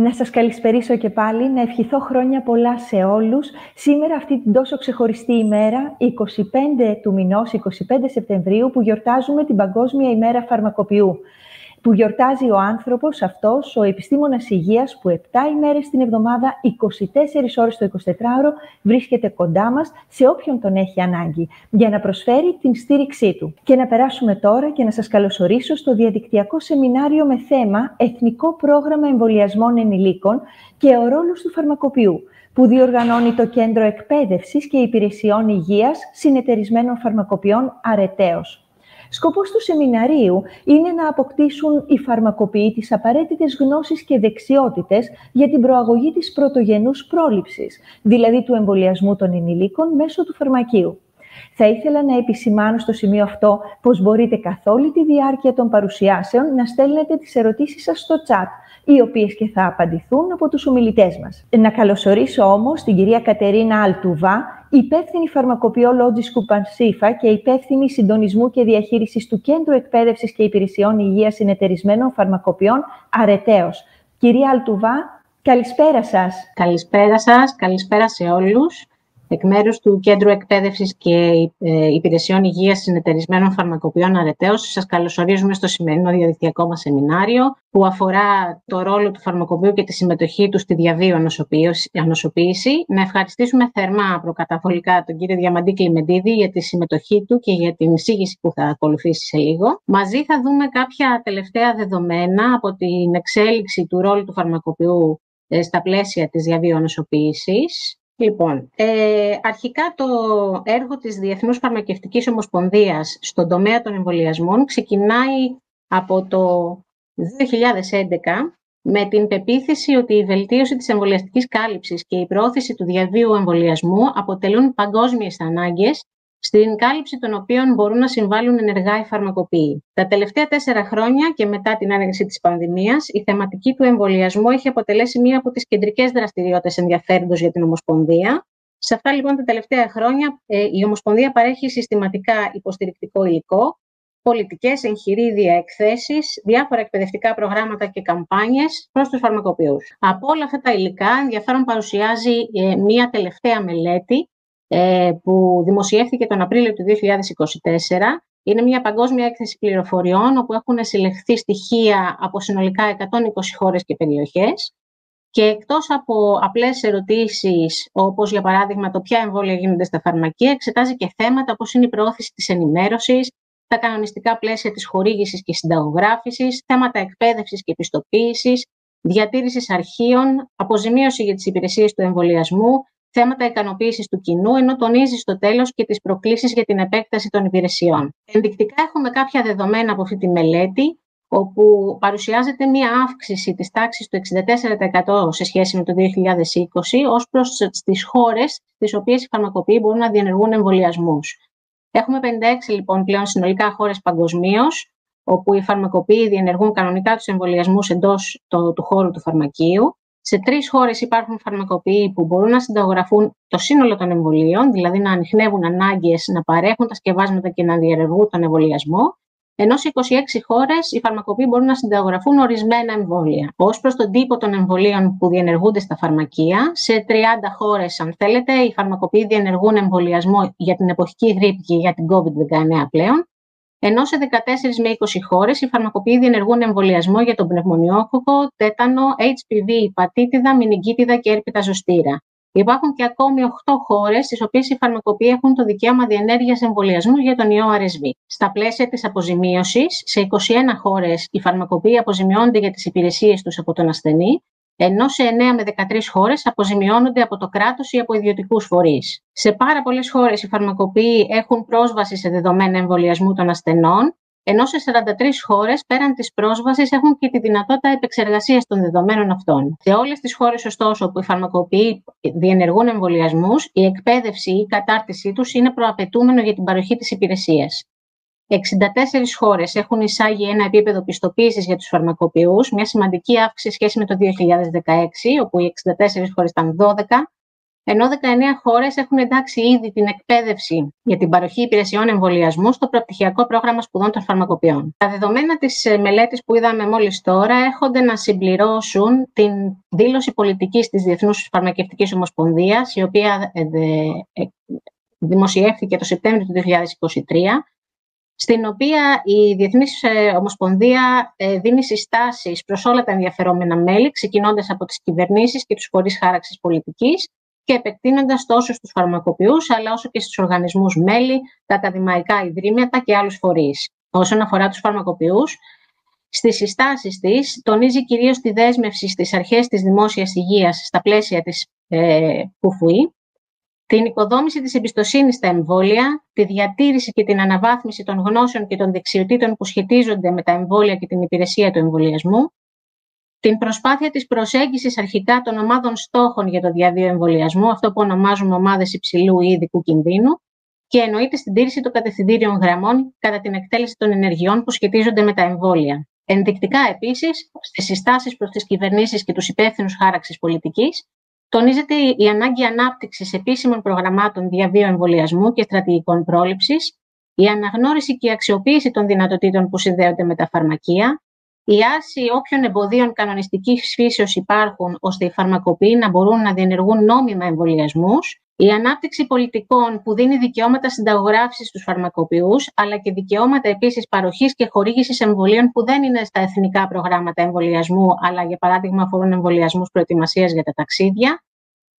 Να σας καλησπερίσω και πάλι, να ευχηθώ χρόνια πολλά σε όλους. Σήμερα αυτή την τόσο ξεχωριστή ημέρα, 25 του μηνός, 25 Σεπτεμβρίου, που γιορτάζουμε την Παγκόσμια ημέρα φαρμακοποιού. Που γιορτάζει ο άνθρωπος αυτός, ο επιστήμονας υγείας, που 7 ημέρες την εβδομάδα, 24 ώρες το 24ωρο, βρίσκεται κοντά μας σε όποιον τον έχει ανάγκη, για να προσφέρει την στήριξή του. Και να περάσουμε τώρα και να σας καλωσορίσω στο διαδικτυακό σεμινάριο με θέμα «Εθνικό Πρόγραμμα Εμβολιασμών Ενηλίκων και ο ρόλος του φαρμακοποιού», που διοργανώνει το Κέντρο Εκπαίδευσης και Υπηρεσιών Υγείας Συνεταιρισμένων Φαρμακοποιών Αρετέως. Σκοπός του σεμιναρίου είναι να αποκτήσουν οι φαρμακοποιοί τις απαραίτητες γνώσεις και δεξιότητες για την προαγωγή της πρωτογενούς πρόληψης, δηλαδή του εμβολιασμού των ενηλίκων μέσω του φαρμακείου. Θα ήθελα να επισημάνω στο σημείο αυτό πως μπορείτε καθ' όλη τη διάρκεια των παρουσιάσεων να στέλνετε τις ερωτήσεις σας στο chat, οι οποίες και θα απαντηθούν από τους ομιλητές μας. Να καλωσορίσω όμως την κυρία Κατερίνα Αλτουβά, υπεύθυνη φαρμακοποιό Λότζισκου Πανσίφα και υπεύθυνη συντονισμού και διαχείρισης του Κέντρου Εκπαίδευσης και Υπηρεσιών Υγείας Συνεταιρισμένων Φαρμακοποιών Αρετέως. Κυρία Αλτουβά, καλησπέρα σας. Καλησπέρα σας, καλησπέρα σε όλους. Εκ μέρους του Κέντρου Εκπαίδευσης και Υπηρεσιών Υγείας Συνεταιρισμένων Φαρμακοποιών Αρετέως, σας καλωσορίζουμε στο σημερινό διαδικτυακό μας σεμινάριο, που αφορά το ρόλο του φαρμακοποιού και τη συμμετοχή του στη διαβίω ανοσοποίηση. Να ευχαριστήσουμε θερμά προκαταβολικά τον κύριο Διαμαντή Κλιμεντίδη για τη συμμετοχή του και για την εισήγηση που θα ακολουθήσει σε λίγο. Μαζί θα δούμε κάποια τελευταία δεδομένα από την εξέλιξη του ρόλου του φαρμακοποιού στα πλαίσια της διαβίω ανοσοποίησης. Λοιπόν, αρχικά το έργο της Διεθνούς Φαρμακευτικής Ομοσπονδίας στον τομέα των εμβολιασμών ξεκινάει από το 2011 με την πεποίθηση ότι η βελτίωση της εμβολιαστικής κάλυψης και η προώθηση του διαβίου εμβολιασμού αποτελούν παγκόσμιες ανάγκες, στην κάλυψη των οποίων μπορούν να συμβάλλουν ενεργά οι φαρμακοποιοί. Τα τελευταία 4 χρόνια και μετά την άνοιξη της πανδημίας, η θεματική του εμβολιασμού έχει αποτελέσει μία από τις κεντρικές δραστηριότητες ενδιαφέροντος για την Ομοσπονδία. Σε αυτά λοιπόν τα τελευταία χρόνια, η Ομοσπονδία παρέχει συστηματικά υποστηρικτικό υλικό, πολιτικές, εγχειρίδια, εκθέσεις, διάφορα εκπαιδευτικά προγράμματα και καμπάνιες προς τους φαρμακοποιούς. Από όλα αυτά τα υλικά, ενδιαφέρον παρουσιάζει μία τελευταία μελέτη που δημοσιεύθηκε τον Απρίλιο του 2024. Είναι μια παγκόσμια έκθεση πληροφοριών όπου έχουν συλλεχθεί στοιχεία από συνολικά 120 χώρες και περιοχές και εκτός από απλές ερωτήσεις όπως για παράδειγμα το ποια εμβόλια γίνονται στα φαρμακεία, εξετάζει και θέματα όπως είναι η προώθηση της ενημέρωσης, τα κανονιστικά πλαίσια της χορήγησης και συνταγογράφησης, θέματα εκπαίδευσης και πιστοποίησης, διατήρησης αρχείων, αποζημίωση για τις υπηρεσίες του εμβολιασμού, θέματα ικανοποίησης του κοινού, ενώ τονίζει στο τέλος και τις προκλήσεις για την επέκταση των υπηρεσιών. Ενδεικτικά έχουμε κάποια δεδομένα από αυτή τη μελέτη, όπου παρουσιάζεται μία αύξηση της τάξης του 64% σε σχέση με το 2020, ως προς τις χώρες στις οποίες οι φαρμακοποιοί μπορούν να διενεργούν εμβολιασμούς. Έχουμε 56 λοιπόν πλέον συνολικά χώρες παγκοσμίως, όπου οι φαρμακοποιοί διενεργούν κανονικά τους εμβολιασμούς εντός του χώρου του φαρμακείου. Σε 3 χώρες υπάρχουν φαρμακοποιοί που μπορούν να συνταγογραφούν το σύνολο των εμβολίων, δηλαδή να ανιχνεύουν ανάγκες, να παρέχουν τα σκευάσματα και να διενεργούν τον εμβολιασμό. Ενώ σε 26 χώρες οι φαρμακοποιοί μπορούν να συνταγογραφούν ορισμένα εμβόλια. Ως προς τον τύπο των εμβολίων που διενεργούνται στα φαρμακεία, σε 30 χώρες, αν θέλετε, οι φαρμακοποιοί διενεργούν εμβολιασμό για την εποχική γρίπη και για την COVID-19 πλέον. Ενώ σε 14 με 20 χώρες οι φαρμακοποιοί διενεργούν εμβολιασμό για τον πνευμονιόκοκο, τέτανο, HPV, υπατήτιδα, μηνυγκίτιδα και έρπιτα ζωστήρα. Υπάρχουν και ακόμη 8 χώρες στις οποίες οι φαρμακοποιοί έχουν το δικαίωμα διενέργειας εμβολιασμού για τον ιό RSV. Στα πλαίσια της αποζημίωσης, σε 21 χώρες οι φαρμακοποιοί αποζημιώνονται για τις υπηρεσίες τους από τον ασθενή, ενώ σε 9 με 13 χώρες αποζημιώνονται από το κράτος ή από ιδιωτικούς φορείς. Σε πάρα πολλές χώρες οι φαρμακοποιοί έχουν πρόσβαση σε δεδομένα εμβολιασμού των ασθενών, ενώ σε 43 χώρες πέραν της πρόσβασης έχουν και τη δυνατότητα επεξεργασίας των δεδομένων αυτών. Σε όλες τις χώρες, ωστόσο, όπου οι φαρμακοποιοί διενεργούν εμβολιασμούς, η εκπαίδευση ή η κατάρτισή τους είναι προαπαιτούμενο για την παροχή της υπηρεσίας. 64 χώρες έχουν εισάγει ένα επίπεδο πιστοποίησης για τους φαρμακοποιούς, μια σημαντική αύξηση σχέση με το 2016, όπου οι 64 χώρες ήταν 12, ενώ 19 χώρες έχουν εντάξει ήδη την εκπαίδευση για την παροχή υπηρεσιών εμβολιασμού στο προπτυχιακό πρόγραμμα σπουδών των φαρμακοποιών. Τα δεδομένα της μελέτης που είδαμε μόλις τώρα έρχονται να συμπληρώσουν την δήλωση πολιτικής της Διεθνούς Φαρμακευτικής Ομοσπονδίας, η οποία δημοσιεύθηκε το Σεπτέμβριο του 2023, στην οποία η Διεθνής Ομοσπονδία δίνει συστάσεις προς όλα τα ενδιαφερόμενα μέλη, ξεκινώντας από τις κυβερνήσεις και τους φορείς χάραξης πολιτικής και επεκτείνοντας τόσο στους φαρμακοποιούς, αλλά όσο και στους οργανισμούς μέλη, τα ακαδημαϊκά ιδρύματα και άλλους φορείς. Όσον αφορά τους φαρμακοποιούς, στις συστάσεις της τονίζει κυρίως τη δέσμευση στις αρχές της δημόσιας υγείας στα πλαίσια της ΠΟΥΦΟΥΗ, την οικοδόμηση της εμπιστοσύνης στα εμβόλια, τη διατήρηση και την αναβάθμιση των γνώσεων και των δεξιοτήτων που σχετίζονται με τα εμβόλια και την υπηρεσία του εμβολιασμού, την προσπάθεια της προσέγγισης αρχικά των ομάδων στόχων για το διαβίω εμβολιασμό, αυτό που ονομάζουμε ομάδες υψηλού ή ειδικού κινδύνου, και εννοείται στην τήρηση των κατευθυντήριων γραμμών κατά την εκτέλεση των ενεργειών που σχετίζονται με τα εμβόλια. Ενδεικτικά, επίσης, στις συστάσεις προς τις κυβερνήσεις και τους υπεύθυνους χάραξης πολιτικής, τονίζεται η ανάγκη ανάπτυξης επίσημων προγραμμάτων διαβίω εμβολιασμού και στρατηγικών πρόληψης, η αναγνώριση και η αξιοποίηση των δυνατοτήτων που συνδέονται με τα φαρμακεία, η άρση όποιων εμποδίων κανονιστικής φύσεως υπάρχουν, ώστε οι φαρμακοποιοί να μπορούν να διενεργούν νόμιμα εμβολιασμούς, η ανάπτυξη πολιτικών που δίνει δικαιώματα συνταγογράφησης στους φαρμακοποιούς, αλλά και δικαιώματα επίσης παροχής και χορήγησης εμβολίων που δεν είναι στα εθνικά προγράμματα εμβολιασμού, αλλά για παράδειγμα αφορούν εμβολιασμούς προετοιμασίας για τα ταξίδια.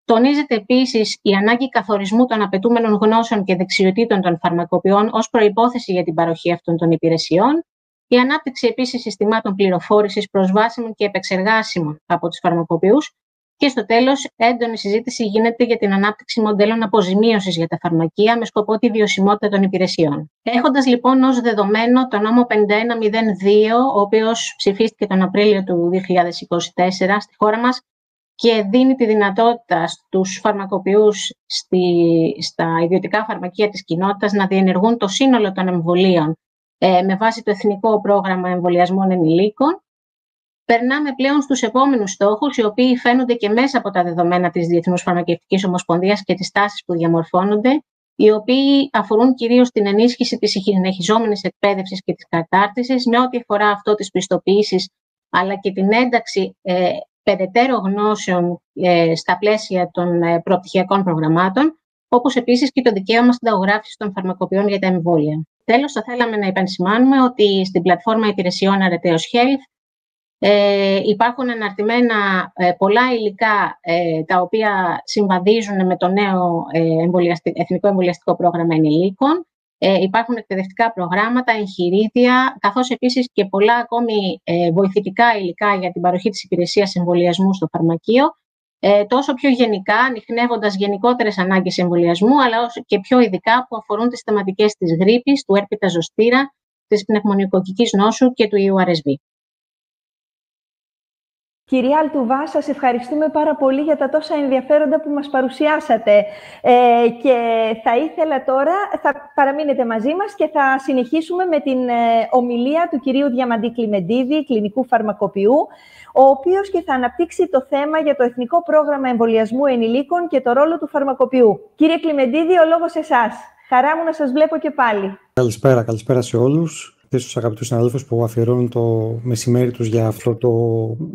Τονίζεται επίσης η ανάγκη καθορισμού των απαιτούμενων γνώσεων και δεξιοτήτων των φαρμακοποιών ως προϋπόθεση για την παροχή αυτών των υπηρεσιών. Η ανάπτυξη επίσης συστημάτων πληροφόρησης προσβάσιμων και επεξεργάσιμων από τους φαρμακοποιούς. Και στο τέλος, έντονη συζήτηση γίνεται για την ανάπτυξη μοντέλων αποζημίωσης για τα φαρμακεία με σκοπό τη βιωσιμότητα των υπηρεσιών. Έχοντας λοιπόν ως δεδομένο το νόμο 5102, ο οποίος ψηφίστηκε τον Απρίλιο του 2024 στη χώρα μας και δίνει τη δυνατότητα στους φαρμακοποιούς στα ιδιωτικά φαρμακεία της κοινότητας να διενεργούν το σύνολο των εμβολίων με βάση το Εθνικό Πρόγραμμα Εμβολιασμών Ενηλίκων, περνάμε πλέον στους επόμενους στόχους, οι οποίοι φαίνονται και μέσα από τα δεδομένα της Διεθνούς Φαρμακευτικής Ομοσπονδίας και τις τάσεις που διαμορφώνονται, οι οποίοι αφορούν κυρίως την ενίσχυση της συνεχιζόμενης εκπαίδευσης και της κατάρτισης, με ό,τι αφορά αυτό τις πιστοποιήσεις, αλλά και την ένταξη περαιτέρω γνώσεων στα πλαίσια των προπτυχιακών προγραμμάτων, όπως επίσης και το δικαίωμα συνταγογράφησης των φαρμακοποιών για τα εμβόλια. Τέλος, θα θέλαμε να υπενθυμάνουμε ότι στην πλατφόρμα υπηρεσιών Areteos Health υπάρχουν αναρτημένα πολλά υλικά τα οποία συμβαδίζουν με το νέο Εθνικό Εμβολιαστικό Πρόγραμμα Ενηλίκων. Υπάρχουν εκπαιδευτικά προγράμματα, εγχειρίδια, καθώς επίσης και πολλά ακόμη βοηθητικά υλικά για την παροχή της υπηρεσίας εμβολιασμού στο φαρμακείο, τόσο πιο γενικά, ανιχνεύοντας γενικότερες ανάγκες εμβολιασμού, αλλά και πιο ειδικά που αφορούν τις θεματικές της γρίπης, του έρπιτα ζωστήρα, της πνευμονιοκοκκικής νόσου και του ιού RSV. Κυρία Αλτουβά, σας ευχαριστούμε πάρα πολύ για τα τόσα ενδιαφέροντα που μας παρουσιάσατε. Και θα ήθελα τώρα, θα παραμείνετε μαζί μας και θα συνεχίσουμε με την ομιλία του κυρίου Διαμαντή Κλιμεντίδη, κλινικού φαρμακοποιού, ο οποίος και θα αναπτύξει το θέμα για το Εθνικό Πρόγραμμα Εμβολιασμού Ενηλίκων και το ρόλο του φαρμακοποιού. Κύριε Κλιμεντίδη, ο λόγος εσάς. Χαρά μου να σας βλέπω και πάλι. Καλησπέρα σε όλους. Και στους αγαπητούς συναδέλφους που αφιερώνουν το μεσημέρι τους για αυτό το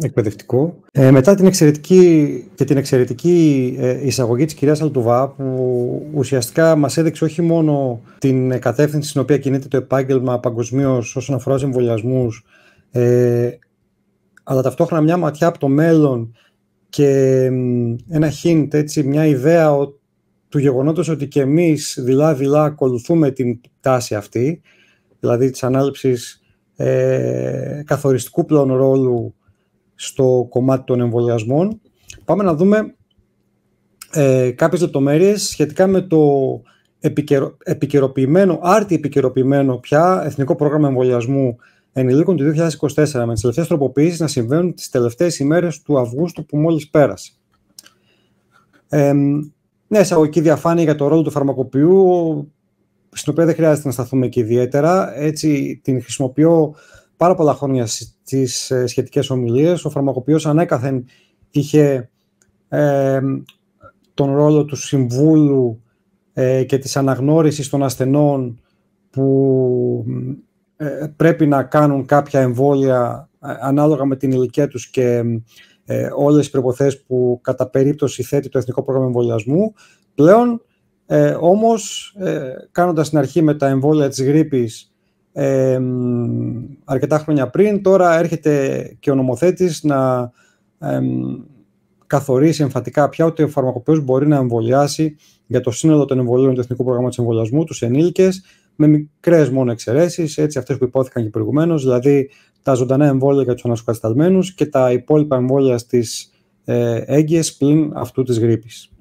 εκπαιδευτικό. Μετά την εξαιρετική εισαγωγή της κυρίας Αλτουβά, που ουσιαστικά μας έδειξε όχι μόνο την κατεύθυνση στην οποία κινείται το επάγγελμα παγκοσμίως όσον αφορά τους εμβολιασμούς, αλλά ταυτόχρονα μια ματιά από το μέλλον και ένα hint, έτσι, μια ιδέα του γεγονότος ότι και εμείς δειλά-δειλά ακολουθούμε την τάση αυτή, δηλαδή της ανάληψης καθοριστικού πλέον ρόλου στο κομμάτι των εμβολιασμών. Πάμε να δούμε κάποιες λεπτομέρειες σχετικά με το άρτη επικαιροποιημένο πια Εθνικό Πρόγραμμα Εμβολιασμού Ενηλίκων του 2024, με τις τελευταίες τροποποιήσεις να συμβαίνουν τις τελευταίες ημέρες του Αυγούστου που μόλις πέρασε. Μια εισαγωγική διαφάνεια για το ρόλο του φαρμακοποιού, στην οποία δεν χρειάζεται να σταθούμε και ιδιαίτερα. Έτσι, την χρησιμοποιώ πάρα πολλά χρόνια στις σχετικές ομιλίες. Ο φαρμακοποιός ανέκαθεν είχε τον ρόλο του συμβούλου και της αναγνώρισης των ασθενών που πρέπει να κάνουν κάποια εμβόλια ανάλογα με την ηλικία τους και όλες τις προϋποθέσεις που κατά περίπτωση θέτει το Εθνικό Πρόγραμμα Εμβολιασμού. Πλέον, όμως, κάνοντας την αρχή με τα εμβόλια της γρίπης αρκετά χρόνια πριν, τώρα έρχεται και ο νομοθέτης να καθορίσει εμφατικά πια ότι ο φαρμακοποιός μπορεί να εμβολιάσει για το σύνολο των εμβολίων του Εθνικού Προγράμματος Εμβολιασμού τους ενήλικες, με μικρές μόνο εξαιρέσεις, έτσι αυτές που υπόθηκαν και προηγουμένως, δηλαδή τα ζωντανά εμβόλια για τους ανασοκατασταλμένους και τα υπόλοιπα εμβόλια στις έγκυες πλην αυτού της γρίπης.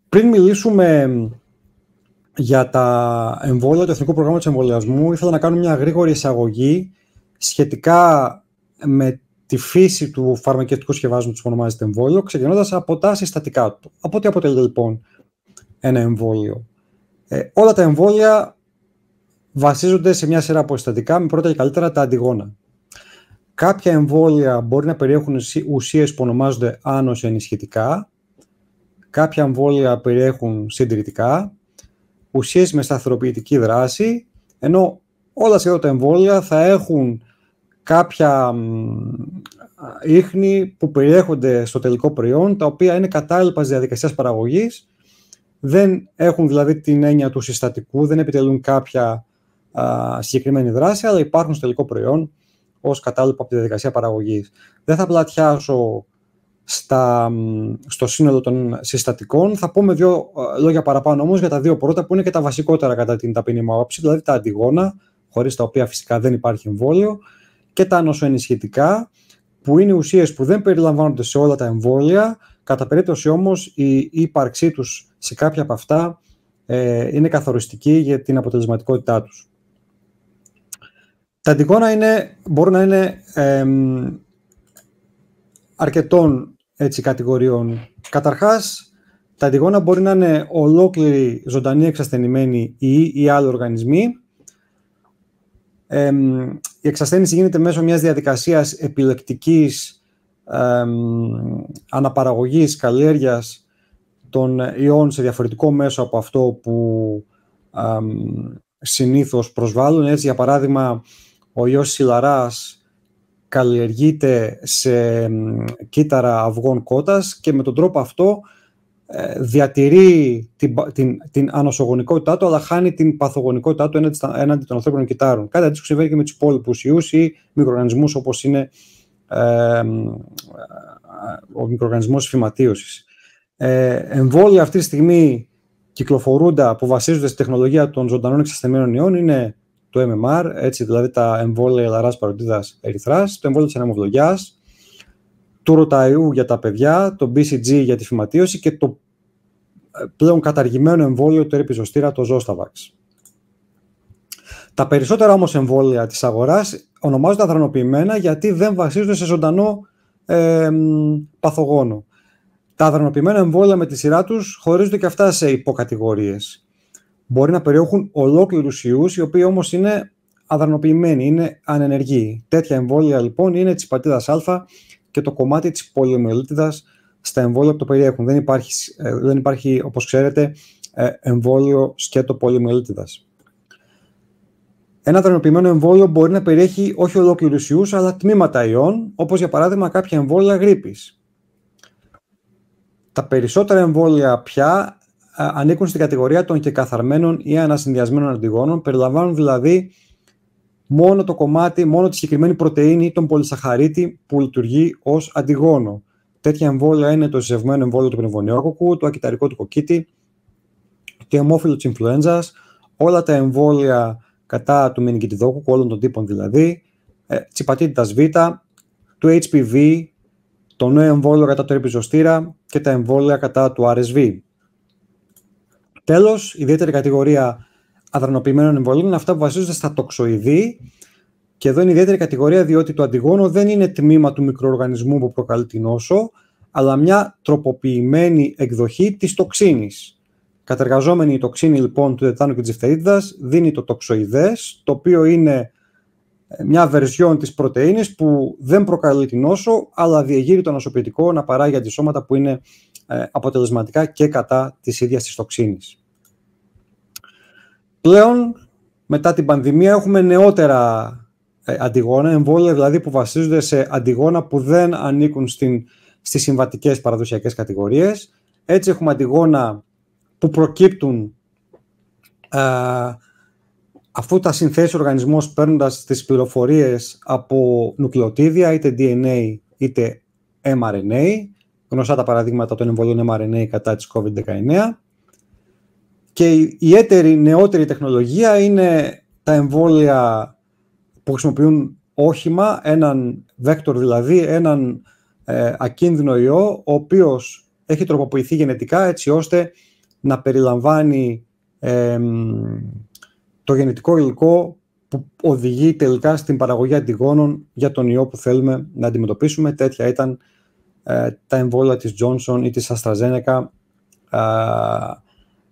Πριν μιλήσουμε για τα εμβόλια του Εθνικού Προγράμματος Εμβολιασμού, ήθελα να κάνω μια γρήγορη εισαγωγή σχετικά με τη φύση του φαρμακευτικού σκευάσματος που ονομάζεται εμβόλιο, ξεκινώντας από τα συστατικά του. Από τι αποτελεί λοιπόν ένα εμβόλιο? Όλα τα εμβόλια βασίζονται σε μια σειρά από συστατικά, με πρώτα και καλύτερα τα αντιγόνα. Κάποια εμβόλια μπορεί να περιέχουν ουσίες που ονομάζονται άνοσο ενισχυτικά, κάποια εμβόλια περιέχουν συντηρητικά, ουσίες με σταθεροποιητική δράση, ενώ όλα σχεδόν τα εμβόλια θα έχουν κάποια ίχνη που περιέχονται στο τελικό προϊόν, τα οποία είναι κατάλληλα της διαδικασίας παραγωγής, δεν έχουν δηλαδή την έννοια του συστατικού, δεν επιτελούν κάποια συγκεκριμένη δράση, αλλά υπάρχουν στο τελικό προϊόν ως κατάλληλα από τη διαδικασία παραγωγής. Δεν θα πλατιάσω στο σύνολο των συστατικών, θα πούμε δύο λόγια παραπάνω όμως για τα δύο πρώτα που είναι και τα βασικότερα κατά την ταπεινή μου άποψη, δηλαδή τα αντιγόνα, χωρίς τα οποία φυσικά δεν υπάρχει εμβόλιο, και τα νοσοενισχυτικά, που είναι ουσίες που δεν περιλαμβάνονται σε όλα τα εμβόλια, κατά περίπτωση όμως η ύπαρξή τους σε κάποια από αυτά είναι καθοριστική για την αποτελεσματικότητά τους. Τα αντιγόνα μπορούν να είναι αρκετών κατηγοριών. Καταρχάς, τα αντιγόνα μπορεί να είναι ολόκληροι ζωντανοί εξασθενημένοι ή άλλοι οργανισμοί. Η εξασθένηση γίνεται μέσω μιας διαδικασίας επιλεκτικής αναπαραγωγής, καλλιέργειας των ιών σε διαφορετικό μέσο από αυτό που συνήθως προσβάλλουν. Έτσι, για παράδειγμα, ο ιός σιλαράς καλλιεργείται σε κύτταρα αυγών κότας και με τον τρόπο αυτό διατηρεί την ανοσογονικότητά του, αλλά χάνει την παθογονικότητά του έναντι των ανθρώπινων κυτάρων. Κάτι αντίστοιχο συμβαίνει και με τους υπόλοιπους ιούς ή μικροοργανισμούς, όπως είναι ο μικροοργανισμός φυματίωσης. Εμβόλια αυτή τη στιγμή κυκλοφορούντα που βασίζονται στη τεχνολογία των ζωντανών εξασθενημένων ιών είναι το MMR, έτσι, δηλαδή τα εμβόλια ελαράς, παροτίδας, ερυθράς, το εμβόλιο της ανεμοβλογιάς, του ροταϊού για τα παιδιά, το BCG για τη φυματίωση και το πλέον καταργημένο εμβόλιο του ερπιζοστήρα, το Zostavax. Τα περισσότερα όμως εμβόλια της αγοράς ονομάζονται αδρανοποιημένα γιατί δεν βασίζονται σε ζωντανό παθογόνο. Τα αδρανοποιημένα εμβόλια με τη σειρά τους χωρίζονται και αυτά σε υποκατηγορίες. Μπορεί να περιέχουν ολόκληρους ιούς, οι οποίοι όμως είναι αδρανοποιημένοι, είναι ανενεργοί. Τέτοια εμβόλια λοιπόν είναι της πατίδας Α και το κομμάτι της πολυομιελίτιδας στα εμβόλια που το περιέχουν. Δεν υπάρχει, όπως ξέρετε, εμβόλιο σκέτο πολυομιελίτιδας. Ένα αδρανοποιημένο εμβόλιο μπορεί να περιέχει όχι ολόκληρους ιούς, αλλά τμήματα ιών, όπως για παράδειγμα κάποια εμβόλια γρίπης. Τα περισσότερα εμβόλια πια ανήκουν στην κατηγορία των κεκαθαρμένων ή ανασυνδυασμένων αντιγόνων, περιλαμβάνουν δηλαδή μόνο το κομμάτι, μόνο τη συγκεκριμένη πρωτεΐνη, τον πολυσαχαρίτη που λειτουργεί ως αντιγόνο. Τέτοια εμβόλια είναι το συζευμένο εμβόλιο του πνευμονιόκοκκου, το ακυταρικό του κοκκίτη, το αιμόφυλλο της ινφλουέντζας, όλα τα εμβόλια κατά του μενιγκιτιδόκοκκου, όλων των τύπων δηλαδή, της υπατήτητας Β, του HPV, το νέο εμβόλιο κατά το ερπιζοστήρα και τα εμβόλια κατά του RSV. Τέλος, η ιδιαίτερη κατηγορία αδρανοποιημένων εμβολίων είναι αυτά που βασίζονται στα τοξοειδή, και εδώ είναι η ιδιαίτερη κατηγορία διότι το αντιγόνο δεν είναι τμήμα του μικροοργανισμού που προκαλεί την νόσο, αλλά μια τροποποιημένη εκδοχή της τοξίνης. Κατεργαζόμενη η τοξίνη λοιπόν του τετάνου και της διφθερίτιδας δίνει το τοξοειδές, το οποίο είναι μια βερσιόν της πρωτεΐνης που δεν προκαλεί την νόσο, αλλά διεγείρει το νοσοποιητικό να παράγει αντισώματα που είναι αποτελεσματικά και κατά της ίδιας της τοξίνης. Πλέον, μετά την πανδημία, έχουμε νεότερα αντιγόνα, εμβόλια δηλαδή που βασίζονται σε αντιγόνα που δεν ανήκουν στις συμβατικές παραδοσιακές κατηγορίες. Έτσι έχουμε αντιγόνα που προκύπτουν αφού τα συνθέσει ο οργανισμός παίρνοντας τις πληροφορίες από νουκλεοτίδια, είτε DNA είτε mRNA, γνωστά τα παραδείγματα των εμβολίων mRNA κατά της COVID-19. Και η νεότερη τεχνολογία είναι τα εμβόλια που χρησιμοποιούν όχημα, έναν βέκτορ δηλαδή, έναν ακίνδυνο ιό, ο οποίος έχει τροποποιηθεί γενετικά έτσι ώστε να περιλαμβάνει το γενετικό υλικό που οδηγεί τελικά στην παραγωγή αντιγόνων για τον ιό που θέλουμε να αντιμετωπίσουμε. Τέτοια ήταν τα εμβόλια της Johnson ή της AstraZeneca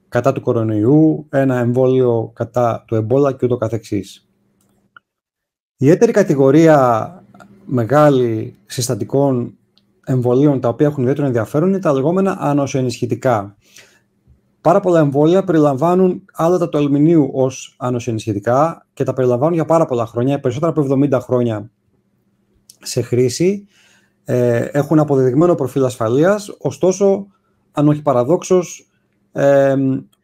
κατά του κορονοϊού, ένα εμβόλιο κατά του εμπόλα και ούτω καθεξής. Η έτερη κατηγορία μεγάλη συστατικών εμβολίων τα οποία έχουν ιδιαίτερο ενδιαφέρον είναι τα λεγόμενα ανοσοενισχυτικά. Πάρα πολλά εμβόλια περιλαμβάνουν άλατα του αλουμινίου ως ανοσοενισχυτικά και τα περιλαμβάνουν για πάρα πολλά χρόνια, περισσότερα από 70 χρόνια σε χρήση. Έχουν αποδεδειγμένο προφίλ ασφαλείας, ωστόσο, αν όχι παραδόξως,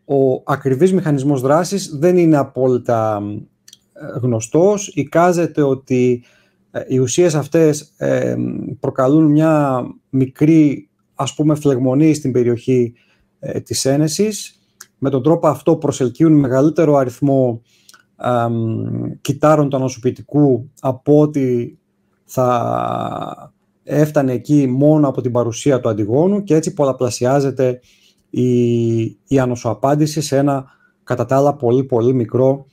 ο ακριβής μηχανισμός δράσης δεν είναι απόλυτα γνωστός. Εικάζεται ότι οι ουσίες αυτές προκαλούν μια μικρή, ας πούμε, φλεγμονή στην περιοχή της ένεσης. Με τον τρόπο αυτό προσελκύουν μεγαλύτερο αριθμό κυτάρων του ανοσοποιητικού από ότι θα έφτανε εκεί μόνο από την παρουσία του αντιγόνου και έτσι πολλαπλασιάζεται η ανοσοαπάντηση σε ένα κατά τα άλλα πολύ πολύ μικρό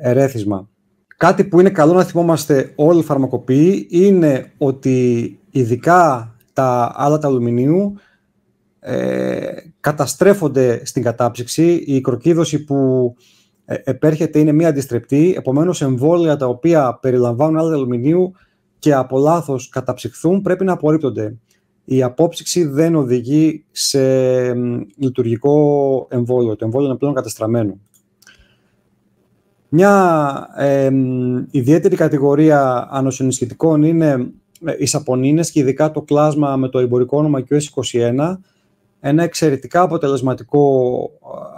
ερέθισμα. Κάτι που είναι καλό να θυμόμαστε όλοι οι φαρμακοποιοί είναι ότι ειδικά τα άλατα αλουμινίου καταστρέφονται στην κατάψυξη. Η κροκίδωση που επέρχεται είναι μία αντιστρεπτή, επομένως εμβόλια τα οποία περιλαμβάνουν άλατα αλουμινίου και από λάθος καταψυχθούν πρέπει να απορρίπτονται. Η απόψυξη δεν οδηγεί σε λειτουργικό εμβόλιο. Το εμβόλιο είναι πλέον κατεστραμμένο. Μια ιδιαίτερη κατηγορία ανοσοενισχυτικών είναι οι σαπονίνες και ειδικά το κλάσμα με το εμπορικό όνομα QS21, ένα εξαιρετικά αποτελεσματικό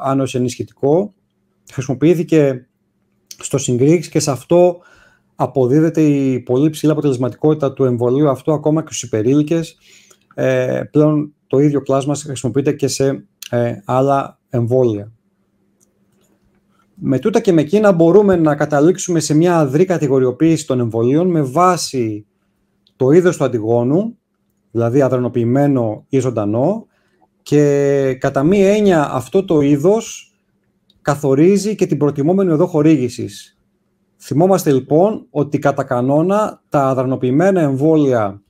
ανοσοενισχυτικό. Χρησιμοποιήθηκε στο Shingrix και σε αυτό αποδίδεται η πολύ ψηλή αποτελεσματικότητα του εμβολίου αυτού ακόμα και στους υπερήλικες. Πλέον το ίδιο κλάσμα χρησιμοποιείται και σε άλλα εμβόλια. Με τούτα και με εκείνα μπορούμε να καταλήξουμε σε μια αδρή κατηγοριοποίηση των εμβολίων με βάση το είδος του αντιγόνου, δηλαδή αδρανοποιημένο ή ζωντανό, και κατά μία έννοια αυτό το είδος καθορίζει και την προτιμόμενη οδό χορήγησης. Θυμόμαστε λοιπόν ότι κατά κανόνα τα αδρανοποιημένα εμβόλια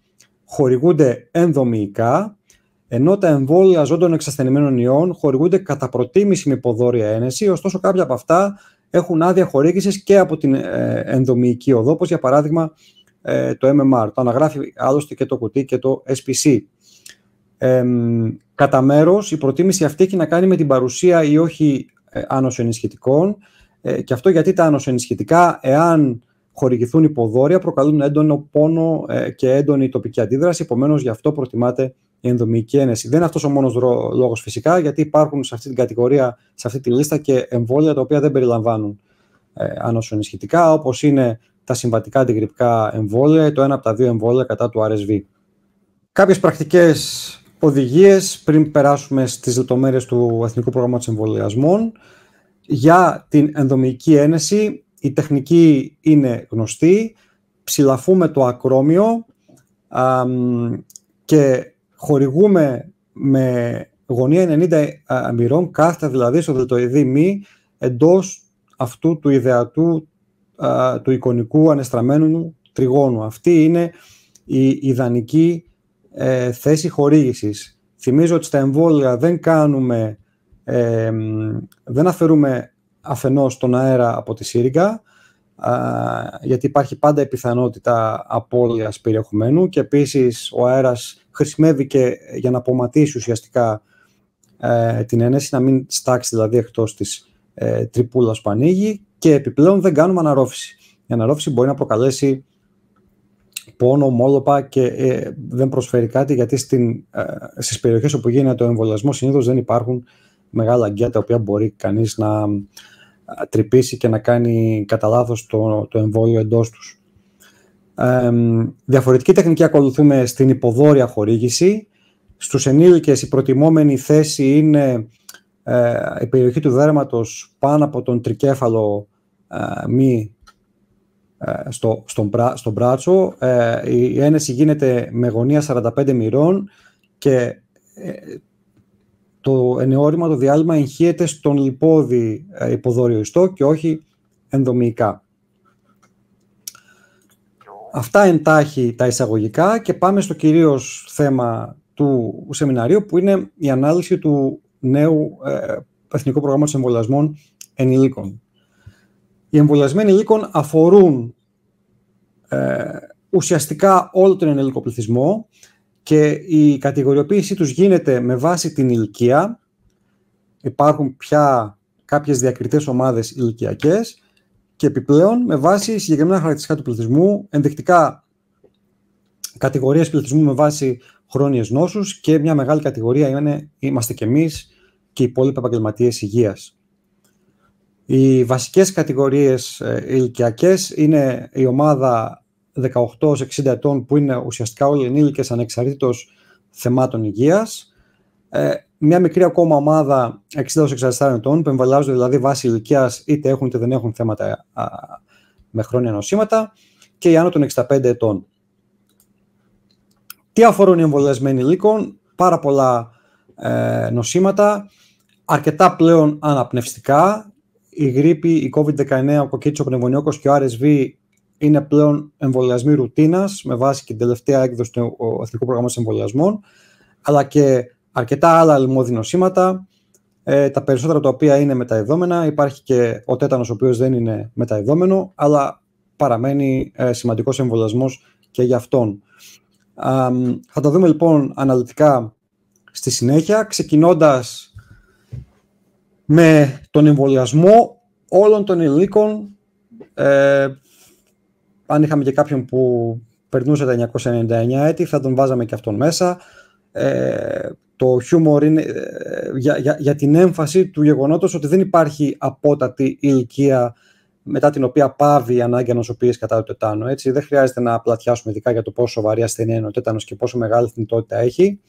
χορηγούνται ενδομυϊκά, ενώ τα εμβόλια ζώντων εξασθενημένων ιών χορηγούνται κατά προτίμηση με υποδόρια ένεση, ωστόσο κάποια από αυτά έχουν άδεια χορήγησης και από την ενδομυϊκή οδό, όπως για παράδειγμα το MMR. Το αναγράφει άλλωστε και το κουτί και το SPC. Κατά μέρος, η προτίμηση αυτή έχει να κάνει με την παρουσία ή όχι άνοσοενισχυτικών, και αυτό γιατί τα άνοσοενισχυτικά, εάν χορηγηθούν υποδόρια, προκαλούν έντονο πόνο και έντονη τοπική αντίδραση, επομένως γι' αυτό προτιμάται η ενδομυϊκή ένεση. Δεν είναι αυτός ο μόνος λόγος φυσικά, γιατί υπάρχουν σε αυτή την κατηγορία, σε αυτή τη λίστα και εμβόλια τα οποία δεν περιλαμβάνουν άνοσοενισχυτικά, όπως είναι τα συμβατικά αντιγρυπικά εμβόλια ή το ένα από τα δύο εμβόλια κατά του RSV. Κάποιες πρακτικές οδηγίες πριν περάσουμε στις λεπτομέρειες του Εθνικού Προγράμματος Εμβολιασμών. Για την ενδομυϊκή ένεση η τεχνική είναι γνωστή. Ψηλαφούμε το ακρόμιο και χορηγούμε με γωνία 90 μοιρών, κάθετα δηλαδή στο δελτοειδή μη, εντός αυτού του ιδεατού του εικονικού ανεστραμμένου τριγώνου. Αυτή είναι η ιδανική θέση χορήγησης. Θυμίζω ότι στα εμβόλια δεν αφαιρούμε αφενός τον αέρα από τη σύριγγα γιατί υπάρχει πάντα η πιθανότητα απώλειας περιεχομένου και επίσης ο αέρας χρησιμεύει και για να αποματήσει ουσιαστικά την ένεση, να μην στάξει δηλαδή εκτός της τρυπούλας που ανοίγει, και επιπλέον δεν κάνουμε αναρρόφηση. Η αναρρόφηση μπορεί να προκαλέσει πόνο, μόλοπα και δεν προσφέρει κάτι, γιατί στις περιοχές όπου γίνεται ο εμβολιασμός συνήθως δεν υπάρχουν μεγάλα αγκαία τα οποία μπορεί κανείς να τρυπήσει και να κάνει κατά λάθος το εμβόλιο εντός τους. Διαφορετική τεχνική ακολουθούμε στην υποδόρια χορήγηση. Στους ενήλικες η προτιμόμενη θέση είναι η περιοχή του δέρματος πάνω από τον τρικέφαλο μη στον μπράτσο. Η ένεση γίνεται με γωνία 45 μοιρών και το ενεώρημα, το διάλειμμα εγχύεται στον λιπόδι υποδόριο ιστό και όχι ενδομυϊκά. Αυτά εντάχει τα εισαγωγικά και πάμε στο κυρίως θέμα του σεμιναρίου, που είναι η ανάλυση του νέου Εθνικού Προγράμματος Εμβολιασμών Ενηλίκων. Οι εμβολιασμοί ενηλίκων αφορούν ουσιαστικά όλο τον ενήλικο πληθυσμό και η κατηγοριοποίησή τους γίνεται με βάση την ηλικία. Υπάρχουν πια κάποιες διακριτές ομάδες ηλικιακές και επιπλέον με βάση συγκεκριμένα χαρακτηριστικά του πληθυσμού, ενδεικτικά κατηγορίες πληθυσμού με βάση χρόνιες νόσους και μια μεγάλη κατηγορία είμαστε και εμείς και οι υπόλοιποι επαγγελματίες υγείας. Οι βασικές κατηγορίες ηλικιακές είναι η ομάδα 18-60 ετών, που είναι ουσιαστικά όλοι ενήλικες ανεξαρτήτως θεμάτων υγείας. Μια μικρή ακόμα ομάδα 60-64 ετών, που εμβολιάζονται δηλαδή βάσει ηλικίας, είτε έχουν είτε δεν έχουν θέματα με χρόνια νοσήματα, και οι άνω των 65 ετών. Τι αφορούν οι εμβολιασμένοι ενηλίκων? Πάρα πολλά νοσήματα, αρκετά πλέον αναπνευστικά. Η γρίπη, η COVID-19, ο κοκκίτης, ο πνευμονιόκος και ο RSV είναι πλέον εμβολιασμοί ρουτίνας με βάση και την τελευταία έκδοση του Εθνικού Προγράμματος Εμβολιασμών, αλλά και αρκετά άλλα λοιμώδη νοσήματα, τα περισσότερα τα οποία είναι μεταδεδόμενα. Υπάρχει και ο τέτανος, ο οποίος δεν είναι μεταδεδόμενο, αλλά παραμένει σημαντικός εμβολιασμός και για αυτόν. Θα τα δούμε λοιπόν αναλυτικά στη συνέχεια, ξεκινώντας με τον εμβολιασμό όλων των ενηλίκων. Αν είχαμε και κάποιον που περνούσε τα 999 έτη, θα τον βάζαμε και αυτόν μέσα. Το χιούμορ είναι για την έμφαση του γεγονότος ότι δεν υπάρχει απότατη ηλικία μετά την οποία πάβει η ανάγκη ανοσοποίησης κατά το τετάνο. Έτσι, δεν χρειάζεται να πλατιάσουμε ειδικά για το πόσο σοβαρή ασθένεια είναι ο τέτανος και πόσο μεγάλη θνητότητα έχει.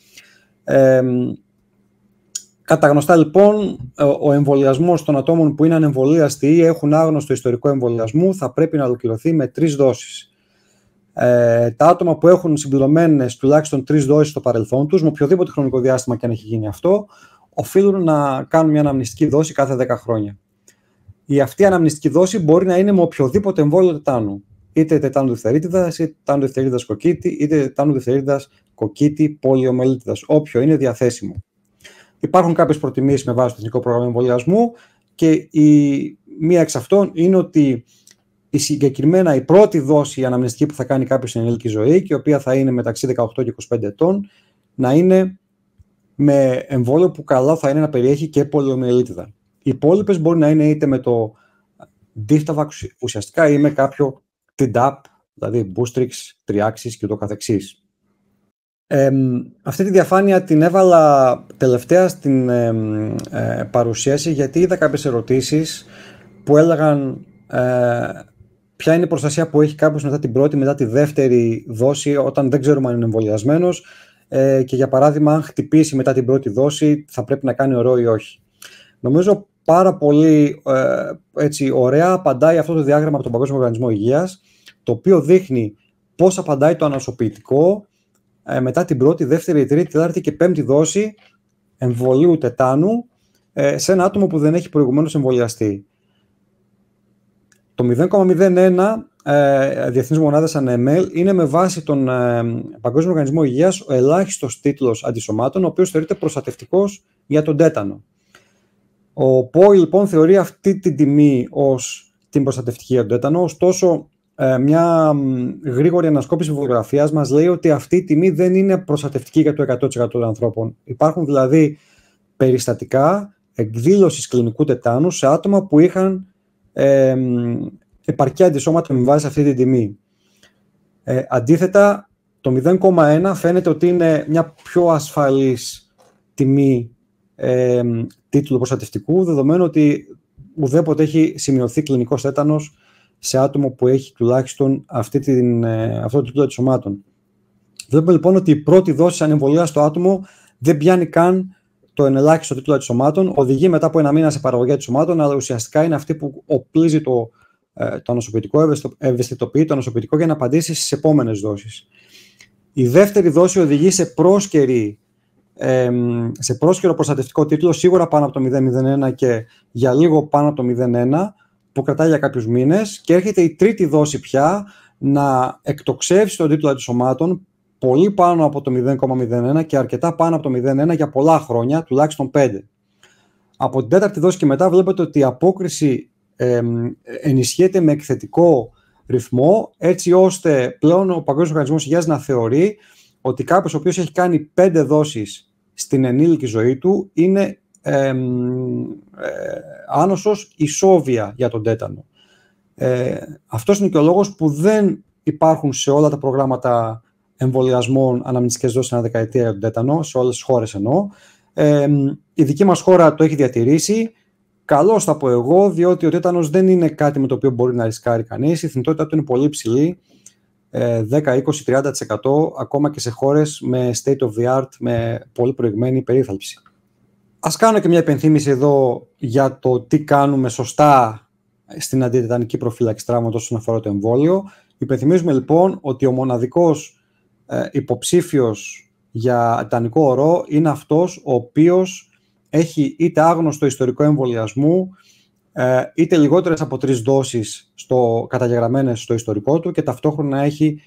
Κατά γνωστά λοιπόν, ο εμβολιασμός των ατόμων που είναι ανεμβολίαστοι ή έχουν άγνωστο ιστορικό εμβολιασμού θα πρέπει να ολοκληρωθεί με 3 δόσεις. Τα άτομα που έχουν συμπληρωμένες τουλάχιστον 3 δόσεις στο παρελθόν τους, με οποιοδήποτε χρονικό διάστημα και αν έχει γίνει αυτό, οφείλουν να κάνουν μια αναμνηστική δόση κάθε 10 χρόνια. Η αυτή αναμνηστική δόση μπορεί να είναι με οποιοδήποτε εμβόλιο τετάνου. Είτε τετάνου διφθερίτιδας, είτε τετάνου διφθερίτιδας κοκκίτη, είτε τετάνου διφθερίτιδας κοκκίτη πολιομελίτιδας, όποιο είναι διαθέσιμο. Υπάρχουν κάποιες προτιμήσεις με βάση το Εθνικό Πρόγραμμα Εμβολιασμού και μία εξ αυτών είναι ότι η πρώτη δόση η αναμνηστική που θα κάνει κάποιος στην ενήλικη ζωή, και η οποία θα είναι μεταξύ 18 και 25 ετών, να είναι με εμβόλιο που καλά θα είναι να περιέχει και πολιομιελίτιδα. Οι υπόλοιπες μπορεί να είναι είτε με το Diftavax ουσιαστικά ή με κάποιο Tdap, δηλαδή Boostrix, Triaxis και ούτω καθεξής. Αυτή τη διαφάνεια την έβαλα τελευταία στην παρουσίαση, γιατί είδα κάποιες ερωτήσεις που έλεγαν ποια είναι η προστασία που έχει κάποιος μετά την πρώτη, μετά τη δεύτερη δόση, όταν δεν ξέρουμε αν είναι εμβολιασμένος, και για παράδειγμα αν χτυπήσει μετά την πρώτη δόση θα πρέπει να κάνει ορό ή όχι. Νομίζω πάρα πολύ ωραία απαντάει αυτό το διάγραμμα από τον Παγκόσμιο Οργανισμό Υγείας, το οποίο δείχνει πώς απαντάει το ανασωπητικό μετά την πρώτη, δεύτερη, τρίτη, τέταρτη και πέμπτη δόση εμβολίου τετάνου σε ένα άτομο που δεν έχει προηγουμένως εμβολιαστεί. Το 0,01 διεθνείς μονάδες ανά ml είναι με βάση τον Παγκόσμιο Οργανισμό Υγείας ο ελάχιστος τίτλος αντισωμάτων, ο οποίος θεωρείται προστατευτικός για τον τέτανο. Ο ΠΟΗ λοιπόν θεωρεί αυτή την τιμή ως την προστατευτική για τον τέτανο. Ωστόσο, μια γρήγορη ανασκόπηση βιβλιογραφίας μας λέει ότι αυτή η τιμή δεν είναι προστατευτική για το 100% των ανθρώπων. Υπάρχουν δηλαδή περιστατικά εκδήλωσης κλινικού τετάνου σε άτομα που είχαν επαρκή αντισώματα με βάση αυτή την τιμή. Αντίθετα, το 0,1 φαίνεται ότι είναι μια πιο ασφαλής τιμή τίτλου προστατευτικού, δεδομένου ότι ουδέποτε έχει σημειωθεί κλινικός τέτανος σε άτομο που έχει τουλάχιστον αυτό το τίτλο αντισωμάτων. Βλέπουμε λοιπόν ότι η πρώτη δόση ανεμβολίας στο άτομο δεν πιάνει καν το ενελάχιστο τίτλο αντισωμάτων, οδηγεί μετά από 1 μήνα σε παραγωγή αντισωμάτων, αλλά ουσιαστικά είναι αυτή που οπλίζει το νοσοποιητικό, ευαισθητοποιεί το νοσοποιητικό για να απαντήσει στις επόμενες δόσεις. Η δεύτερη δόση οδηγεί σε πρόσχερο προστατευτικό τίτλο, σίγουρα πάνω από το 0,01 και για λίγο πάνω από το 0,1, που κρατάει για κάποιους μήνες, και έρχεται η τρίτη δόση πια να εκτοξεύσει τον τίτλο αντισωμάτων πολύ πάνω από το 0,01 και αρκετά πάνω από το 0,1 για πολλά χρόνια, τουλάχιστον 5. Από την τέταρτη δόση και μετά βλέπετε ότι η απόκριση ενισχύεται με εκθετικό ρυθμό, έτσι ώστε πλέον ο Παγκόσμιος Οργανισμός Υγείας να θεωρεί ότι κάποιος ο οποίος έχει κάνει 5 δόσεις στην ενήλικη ζωή του είναι άνοσος ισόβια για τον τέτανο. Αυτός είναι και ο λόγος που δεν υπάρχουν σε όλα τα προγράμματα εμβολιασμών αναμνηστικές δόσεις ανά δεκαετία για τον τέτανο, σε όλες τις χώρες εννοώ. Η δική μας χώρα το έχει διατηρήσει. Καλώς θα πω εγώ, διότι ο τέτανος δεν είναι κάτι με το οποίο μπορεί να ρισκάρει κανείς. Η θνητότητά του είναι πολύ ψηλή, 10, 20, 30% ακόμα και σε χώρες με state of the art, με πολύ προηγμένη περίθαλψη. Ας κάνω και μια υπενθύμηση εδώ για το τι κάνουμε σωστά στην αντιτετανική προφύλαξη τραύματος όσον αφορά το εμβόλιο. Υπενθυμίζουμε λοιπόν ότι ο μοναδικός υποψήφιος για τετανικό ορό είναι αυτός ο οποίος έχει είτε άγνωστο ιστορικό εμβολιασμού, είτε λιγότερες από 3 δόσεις καταγεγραμμένες στο ιστορικό του και ταυτόχρονα έχει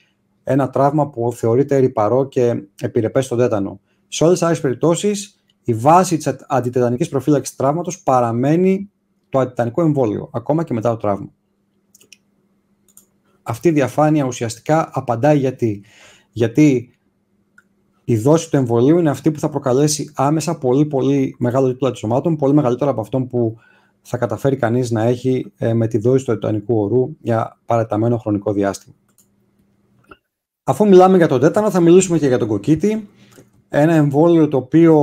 ένα τραύμα που θεωρείται ρυπαρό και επιρρεπές στον τέτανο. Σε όλες τις άλλες περιπτώσεις, η βάση της αντιτετανικής προφύλαξης τραύματος παραμένει το αντιτετανικό εμβόλιο, ακόμα και μετά το τραύμα. Αυτή η διαφάνεια ουσιαστικά απαντάει γιατί η δόση του εμβολίου είναι αυτή που θα προκαλέσει άμεσα πολύ πολύ μεγάλο τίτλο αντισωμάτων, πολύ μεγαλύτερο από αυτόν που θα καταφέρει κανείς να έχει με τη δόση του τετανικού ορού για παραταμένο χρονικό διάστημα. Αφού μιλάμε για τον τέτανο, θα μιλήσουμε και για τον κοκκίτη. Ένα εμβόλιο το οποίο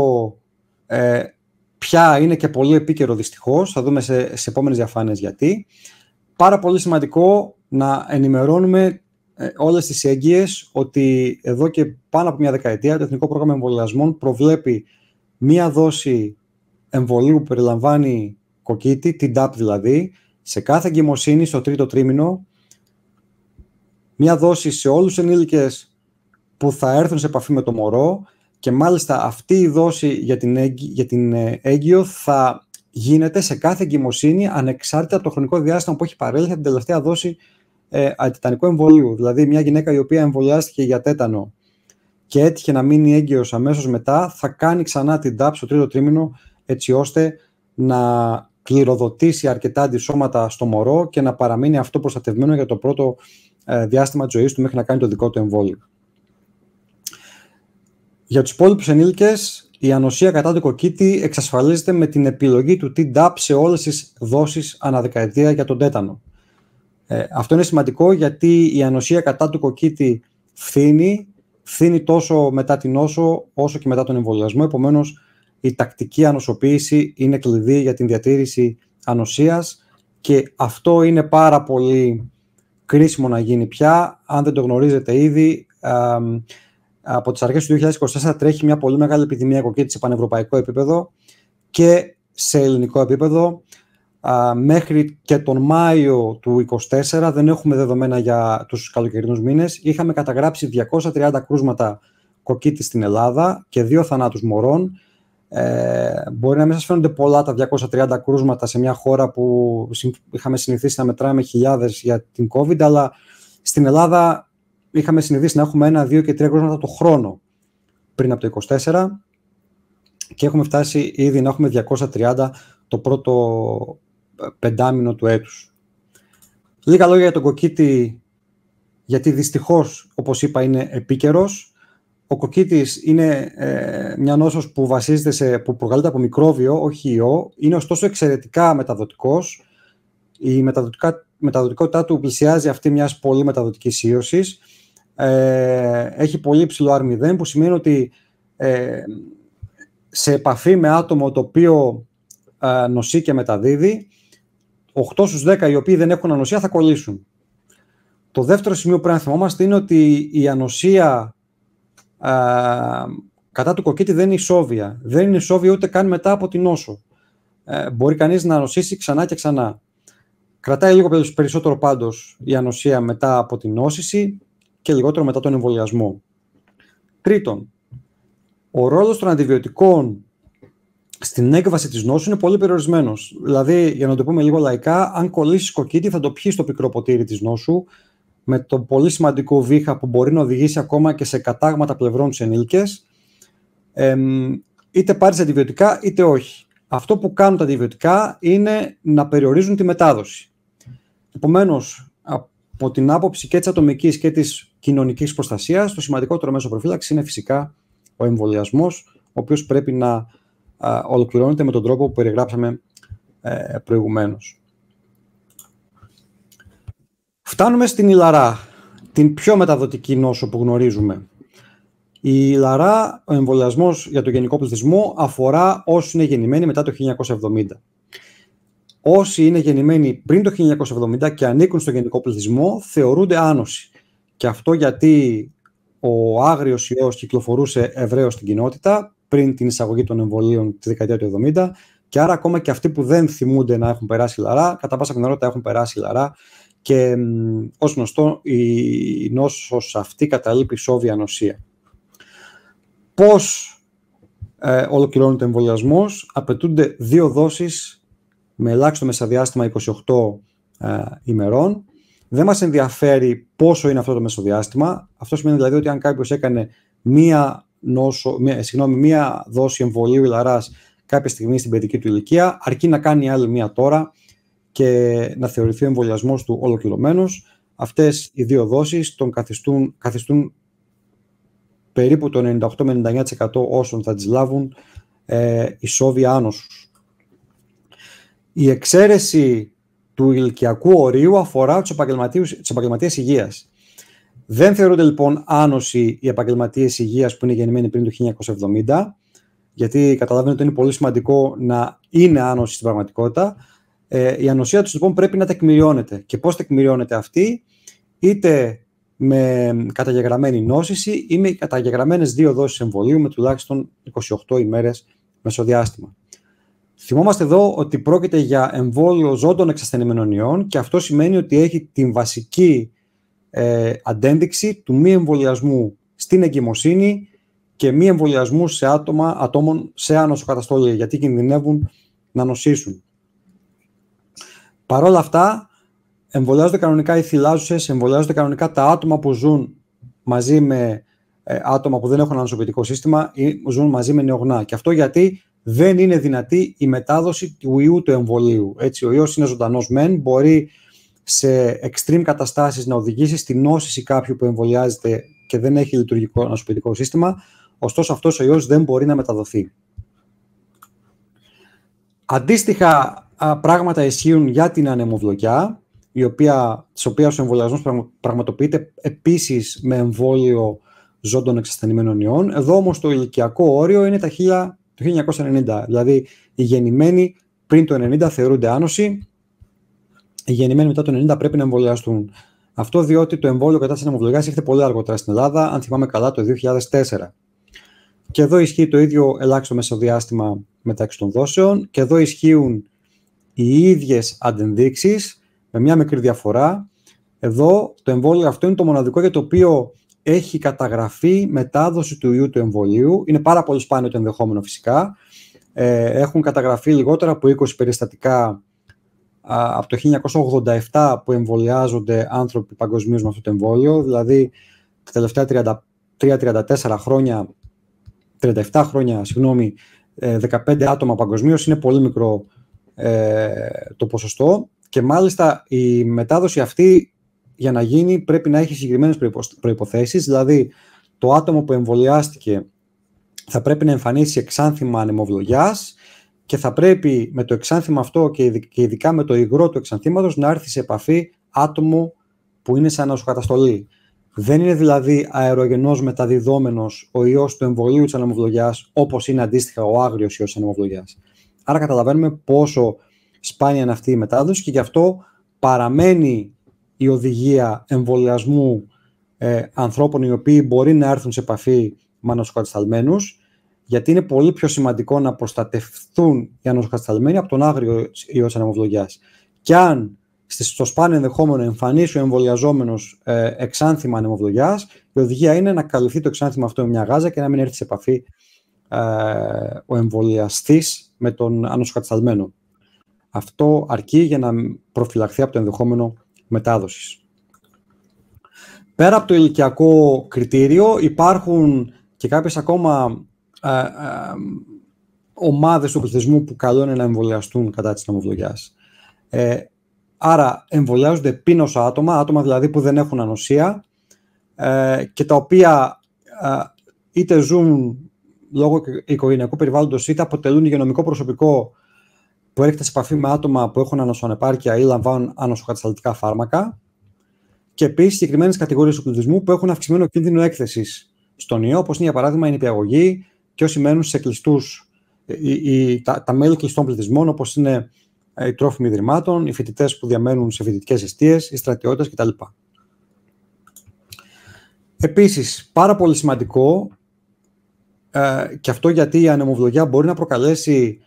πια είναι και πολύ επίκαιρο δυστυχώς. Θα δούμε σε επόμενες διαφάνειες γιατί. Πάρα πολύ σημαντικό να ενημερώνουμε όλες τις έγκυες ότι εδώ και πάνω από μια δεκαετία το Εθνικό Πρόγραμμα Εμβολιασμών προβλέπει μία δόση εμβολίου που περιλαμβάνει κοκκίτη, την DAP δηλαδή, σε κάθε εγκυμοσύνη στο 3ο τρίμηνο, μία δόση σε όλους τους ενήλικες που θα έρθουν σε επαφή με το μωρό και μάλιστα αυτή η δόση για την έγκυο θα γίνεται σε κάθε εγκυμοσύνη ανεξάρτητα από το χρονικό διάστημα που έχει παρέλθει την τελευταία δόση αντιτετανικού εμβολίου. Δηλαδή μια γυναίκα η οποία εμβολιάστηκε για τέτανο και έτυχε να μείνει έγκυος αμέσως μετά θα κάνει ξανά την DAP στο 3ο τρίμηνο έτσι ώστε να κληροδοτήσει αρκετά αντισώματα στο μωρό και να παραμείνει αυτό προστατευμένο για το πρώτο διάστημα της ζωής του μέχρι να κάνει το δικό του εμβόλιο. Για τους υπόλοιπους ενήλικες, η ανοσία κατά του κοκκίτη εξασφαλίζεται με την επιλογή του Tdap σε όλες τις δόσεις ανά δεκαετία για τον τέτανο. Αυτό είναι σημαντικό γιατί η ανοσία κατά του κοκκίτη φθήνει τόσο μετά την νόσο όσο και μετά τον εμβολιασμό. Επομένως, η τακτική ανοσοποίηση είναι κλειδί για την διατήρηση ανοσίας και αυτό είναι πάρα πολύ κρίσιμο να γίνει πια. Αν δεν το γνωρίζετε ήδη, από τις αρχές του 2024 τρέχει μια πολύ μεγάλη επιδημία κοκκίτης σε πανευρωπαϊκό επίπεδο και σε ελληνικό επίπεδο. Μέχρι και τον Μάιο του 2024 δεν έχουμε δεδομένα για τους καλοκαιρινούς μήνες. Είχαμε καταγράψει 230 κρούσματα κοκκίτης στην Ελλάδα και 2 θανάτους μωρών. Μπορεί να μην σας φαίνονται πολλά τα 230 κρούσματα σε μια χώρα που είχαμε συνηθίσει να μετράμε χιλιάδες για την COVID, αλλά στην Ελλάδα είχαμε συνηθίσει να έχουμε 1, 2 και 3 κρούσματα το χρόνο πριν από το 2024 και έχουμε φτάσει ήδη να έχουμε 230 το πρώτο πεντάμινο του έτους. Λίγα λόγια για τον κοκκίτη, γιατί δυστυχώς, όπως είπα, είναι επίκαιρος. Ο κοκκίτης είναι μια νόσος που που προκαλείται από μικρόβιο, όχι ιό. Είναι ωστόσο εξαιρετικά μεταδοτικός. Η μεταδοτικότητά του πλησιάζει αυτή μιας πολύ μεταδοτικής ίωσης. Έχει πολύ υψηλό R0, που σημαίνει ότι σε επαφή με άτομο το οποίο νοσεί και μεταδίδει, 8 στους 10 οι οποίοι δεν έχουν ανοσία θα κολλήσουν. Το δεύτερο σημείο που πρέπει να θυμόμαστε είναι ότι η ανοσία κατά του κοκκίτη δεν είναι ισόβια. Δεν είναι ισόβια ούτε καν μετά από την νόσο. Μπορεί κανείς να νοσήσει ξανά και ξανά. Κρατάει λίγο περισσότερο πάντως η ανοσία μετά από την νόσηση και λιγότερο μετά τον εμβολιασμό. Τρίτον, ο ρόλος των αντιβιωτικών στην έκβαση της νόσου είναι πολύ περιορισμένος. Δηλαδή, για να το πούμε λίγο λαϊκά, αν κολλήσεις κοκκίτη θα το πιείς στο πικρό ποτήρι της νόσου, με το πολύ σημαντικό βήχα που μπορεί να οδηγήσει ακόμα και σε κατάγματα πλευρών στους ενήλικες, είτε πάρεις αντιβιωτικά είτε όχι. Αυτό που κάνουν τα αντιβιωτικά είναι να περιορίζουν τη μετάδοση. Επομένως, από την άποψη και της ατομικής και της κοινωνικής προστασίας, το σημαντικότερο μέσο προφύλαξης είναι φυσικά ο εμβολιασμός, ο οποίος πρέπει να ολοκληρώνεται με τον τρόπο που περιγράψαμε προηγουμένως. Φτάνουμε στην ηλαρά, την πιο μεταδοτική νόσο που γνωρίζουμε. Η ηλαρά, ο εμβολιασμός για τον γενικό πληθυσμό, αφορά όσους είναι γεννημένοι μετά το 1970. Όσοι είναι γεννημένοι πριν το 1970 και ανήκουν στο γενικό πληθυσμό θεωρούνται άνοσοι. Και αυτό γιατί ο άγριος ιός κυκλοφορούσε ευρέως στην κοινότητα πριν την εισαγωγή των εμβολίων τη δεκαετία του 70, και άρα ακόμα και αυτοί που δεν θυμούνται να έχουν περάσει ηλαρά, κατά πάσα πιθανότητα έχουν περάσει ηλαρά, και ως γνωστό η νόσος αυτή καταλείπει ισόβια ανοσία. Πώς ολοκληρώνεται ο εμβολιασμός? Απαιτούνται 2 δόσεις με ελάχιστο μεσοδιάστημα 28 ημερών. Δεν μας ενδιαφέρει πόσο είναι αυτό το μεσοδιάστημα. Αυτό σημαίνει δηλαδή ότι αν κάποιος έκανε μία δόση εμβολίου ηλαράς κάποια στιγμή στην παιδική του ηλικία, αρκεί να κάνει άλλη μία τώρα και να θεωρηθεί ο εμβολιασμός του ολοκληρωμένος. Αυτές οι 2 δόσεις τον καθιστούν περίπου το 98 με 99% όσων θα τις λάβουν ισόβια άνοσους. Η εξαίρεση του ηλικιακού ορίου αφορά τους επαγγελματίες υγείας. Δεν θεωρούνται λοιπόν άνοσοι οι επαγγελματίες υγείας που είναι γεννημένοι πριν το 1970, γιατί καταλαβαίνετε ότι είναι πολύ σημαντικό να είναι άνοσοι στην πραγματικότητα. Η ανοσία τους λοιπόν πρέπει να τεκμηριώνεται. Και πώς τεκμηριώνεται αυτή? Είτε με καταγεγραμμένη νόσηση ή με καταγεγραμμένες 2 δόσεις εμβολίου με τουλάχιστον 28 ημέρες μεσοδιάστημα. Θυμόμαστε εδώ ότι πρόκειται για εμβόλιο ζώντων εξασθενημένων ιών, και αυτό σημαίνει ότι έχει την βασική αντένδειξη του μη εμβολιασμού στην εγκυμοσύνη και μη εμβολιασμού σε ατόμων σε άνοσοκαταστολή, γιατί κινδυνεύουν να νοσήσουν. Παρ' όλα αυτά, εμβολιάζονται κανονικά οι θυλάζουσες, εμβολιάζονται κανονικά τα άτομα που ζουν μαζί με άτομα που δεν έχουν ανοσοποιητικό σύστημα ή ζουν μαζί με νεογνά. Και αυτό γιατί δεν είναι δυνατή η μετάδοση του ιού του εμβολίου. Έτσι, ο ιός είναι ζωντανός μεν, μπορεί σε extreme καταστάσεις να οδηγήσει στη νόσηση κάποιου που εμβολιάζεται και δεν έχει λειτουργικό ανοσοποιητικό σύστημα, ωστόσο αυτός ο ιός δεν μπορεί να μεταδοθεί. Αντίστοιχα πράγματα ισχύουν για την ανεμοβλογιά, της οποίας ο εμβολιασμός πραγματοποιείται επίσης με εμβόλιο ζώντων εξασθενημένων ιών. Εδώ όμως το ηλικιακό όριο είναι το 1990, δηλαδή οι γεννημένοι πριν το 90 θεωρούνται άνοσοι, οι γεννημένοι μετά το 90 πρέπει να εμβολιαστούν. Αυτό διότι το εμβόλιο κατά της ανεμοβλογιάς έρχεται πολύ αργότερα στην Ελλάδα, αν θυμάμαι καλά το 2004. Και εδώ ισχύει το ίδιο ελάχιστο μεσοδιάστημα μεταξύ των δόσεων, και εδώ ισχύουν οι ίδιες αντενδείξεις με μια μικρή διαφορά. Εδώ το εμβόλιο αυτό είναι το μοναδικό για το οποίο έχει καταγραφεί μετάδοση του ιού του εμβολίου. Είναι πάρα πολύ σπάνιο το ενδεχόμενο φυσικά. Έχουν καταγραφεί λιγότερα από 20 περιστατικά από το 1987 που εμβολιάζονται άνθρωποι παγκοσμίως με αυτό το εμβόλιο. Δηλαδή τα τελευταία 33-34 χρόνια, 37 χρόνια, 15 άτομα παγκοσμίως, είναι πολύ μικρό το ποσοστό. Και μάλιστα η μετάδοση αυτή για να γίνει πρέπει να έχει συγκεκριμένες προϋποθέσεις, δηλαδή το άτομο που εμβολιάστηκε θα πρέπει να εμφανίσει εξάνθημα ανεμοβλογιάς και θα πρέπει με το εξάνθημα αυτό και ειδικά με το υγρό του εξανθήματος να έρθει σε επαφή άτομο που είναι σε ανοσοκαταστολή. Δεν είναι δηλαδή αερογενώς μεταδιδόμενος ο ιός του εμβολίου της ανεμοβλογιάς, όπως είναι αντίστοιχα ο άγριος ιός της ανεμοβλογιάς. Άρα καταλαβαίνουμε πόσο σπάνια είναι αυτή η μετάδοση και γι' αυτό παραμένει η οδηγία εμβολιασμού ανθρώπων οι οποίοι μπορεί να έρθουν σε επαφή με ανοσοκατασταλμένους, γιατί είναι πολύ πιο σημαντικό να προστατευτούν οι ανοσοκατασταλμένοι από τον άγριο ιό της ανεμοβλογιάς. Και αν στο σπάνιο ενδεχόμενο εμφανίσει ο εμβολιαζόμενος εξάνθημα ανεμοβλογιάς, η οδηγία είναι να καλυφθεί το εξάνθημα αυτό με μια γάζα και να μην έρθει σε επαφή ο εμβολιαστής με τον ανοσοκατασταλμένο. Αυτό αρκεί για να προφυλαχθεί από το ενδεχόμενο μετάδοσης. Πέρα από το ηλικιακό κριτήριο υπάρχουν και κάποιες ακόμα ομάδες του πληθυσμού που καλό είναι να εμβολιαστούν κατά της ανεμοβλογιάς. Άρα εμβολιάζονται πίνωσα άτομα δηλαδή που δεν έχουν ανοσία και τα οποία είτε ζουν λόγω οικογενειακού περιβάλλοντος είτε αποτελούν υγειονομικό προσωπικό που έρχεται σε επαφή με άτομα που έχουν ανοσοανεπάρκεια ή λαμβάνουν ανοσοκατασταλτικά φάρμακα, και επίσης συγκεκριμένες κατηγορίες του πληθυσμού που έχουν αυξημένο κίνδυνο έκθεσης στον ιό, όπως είναι για παράδειγμα η νηπιαγωγοί και όσοι μένουν σε κλειστούς, τα μέλη κλειστών πληθυσμών, όπως είναι οι τρόφιμοι ιδρυμάτων, οι φοιτητές που διαμένουν σε φοιτητικές εστίες, οι στρατιώτες κτλ. Επίσης, πάρα πολύ σημαντικό, και αυτό γιατί η ανεμοβλογιά μπορεί να προκαλέσει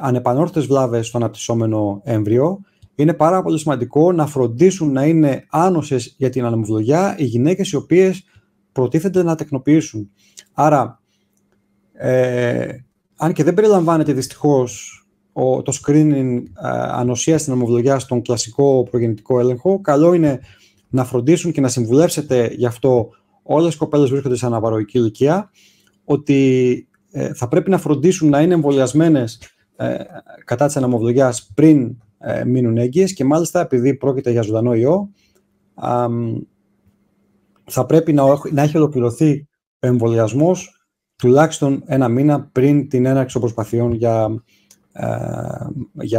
ανεπανόρθωτες βλάβες στο αναπτυσσόμενο έμβριο, είναι πάρα πολύ σημαντικό να φροντίσουν να είναι άνοσες για την ανεμοβλογιά οι γυναίκες οι οποίες προτίθενται να τεκνοποιήσουν. Άρα, αν και δεν περιλαμβάνεται δυστυχώς το screening ανοσίας στην ανεμοβλογιά στον κλασικό προγεννητικό έλεγχο, καλό είναι να φροντίσουν και να συμβουλεύσετε γι' αυτό όλες οι κοπέλες που βρίσκονται σε αναπαραγωγική ηλικία, ότι θα πρέπει να φροντίσουν να είναι εμβολιασμένες κατά της ανεμοβλογιάς πριν μείνουν έγκυες, και μάλιστα επειδή πρόκειται για ζωντανό ιό, θα πρέπει να έχει ολοκληρωθεί ο εμβολιασμός τουλάχιστον ένα μήνα πριν την έναρξη των προσπαθειών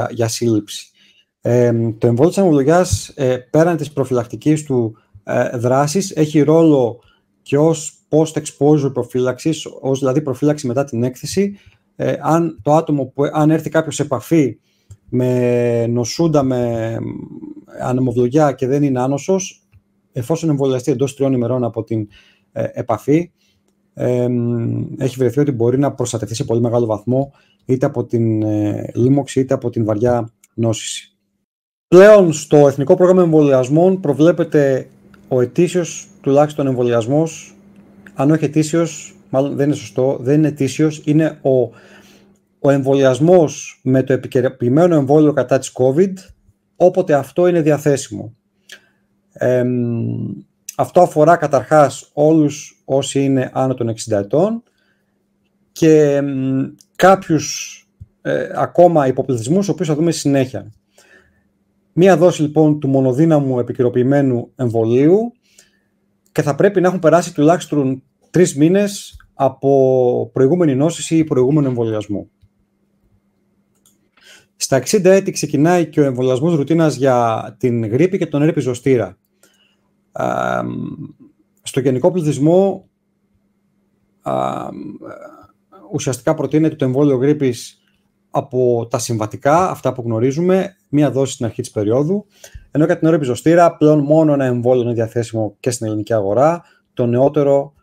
για σύλληψη. Το εμβόλιο της ανεμοβλογιάς, πέραν της προφυλακτικής του δράσης, έχει ρόλο και ως post-exposure προφύλαξης, ως δηλαδή προφύλαξη μετά την έκθεση. Αν το άτομο αν έρθει κάποιος σε επαφή με νοσούντα με ανεμοβλογιά και δεν είναι άνοσος, εφόσον εμβολιαστεί εντός 3 ημερών από την επαφή, έχει βρεθεί ότι μπορεί να προστατευτεί σε πολύ μεγάλο βαθμό είτε από την λίμωξη είτε από την βαριά νόσηση. Πλέον στο Εθνικό Πρόγραμμα Εμβολιασμών προβλέπεται ο ετήσιος τουλάχιστον εμβολιασμός, αν όχι ετήσιος, μάλλον δεν είναι σωστό, δεν είναι ετήσιος, είναι ο εμβολιασμός με το επικαιροποιημένο εμβόλιο κατά της COVID, όποτε αυτό είναι διαθέσιμο. Αυτό αφορά καταρχάς όλους όσοι είναι άνω των 60 ετών και κάποιους ακόμα υποπληθυσμούς, οποίους θα δούμε στη συνέχεια. Μία δόση λοιπόν του μονοδύναμου επικαιροποιημένου εμβολίου και θα πρέπει να έχουν περάσει τουλάχιστον 3 μήνες από προηγούμενη νόσηση ή προηγούμενο εμβολιασμό. Στα 60 έτη ξεκινάει και ο εμβολιασμός ρουτίνας για την γρίπη και τον έρπη ζωστήρα. Στο γενικό πληθυσμό ουσιαστικά προτείνεται το εμβόλιο γρίπης από τα συμβατικά, αυτά που γνωρίζουμε, μία δόση στην αρχή της περίοδου, ενώ για την έρπη ζωστήρα πλέον μόνο ένα εμβόλιο είναι διαθέσιμο και στην ελληνική αγορά, το νεότερο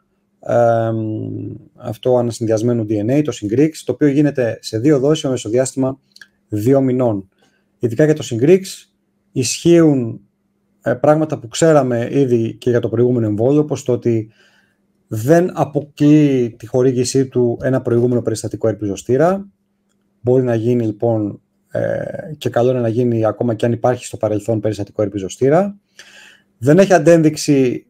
αυτό ανασυνδυασμένου DNA, το Shingrix, το οποίο γίνεται σε 2 δόσεις με μεσοδιάστημα 2 μηνών. Ειδικά για το Shingrix ισχύουν πράγματα που ξέραμε ήδη και για το προηγούμενο εμβόλιο, όπως το ότι δεν αποκλείει τη χορήγησή του ένα προηγούμενο περιστατικό έρπης ζωστήρα. Μπορεί να γίνει λοιπόν και καλό είναι να γίνει ακόμα και αν υπάρχει στο παρελθόν περιστατικό έρπης ζωστήρα. Δεν έχει αντένδειξη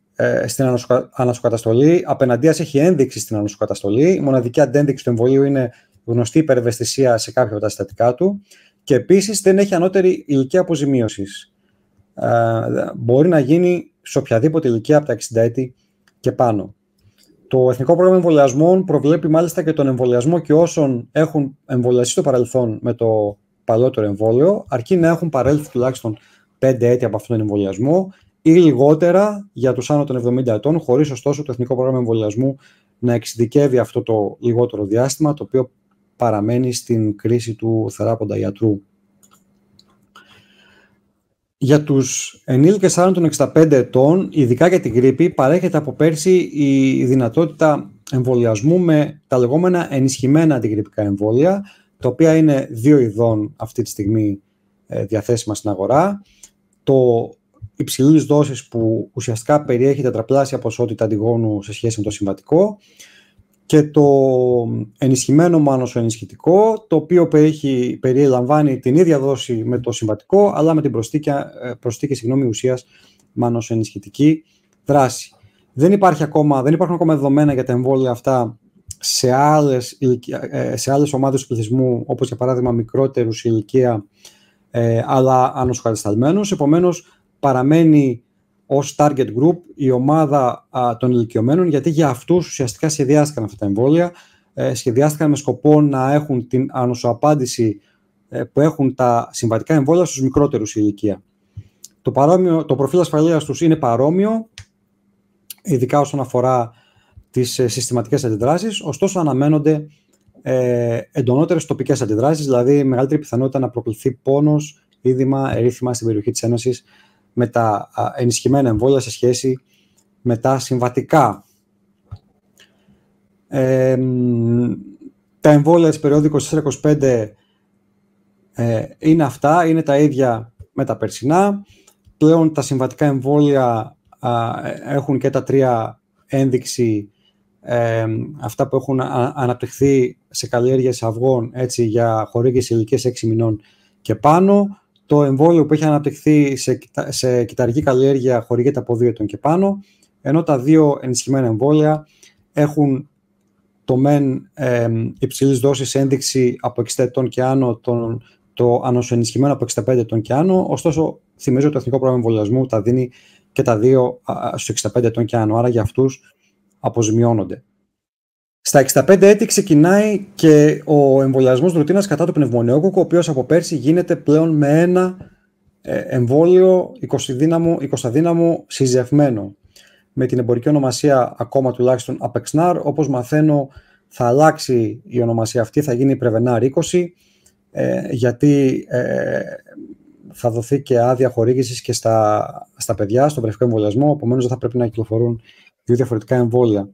στην ανασοκαταστολή, απέναντίας έχει ένδειξη στην ανασοκαταστολή. Η μοναδική αντένδειξη του εμβολίου είναι γνωστή υπερευαισθησία σε κάποια από τα συστατικά του και επίσης δεν έχει ανώτερη ηλικία αποζημίωσης. Μπορεί να γίνει σε οποιαδήποτε ηλικία από τα 60 έτη και πάνω. Το Εθνικό Πρόγραμμα Εμβολιασμών προβλέπει μάλιστα και τον εμβολιασμό και όσων έχουν εμβολιαστεί στο παρελθόν με το παλαιότερο εμβόλιο, αρκεί να έχουν παρέλθει τουλάχιστον 5 έτη από αυτόν τον εμβολιασμό ή λιγότερα για τους άνω των 70 ετών, χωρίς ωστόσο το Εθνικό Πρόγραμμα Εμβολιασμού να εξειδικεύει αυτό το λιγότερο διάστημα, το οποίο παραμένει στην κρίση του θεράποντα ιατρού. Για τους ενήλικες άνω των 65 ετών, ειδικά για την γρίπη, παρέχεται από πέρσι η δυνατότητα εμβολιασμού με τα λεγόμενα ενισχυμένα αντιγρυπικά εμβόλια, τα οποία είναι 2 ειδών αυτή τη στιγμή διαθέσιμα στην αγορά. Το υψηλής δόσης που ουσιαστικά περιέχει τετραπλάσια ποσότητα αντιγόνου σε σχέση με το συμβατικό και το ενισχυμένο μάνωσο-ενισχυτικό, το οποίο περιλαμβάνει την ίδια δόση με το συμβατικό, αλλά με την προσθήκη ουσίας μάνωσο-ενισχυτική δράση. Δεν υπάρχουν ακόμα δεδομένα για τα εμβόλια αυτά σε άλλες ομάδες του πληθυσμού, όπως για παράδειγμα μικρότερους σε ηλικία, αλλά ανοσοκατεσταλμένους. Επομένως, παραμένει ως target group η ομάδα των ηλικιωμένων, γιατί για αυτούς ουσιαστικά σχεδιάστηκαν αυτά τα εμβόλια. Σχεδιάστηκαν με σκοπό να έχουν την ανοσοαπάντηση που έχουν τα συμβατικά εμβόλια στους μικρότερους σε ηλικία. Το προφίλ ασφαλείας τους είναι παρόμοιο, ειδικά όσον αφορά τις συστηματικές αντιδράσεις, ωστόσο αναμένονται εντονότερες τοπικές αντιδράσεις, δηλαδή μεγαλύτερη πιθανότητα να προκληθεί πόνος, είδημα, ερήθημα στην περιοχή της Ένωσης με τα ενισχυμένα εμβόλια σε σχέση με τα συμβατικά. Τα εμβόλια της περίοδου 24-25 είναι αυτά, είναι τα ίδια με τα περσινά. Πλέον τα συμβατικά εμβόλια έχουν και τα 3 ένδειξη, αυτά που έχουν αναπτυχθεί σε καλλιέργειες αυγών, έτσι, για χορήγηση ηλικίας 6 μηνών και πάνω. Το εμβόλιο που έχει αναπτυχθεί σε κυταργή καλλιέργεια χορηγείται από 2 ετών και πάνω, ενώ τα 2 ενισχυμένα εμβόλια έχουν το μεν υψηλής δόσης ένδειξη από 60 ετών και άνω, το ανοσοενισχυμένο από 65 ετών και άνω, ωστόσο θυμίζω το Εθνικό Πρόγραμμα Εμβολιασμού τα δίνει και τα 2 στους 65 ετών και άνω, άρα για αυτούς αποζημιώνονται. Στα 65 έτη ξεκινάει και ο εμβολιασμός ρουτίνας κατά του πνευμονιόκοκκου, ο οποίος από πέρσι γίνεται πλέον με ένα εμβόλιο 20δύναμο συζευμένο, με την εμπορική ονομασία ακόμα τουλάχιστον Apexnar. Όπως μαθαίνω, θα αλλάξει η ονομασία αυτή, θα γίνει Prevenar 20, γιατί θα δοθεί και άδεια χορήγησης και στα παιδιά, στον βρεφικό εμβολιασμό, επομένως δεν θα πρέπει να κυκλοφορούν 2 διαφορετικά εμβόλια.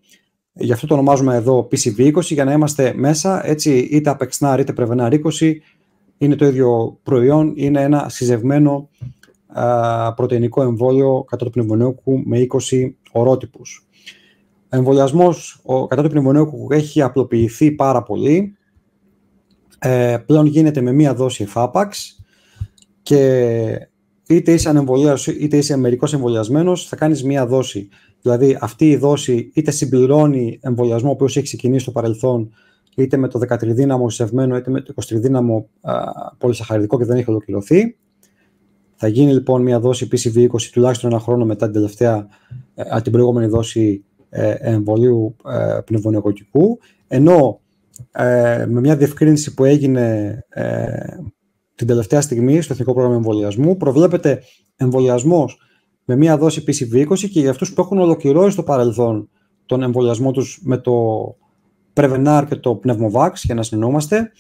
Γι' αυτό το ονομάζουμε εδώ PCV20, για να είμαστε μέσα, έτσι, είτε Apexnar είτε Prevenar 20 είναι το ίδιο προϊόν, είναι ένα συζευμένο πρωτεϊνικό εμβόλιο κατά του πνευμονιόκοκκου με 20 ορότυπους. Ο εμβολιασμός κατά του πνευμονιόκοκκου έχει απλοποιηθεί πάρα πολύ. Πλέον γίνεται με μία δόση εφάπαξ και είτε είσαι ανεμβολίαστος είτε είσαι μερικώς εμβολιασμένος, θα κάνεις μία δόση. Δηλαδή αυτή η δόση είτε συμπληρώνει εμβολιασμό ο οποίος έχει ξεκινήσει στο παρελθόν, είτε με το 13δύναμο συζευμένο είτε με το 23δύναμο πολυσαχαριδικό και δεν έχει ολοκληρωθεί. Θα γίνει λοιπόν μία δόση PCV20 τουλάχιστον 1 χρόνο μετά την προηγούμενη δόση εμβολίου πνευμονιοκοκκικού, ενώ με μια διευκρίνηση που έγινε την τελευταία στιγμή στο Εθνικό Πρόγραμμα Εμβολιασμού, προβλέπεται εμβολιασμός με μία δόση PCV20 και για αυτούς που έχουν ολοκληρώσει στο παρελθόν τον εμβολιασμό τους με το Prevenar και το Pneumovax, για να συνεννοούμαστε.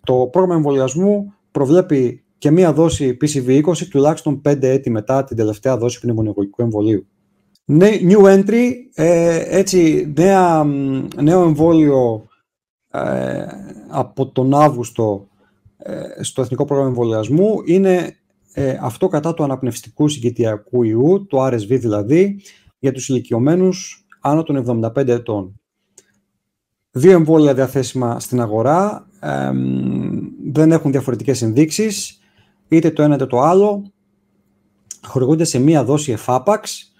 Το πρόγραμμα εμβολιασμού προβλέπει και μία δόση PCV20 τουλάχιστον 5 έτη μετά την τελευταία δόση πνευμονιοκοκκικού εμβολίου. New entry, έτσι, νέο εμβόλιο από τον Αύγουστο στο Εθνικό Πρόγραμμα Εμβολιασμού είναι αυτό κατά του αναπνευστικού συγκητιακού ιού, το RSV δηλαδή, για τους ηλικιωμένους άνω των 75 ετών. 2 εμβόλια διαθέσιμα στην αγορά, δεν έχουν διαφορετικές ενδείξεις, είτε το ένα είτε το άλλο, χορηγούνται σε μία δόση εφάπαξ.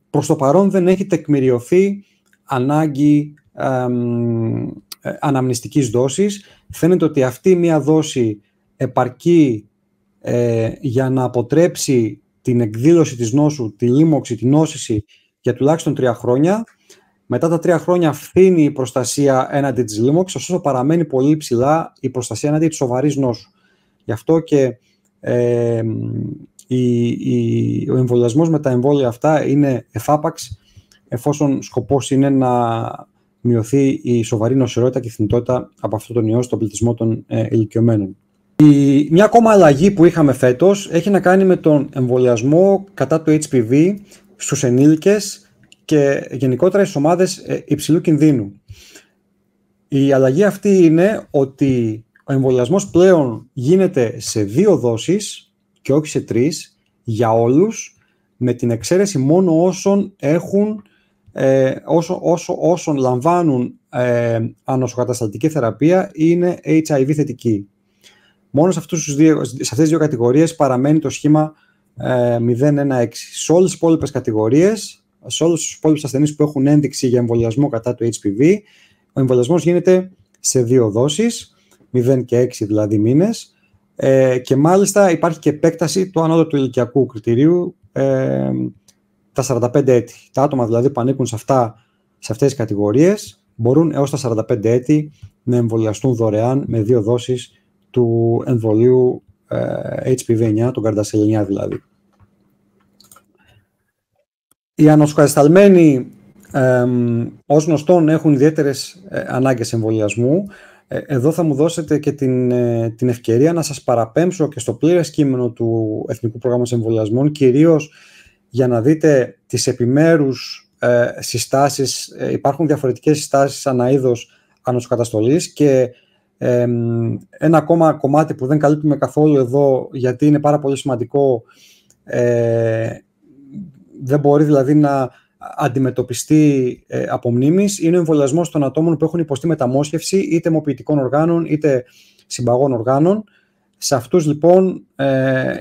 Προς το παρόν δεν έχει τεκμηριωθεί ανάγκη αναμνηστικής δόσης. Φαίνεται ότι αυτή μία δόση επαρκεί για να αποτρέψει την εκδήλωση της νόσου, τη λίμωξη, την νόσηση για τουλάχιστον 3 χρόνια. Μετά τα 3 χρόνια φθήνει η προστασία έναντι της λίμωξης, ωστόσο παραμένει πολύ ψηλά η προστασία έναντι της σοβαρής νόσου. Γι' αυτό και ο εμβολιασμός με τα εμβόλια αυτά είναι εφάπαξ, εφόσον σκοπός είναι να μειωθεί η σοβαρή νοσηρότητα και η θνητότητα από αυτόν τον ιό στον πληθυσμό των ηλικιωμένων. Μια ακόμα αλλαγή που είχαμε φέτος έχει να κάνει με τον εμβολιασμό κατά το HPV στους ενήλικες και γενικότερα στις ομάδες υψηλού κινδύνου. Η αλλαγή αυτή είναι ότι ο εμβολιασμός πλέον γίνεται σε 2 δόσεις και όχι σε 3 για όλους, με την εξαίρεση μόνο όσων λαμβάνουν ανοσοκατασταλτική θεραπεία είναι HIV θετικοί. Μόνο σε αυτές τις 2 κατηγορίες παραμένει το σχήμα 016. Σε όλες τις υπόλοιπες κατηγορίες, σε όλους τους υπόλοιπους ασθενείς που έχουν ένδειξη για εμβολιασμό κατά το HPV, ο εμβολιασμός γίνεται σε 2 δόσεις, 0 και 6 δηλαδή μήνες, και μάλιστα υπάρχει και επέκταση του ανώτατου ηλικιακού κριτηρίου, τα 45 έτη. Τα άτομα δηλαδή που ανήκουν σε αυτές τις κατηγορίες μπορούν έως τα 45 έτη να εμβολιαστούν δωρεάν με 2 δόσεις του εμβολίου HPV-9, του Gardasil 9 δηλαδή. Οι ανοσοκατασταλμένοι ως γνωστόν έχουν ιδιαίτερες ανάγκες εμβολιασμού. Εδώ θα μου δώσετε και την ευκαιρία να σας παραπέμψω και στο πλήρες κείμενο του Εθνικού Προγράμματος Εμβολιασμών, κυρίως για να δείτε τις επιμέρους συστάσεις. Υπάρχουν διαφορετικές συστάσεις ανά είδος ανοσοκαταστολής και ένα ακόμα κομμάτι που δεν καλύπτουμε καθόλου εδώ, γιατί είναι πάρα πολύ σημαντικό, δεν μπορεί δηλαδή να αντιμετωπιστεί από μνήμης, είναι ο εμβολιασμός των ατόμων που έχουν υποστεί μεταμόσχευση είτε αιμοποιητικών οργάνων είτε συμπαγών οργάνων. Σε αυτούς λοιπόν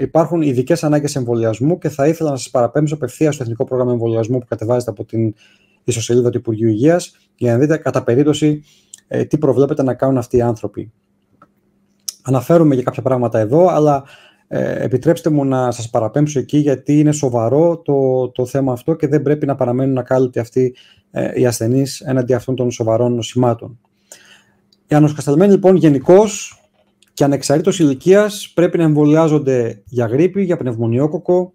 υπάρχουν ειδικές ανάγκες εμβολιασμού και θα ήθελα να σας παραπέμψω απευθείας στο Εθνικό Πρόγραμμα Εμβολιασμού που κατεβάζετε από την ιστοσελίδα του Υπουργείου Υγείας για να δείτε κατά περίπτωση τι προβλέπετε να κάνουν αυτοί οι άνθρωποι. Αναφέρομαι για κάποια πράγματα εδώ, αλλά επιτρέψτε μου να σας παραπέμψω εκεί, γιατί είναι σοβαρό το θέμα αυτό και δεν πρέπει να παραμένουν ακάλυπτοι αυτοί οι ασθενείς έναντι αυτών των σοβαρών νοσημάτων. Οι ανοσοκατασταλμένοι λοιπόν γενικώς και ανεξαρτήτως ηλικίας πρέπει να εμβολιάζονται για γρίπη, για πνευμονιόκοκο,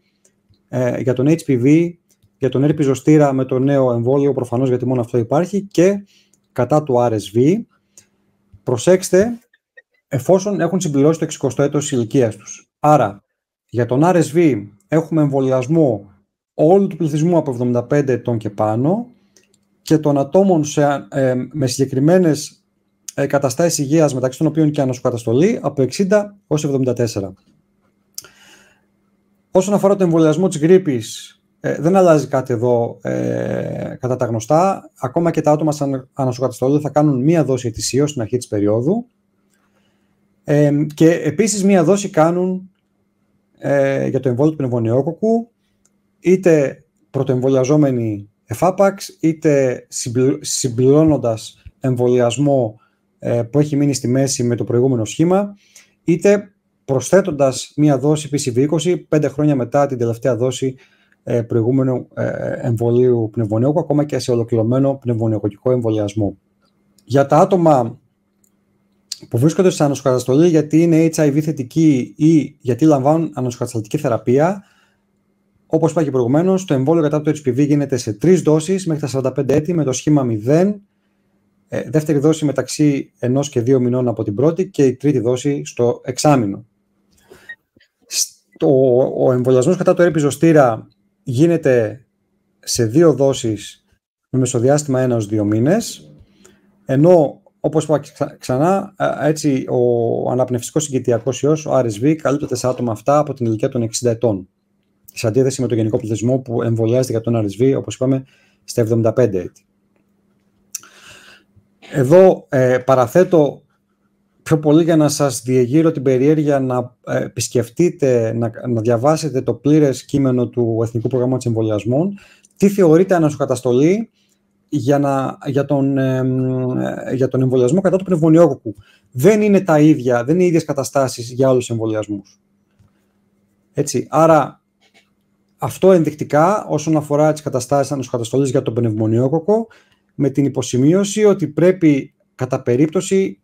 για τον HPV, για τον έρπη ζωστήρα με το νέο εμβόλιο, προφανώς γιατί μόνο αυτό υπάρχει, και κατά του RSV. Προσέξτε, εφόσον έχουν συμπληρώσει το 60ο έτος ηλικίας τους. Άρα, για τον RSV έχουμε εμβολιασμό όλου του πληθυσμού από 75 ετών και πάνω και των ατόμων με συγκεκριμένες καταστάσεις υγείας, μεταξύ των οποίων και ανοσοκαταστολή, από 60 ως 74. Όσον αφορά το εμβολιασμό της γρίπης, δεν αλλάζει κάτι εδώ κατά τα γνωστά. Ακόμα και τα άτομα σαν ανοσοκαταστολή θα κάνουν μία δόση ετησίως στην αρχή της περίοδου. Και επίσης μία δόση κάνουν για το εμβόλιο του πνευμονιόκοκκου, είτε πρωτοεμβολιαζόμενοι εφάπαξ, είτε συμπληρώνοντας εμβολιασμό που έχει μείνει στη μέση με το προηγούμενο σχήμα, είτε προσθέτοντας μία δόση PCV20 5 χρόνια μετά την τελευταία δόση προηγούμενου εμβολίου πνευμονιόκοκκου, ακόμα και σε ολοκληρωμένο πνευμονιοκοκκικό εμβολιασμό. Για τα άτομα που βρίσκονται σε ανοσοκαταστολή γιατί είναι HIV θετικοί ή γιατί λαμβάνουν ανοσοκατασταλτική θεραπεία, όπως είπα και προηγουμένως, το εμβόλιο κατά το HPV γίνεται σε 3 δόσεις μέχρι τα 45 έτη με το σχήμα 0, δεύτερη δόση μεταξύ 1 και 2 μηνών από την πρώτη και η τρίτη δόση στο εξάμηνο. Ο εμβολιασμός κατά το έρπη ζωστήρα γίνεται σε 2 δόσεις με μεσοδιάστημα 1 έως 2 μήνες, ενώ όπως είπα ξανά, έτσι ο αναπνευστικός συγκητιακός ιός, ο RSV, καλύπτεται σε άτομα αυτά από την ηλικία των 60 ετών. Σε αντίθεση με το γενικό πληθυσμό που εμβολιάζεται για τον RSV, όπως είπαμε, στα 75 έτη. Εδώ παραθέτω πιο πολύ για να σας διεγείρω την περιέργεια να επισκεφτείτε, να διαβάσετε το πλήρες κείμενο του Εθνικού Προγράμματος Εμβολιασμών, τι θεωρείται ανοσοκαταστολή για τον εμβολιασμό κατά του πνευμονιόκοκκου. Δεν είναι τα ίδια, δεν είναι οι ίδιες καταστάσεις για όλους τους εμβολιασμούς. Έτσι, άρα αυτό ενδεικτικά όσον αφορά τις καταστάσεις ανοσοκαταστολής για τον πνευμονιόκοκκο, με την υποσημείωση ότι πρέπει κατά περίπτωση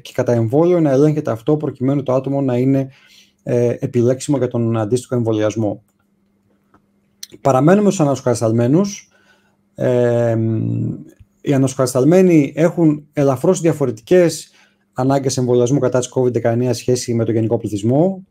και κατά εμβόλιο να ελέγχεται αυτό προκειμένου το άτομο να είναι επιλέξιμο για τον αντίστοιχο εμβολιασμό. Παραμένουμε στους ανοσοκατασταλμένους. Οι ανοσοκατασταλμένοι έχουν ελαφρώς διαφορετικές ανάγκες εμβολιασμού κατά της COVID-19 σχέση με τον γενικό πληθυσμό,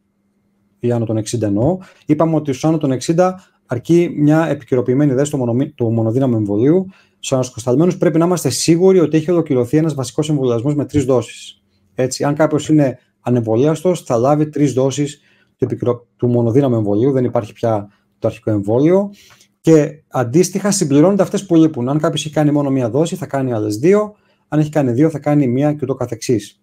ή άνω των 60 εννοώ. Είπαμε ότι στους άνω των 60 αρκεί μια επικαιροποιημένη δέση του μονοδύναμου εμβολίου. Στους ανοσοκατασταλμένους πρέπει να είμαστε σίγουροι ότι έχει ολοκληρωθεί ένας βασικός εμβολιασμός με 3 δόσεις. Έτσι, αν κάποιος είναι ανεμβολίαστος, θα λάβει 3 δόσεις του μονοδύναμου εμβολίου, δεν υπάρχει πια το αρχικό εμβόλιο. Και αντίστοιχα συμπληρώνονται αυτές που λείπουν. Αν κάποιος έχει κάνει μόνο μία δόση, θα κάνει άλλες 2. Αν έχει κάνει 2, θα κάνει 1 και ούτω καθεξής.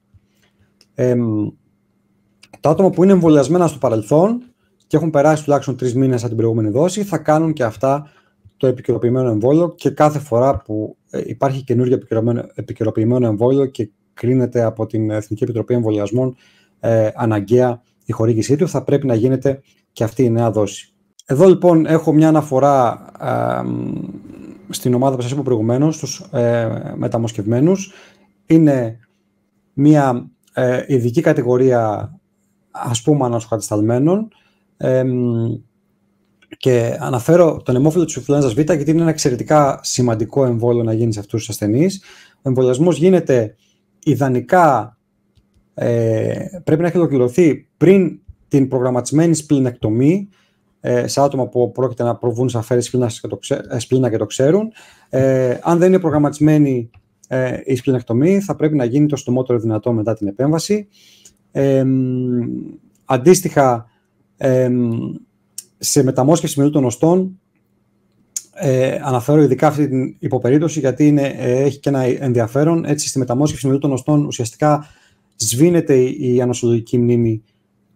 Τα άτομα που είναι εμβολιασμένα στο παρελθόν και έχουν περάσει τουλάχιστον 3 μήνες από την προηγούμενη δόση, θα κάνουν και αυτά το επικαιροποιημένο εμβόλιο, και κάθε φορά που υπάρχει καινούργιο επικαιροποιημένο εμβόλιο και κρίνεται από την Εθνική Επιτροπή Εμβολιασμών αναγκαία η χορήγησή του, θα πρέπει να γίνεται και αυτή η νέα δόση. Εδώ λοιπόν έχω μια αναφορά στην ομάδα που σας είπα προηγουμένως, στους μεταμοσχευμένους. Είναι μια ειδική κατηγορία, ας πούμε, ανοσοκατασταλμένων, και αναφέρω τον αιμόφυλο της Ινφλουένζας Β γιατί είναι ένα εξαιρετικά σημαντικό εμβόλιο να γίνει σε αυτούς τους ασθενείς. Ο εμβολιασμός γίνεται ιδανικά, πρέπει να έχει ολοκληρωθεί πριν την προγραμματισμένη σπληνεκτομή σε άτομα που πρόκειται να προβούν σε αφαίρεση σπλήνα και το ξέρουν. Αν δεν είναι προγραμματισμένη η σπληνεκτομή, θα πρέπει να γίνει το συντομότερο δυνατό μετά την επέμβαση. Αντίστοιχα, σε μεταμόσχευση μυελού των οστών, αναφέρω ειδικά αυτή την υποπερίπτωση γιατί έχει και ένα ενδιαφέρον. Έτσι, στη μεταμόσχευση μυελού των οστών ουσιαστικά σβήνεται η ανοσολογική μνήμη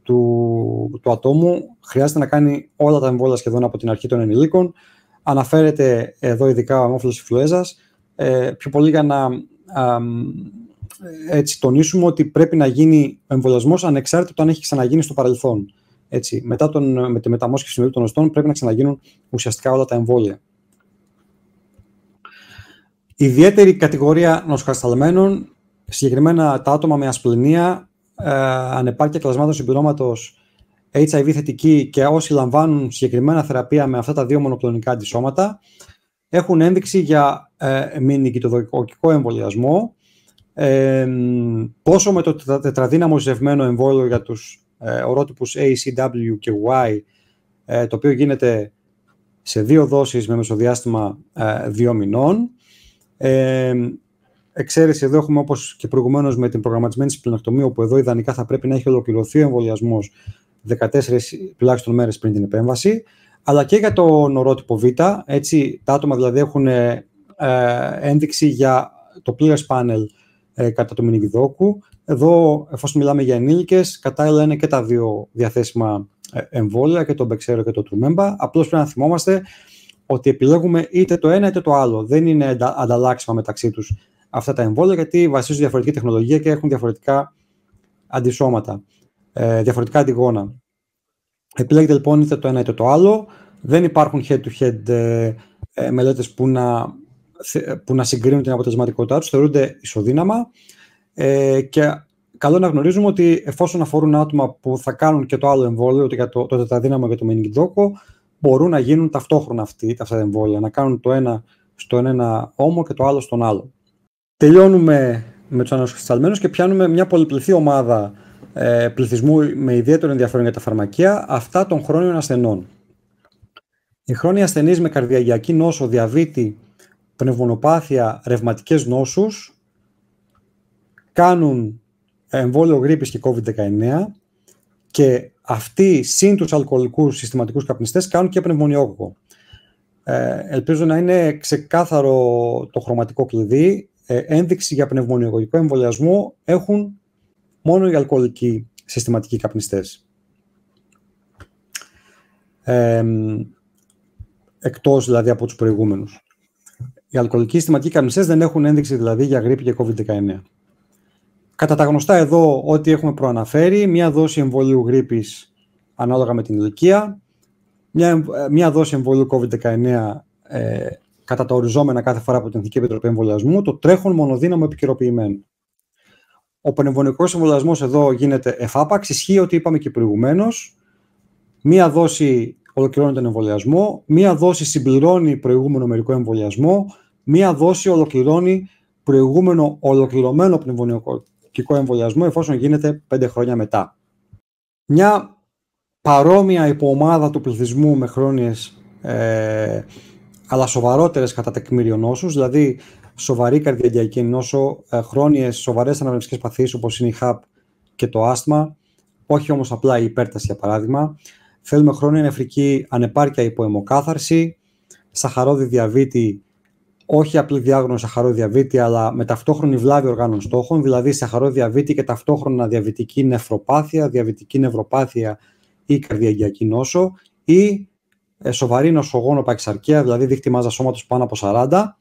του ατόμου. Χρειάζεται να κάνει όλα τα εμβόλια σχεδόν από την αρχή των ενηλίκων. Αναφέρεται εδώ ειδικά ο αιμόφυλος Ινφλουένζας, πιο πολύ για να έτσι τονίσουμε ότι πρέπει να γίνει ο εμβολιασμός ανεξάρτητα το αν έχει ξαναγίνει στο παρελθόν. Έτσι, με τη μεταμόσχευση μυελού των οστών πρέπει να ξαναγίνουν ουσιαστικά όλα τα εμβόλια. Η ιδιαίτερη κατηγορία νοσοκατασταλμένων, συγκεκριμένα τα άτομα με ασπληνία, ανεπάρκεια κλασμάτων συμπληρώματος HIV θετική και όσοι λαμβάνουν συγκεκριμένα θεραπεία με αυτά τα 2 μονοκλονικά αντισώματα, έχουν ένδειξη για μηνυκητοδοκικό εμβολιασμό, τόσο με το τετραδύναμο ζευμένο εμβόλιο για τους ορότυπους A, C, W και Y, το οποίο γίνεται σε 2 δόσεις με μεσοδιάστημα 2 μηνών. Εξαίρεση εδώ έχουμε, όπως και προηγουμένως, με την προγραμματισμένη σπληνεκτομή, όπου εδώ ιδανικά θα πρέπει να έχει ολοκληρωθεί ο εμβολιασμός 14 τουλάχιστον μέρες πριν την επέμβαση, αλλά και για τον ορότυπο Β. Έτσι, τα άτομα δηλαδή έχουν ένδειξη για το πλήρες πάνελ κατά του μηνυκιδόκου. Εδώ, εφόσον μιλάμε για ενήλικες, κατάλληλα είναι και τα 2 διαθέσιμα εμβόλια, και το Μπεξέρο και το Τρουμέμπα. Απλώς πρέπει να θυμόμαστε ότι επιλέγουμε είτε το ένα είτε το άλλο. Δεν είναι ανταλλάξιμα μεταξύ τους αυτά τα εμβόλια, γιατί βασίζουν διαφορετική τεχνολογία και έχουν διαφορετικά αντισώματα, διαφορετικά αντιγόνα. Επιλέγετε λοιπόν είτε το ένα είτε το άλλο. Δεν υπάρχουν head-to-head μελέτες που να συγκρίνουν την αποτελεσματικότητά τους, θεωρούνται ισοδύναμα, και καλό να γνωρίζουμε ότι εφόσον αφορούν άτομα που θα κάνουν και το άλλο εμβόλιο, το τετραδύναμο και το μηνυκιδόκο, μπορούν να γίνουν ταυτόχρονα αυτά τα εμβόλια, να κάνουν το ένα στον ένα ώμο και το άλλο στον άλλο. Τελειώνουμε με τους ανοσοκατασταλμένους και πιάνουμε μια πολυπληθή ομάδα πληθυσμού με ιδιαίτερο ενδιαφέρον για τα φαρμακεία, αυτά των χρόνιων ασθενών. Οι χρόνιοι ασθενείς με καρδιαγγειακή νόσο, διαβήτη, πνευμονοπάθεια, ρευματικές νόσους κάνουν εμβόλιο γρίπης και COVID-19, και αυτοί συν τους αλκοολικούς συστηματικούς καπνιστές κάνουν και πνευμονιόκοκκο. Ελπίζω να είναι ξεκάθαρο το χρωματικό κλειδί. Ένδειξη για πνευμονιοκοκκικό εμβολιασμό έχουν μόνο οι αλκοολικοί συστηματικοί καπνιστές. Εκτός δηλαδή από τους προηγούμενους. Οι αλκοολικοί συστηματικοί καπνιστές δεν έχουν ένδειξη δηλαδή για γρίπη και COVID-19. Κατά τα γνωστά εδώ, ό,τι έχουμε προαναφέρει, μία δόση εμβολίου γρίπης ανάλογα με την ηλικία, μία δόση εμβολίου COVID-19 κατά τα οριζόμενα κάθε φορά από την Εθνική Επιτροπή Εμβολιασμού, το τρέχον μονοδύναμο επικαιροποιημένο. Ο πανεμβολιακός εμβολιασμός εδώ γίνεται εφάπαξ, ισχύει ότι είπαμε και προηγουμένως, μία δόση ολοκληρώνει τον εμβολιασμό, μία δόση συμπληρώνει προηγούμενο μερικό εμβολιασμό, μία δόση ολοκληρώνει προηγούμενο ολοκληρωμένο πνευμονιακό εμβολιασμό εφόσον γίνεται 5 χρόνια μετά. Μια παρόμοια υποομάδα του πληθυσμού με χρόνιες αλλά σοβαρότερες κατά τεκμήριο νόσους, δηλαδή σοβαρή καρδιαγγειακή νόσο, χρόνιες σοβαρές αναπνευστικές παθήσεις όπως είναι η ΧΑΠ και το άσθμα, όχι όμως απλά η υπέρταση για παράδειγμα. Θέλουμε χρόνια νεφρική ανεπάρκεια υποαιμοκάθαρση, σαχαρώδη διαβήτη, όχι απλή διάγνωση σαχαρώδη διαβήτη, αλλά με ταυτόχρονη βλάβη οργάνων στόχων, δηλαδή σαχαρώδη διαβήτη και ταυτόχρονα διαβητική νεφροπάθεια, διαβητική νευροπάθεια ή καρδιαγγειακή νόσο, ή σοβαρή νοσογόνο παχυσαρκία, δηλαδή δείκτη μάζας σώματος πάνω από 40,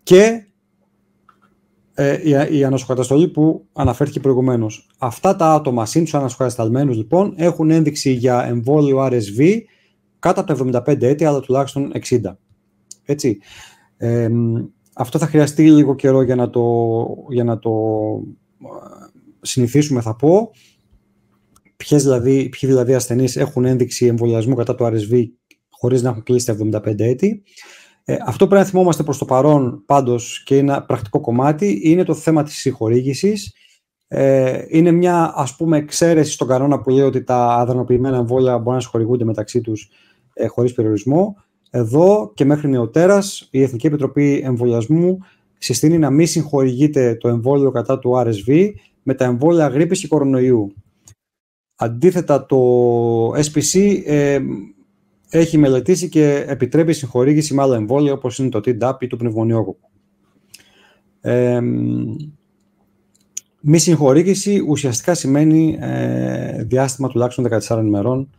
και η ανασοκαταστολή που αναφέρθηκε προηγουμένως. Αυτά τα άτομα, συν τους ανασοκατασταλμένους λοιπόν, έχουν ένδειξη για εμβόλιο RSV κάτω από τα 75 έτη, αλλά τουλάχιστον 60. Έτσι. Αυτό θα χρειαστεί λίγο καιρό για να το συνηθίσουμε, θα πω. Ποιοι δηλαδή ασθενείς έχουν ένδειξη εμβολιασμού κατά το RSV χωρίς να έχουν κλείσει τα 75 έτη. Αυτό πρέπει να θυμόμαστε προς το παρόν πάντως, και είναι ένα πρακτικό κομμάτι, είναι το θέμα της συγχορήγησης. Είναι μια, ας πούμε, εξαίρεση στον κανόνα που λέει ότι τα αδρανοποιημένα εμβόλια μπορούν να συγχορηγούνται μεταξύ τους χωρίς περιορισμό. Εδώ και μέχρι νεοτέρας η Εθνική Επιτροπή Εμβολιασμού συστήνει να μην συγχορηγείται το εμβόλιο κατά του RSV με τα εμβόλια γρίπης και κορονοϊού. Αντίθετα, το SPC έχει μελετήσει και επιτρέπει συγχορήγηση με άλλα εμβόλια όπως είναι το Tdap ή το πνευμονιόκοκκο. Μη συγχορήγηση ουσιαστικά σημαίνει διάστημα τουλάχιστον 14 ημερών.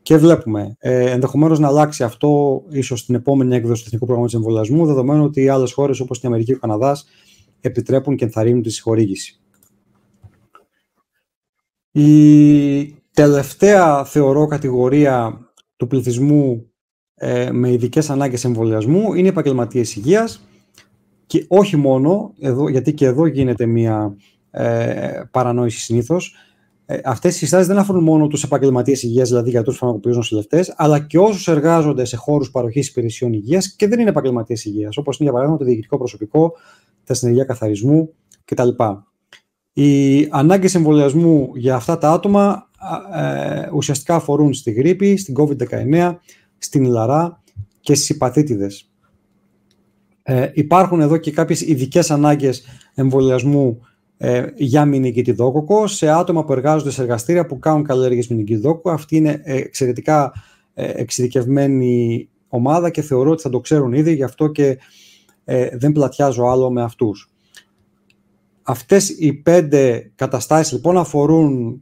Και βλέπουμε, ενδεχομένως να αλλάξει αυτό ίσως στην επόμενη έκδοση του Εθνικού Προγράμματος Εμβολιασμού, δεδομένου ότι οι άλλες χώρες όπως η Αμερική και ο Καναδάς επιτρέπουν και ενθαρρύνουν τη συγχορήγηση. Η τελευταία, θεωρώ, κατηγορία του πληθυσμού με ειδικές ανάγκες εμβολιασμού είναι οι επαγγελματίες υγείας, και όχι μόνο, γιατί και εδώ γίνεται μια παρανόηση συνήθως. Αυτές οι συστάσεις δεν αφορούν μόνο τους επαγγελματίες υγείας, δηλαδή γιατρούς, φαρμακοποιούς, νοσηλευτές, αλλά και όσους εργάζονται σε χώρους παροχής υπηρεσιών υγείας και δεν είναι επαγγελματίες υγείας, όπως είναι για παράδειγμα το διοικητικό προσωπικό, τα συνεργεία καθαρισμού κτλ. Οι ανάγκες εμβολιασμού για αυτά τα άτομα ουσιαστικά αφορούν στη γρίπη, στην COVID-19, στην ηλαρά και στις υπαθήτιδες. Υπάρχουν εδώ και κάποιες ειδικές ανάγκες εμβολιασμού για μηνυκητιδόκοκκο σε άτομα που εργάζονται σε εργαστήρια που κάνουν καλλιέργειες μηνυκητιδόκοκκο. Αυτή είναι εξαιρετικά εξειδικευμένη ομάδα και θεωρώ ότι θα το ξέρουν ήδη, γι' αυτό και δεν πλατιάζω άλλο με αυτούς. Αυτές οι 5 καταστάσεις λοιπόν αφορούν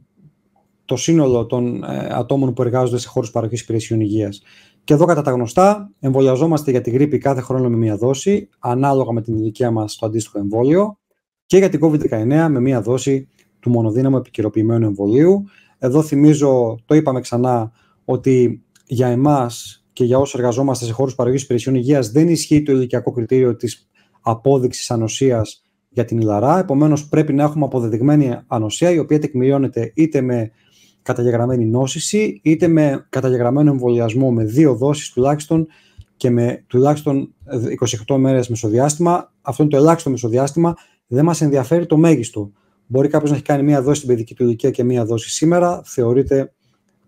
το σύνολο των ατόμων που εργάζονται σε χώρους παροχής υπηρεσιών υγείας. Και εδώ, κατά τα γνωστά, εμβολιαζόμαστε για τη γρίπη κάθε χρόνο με μία δόση, ανάλογα με την ηλικία μας στο αντίστοιχο εμβόλιο, και για την COVID-19 με μία δόση του μονοδύναμου επικαιροποιημένου εμβολίου. Εδώ θυμίζω, το είπαμε ξανά, ότι για εμάς και για όσους εργαζόμαστε σε χώρους παροχής υπηρεσιών υγείας δεν ισχύει το ηλικιακό κριτήριο της απόδειξης ανοσίας για την ηλαρά. Επομένως, πρέπει να έχουμε αποδεδειγμένη ανοσία, η οποία τεκμηριώνεται είτε με καταγεγραμμένη νόσηση, είτε με καταγεγραμμένο εμβολιασμό με 2 δόσεις τουλάχιστον και με τουλάχιστον 28 μέρες μεσοδιάστημα. Αυτό είναι το ελάχιστο μεσοδιάστημα. Δεν μας ενδιαφέρει το μέγιστο. Μπορεί κάποιος να έχει κάνει μία δόση στην παιδική του ηλικία και μία δόση σήμερα, θεωρείται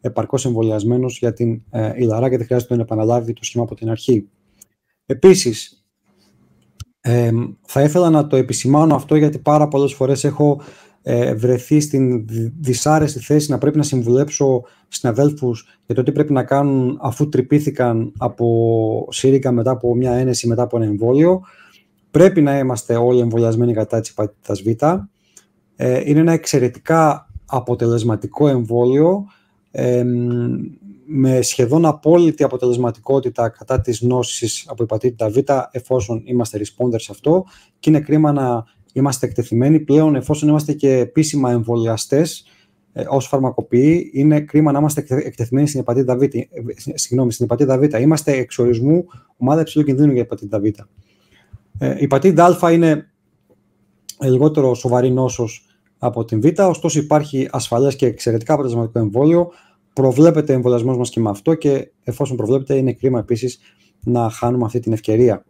επαρκώς εμβολιασμένος για την ηλαρά και δεν χρειάζεται να επαναλάβει το σχήμα από την αρχή. Επίσης, θα ήθελα να το επισημάνω αυτό, γιατί πάρα πολλές φορές έχω βρεθεί στην δυσάρεστη θέση να πρέπει να συμβουλέψω συναδέλφους για το τι πρέπει να κάνουν αφού τρυπήθηκαν από σύριγγα μετά από μια ένεση, μετά από ένα εμβόλιο. Πρέπει να είμαστε όλοι εμβολιασμένοι κατά της υπατήτητας Β. Είναι ένα εξαιρετικά αποτελεσματικό εμβόλιο με σχεδόν απόλυτη αποτελεσματικότητα κατά της νόσης από υπατήτητα Β, εφόσον είμαστε responders σε αυτό, και είναι κρίμα να είμαστε εκτεθειμένοι πλέον, εφόσον είμαστε και επίσημα εμβολιαστές ως φαρμακοποιοί, είναι κρίμα να είμαστε εκτεθειμένοι στην υπατήτητα Β. Στην υπατήτητα Β. Είμαστε εξορισμού ομάδα υψηλού κινδύνου για υπατήτητα Β. Η υπατήτητα Α είναι λιγότερο σοβαρή νόσος από την Β, ωστόσο υπάρχει ασφαλές και εξαιρετικά αποτελεσματικό εμβόλιο. Προβλέπεται εμβολιασμός μας και με αυτό, και εφόσον προβλέπεται, είναι κρίμα επίσης να χάνουμε αυτή την ευκαιρία.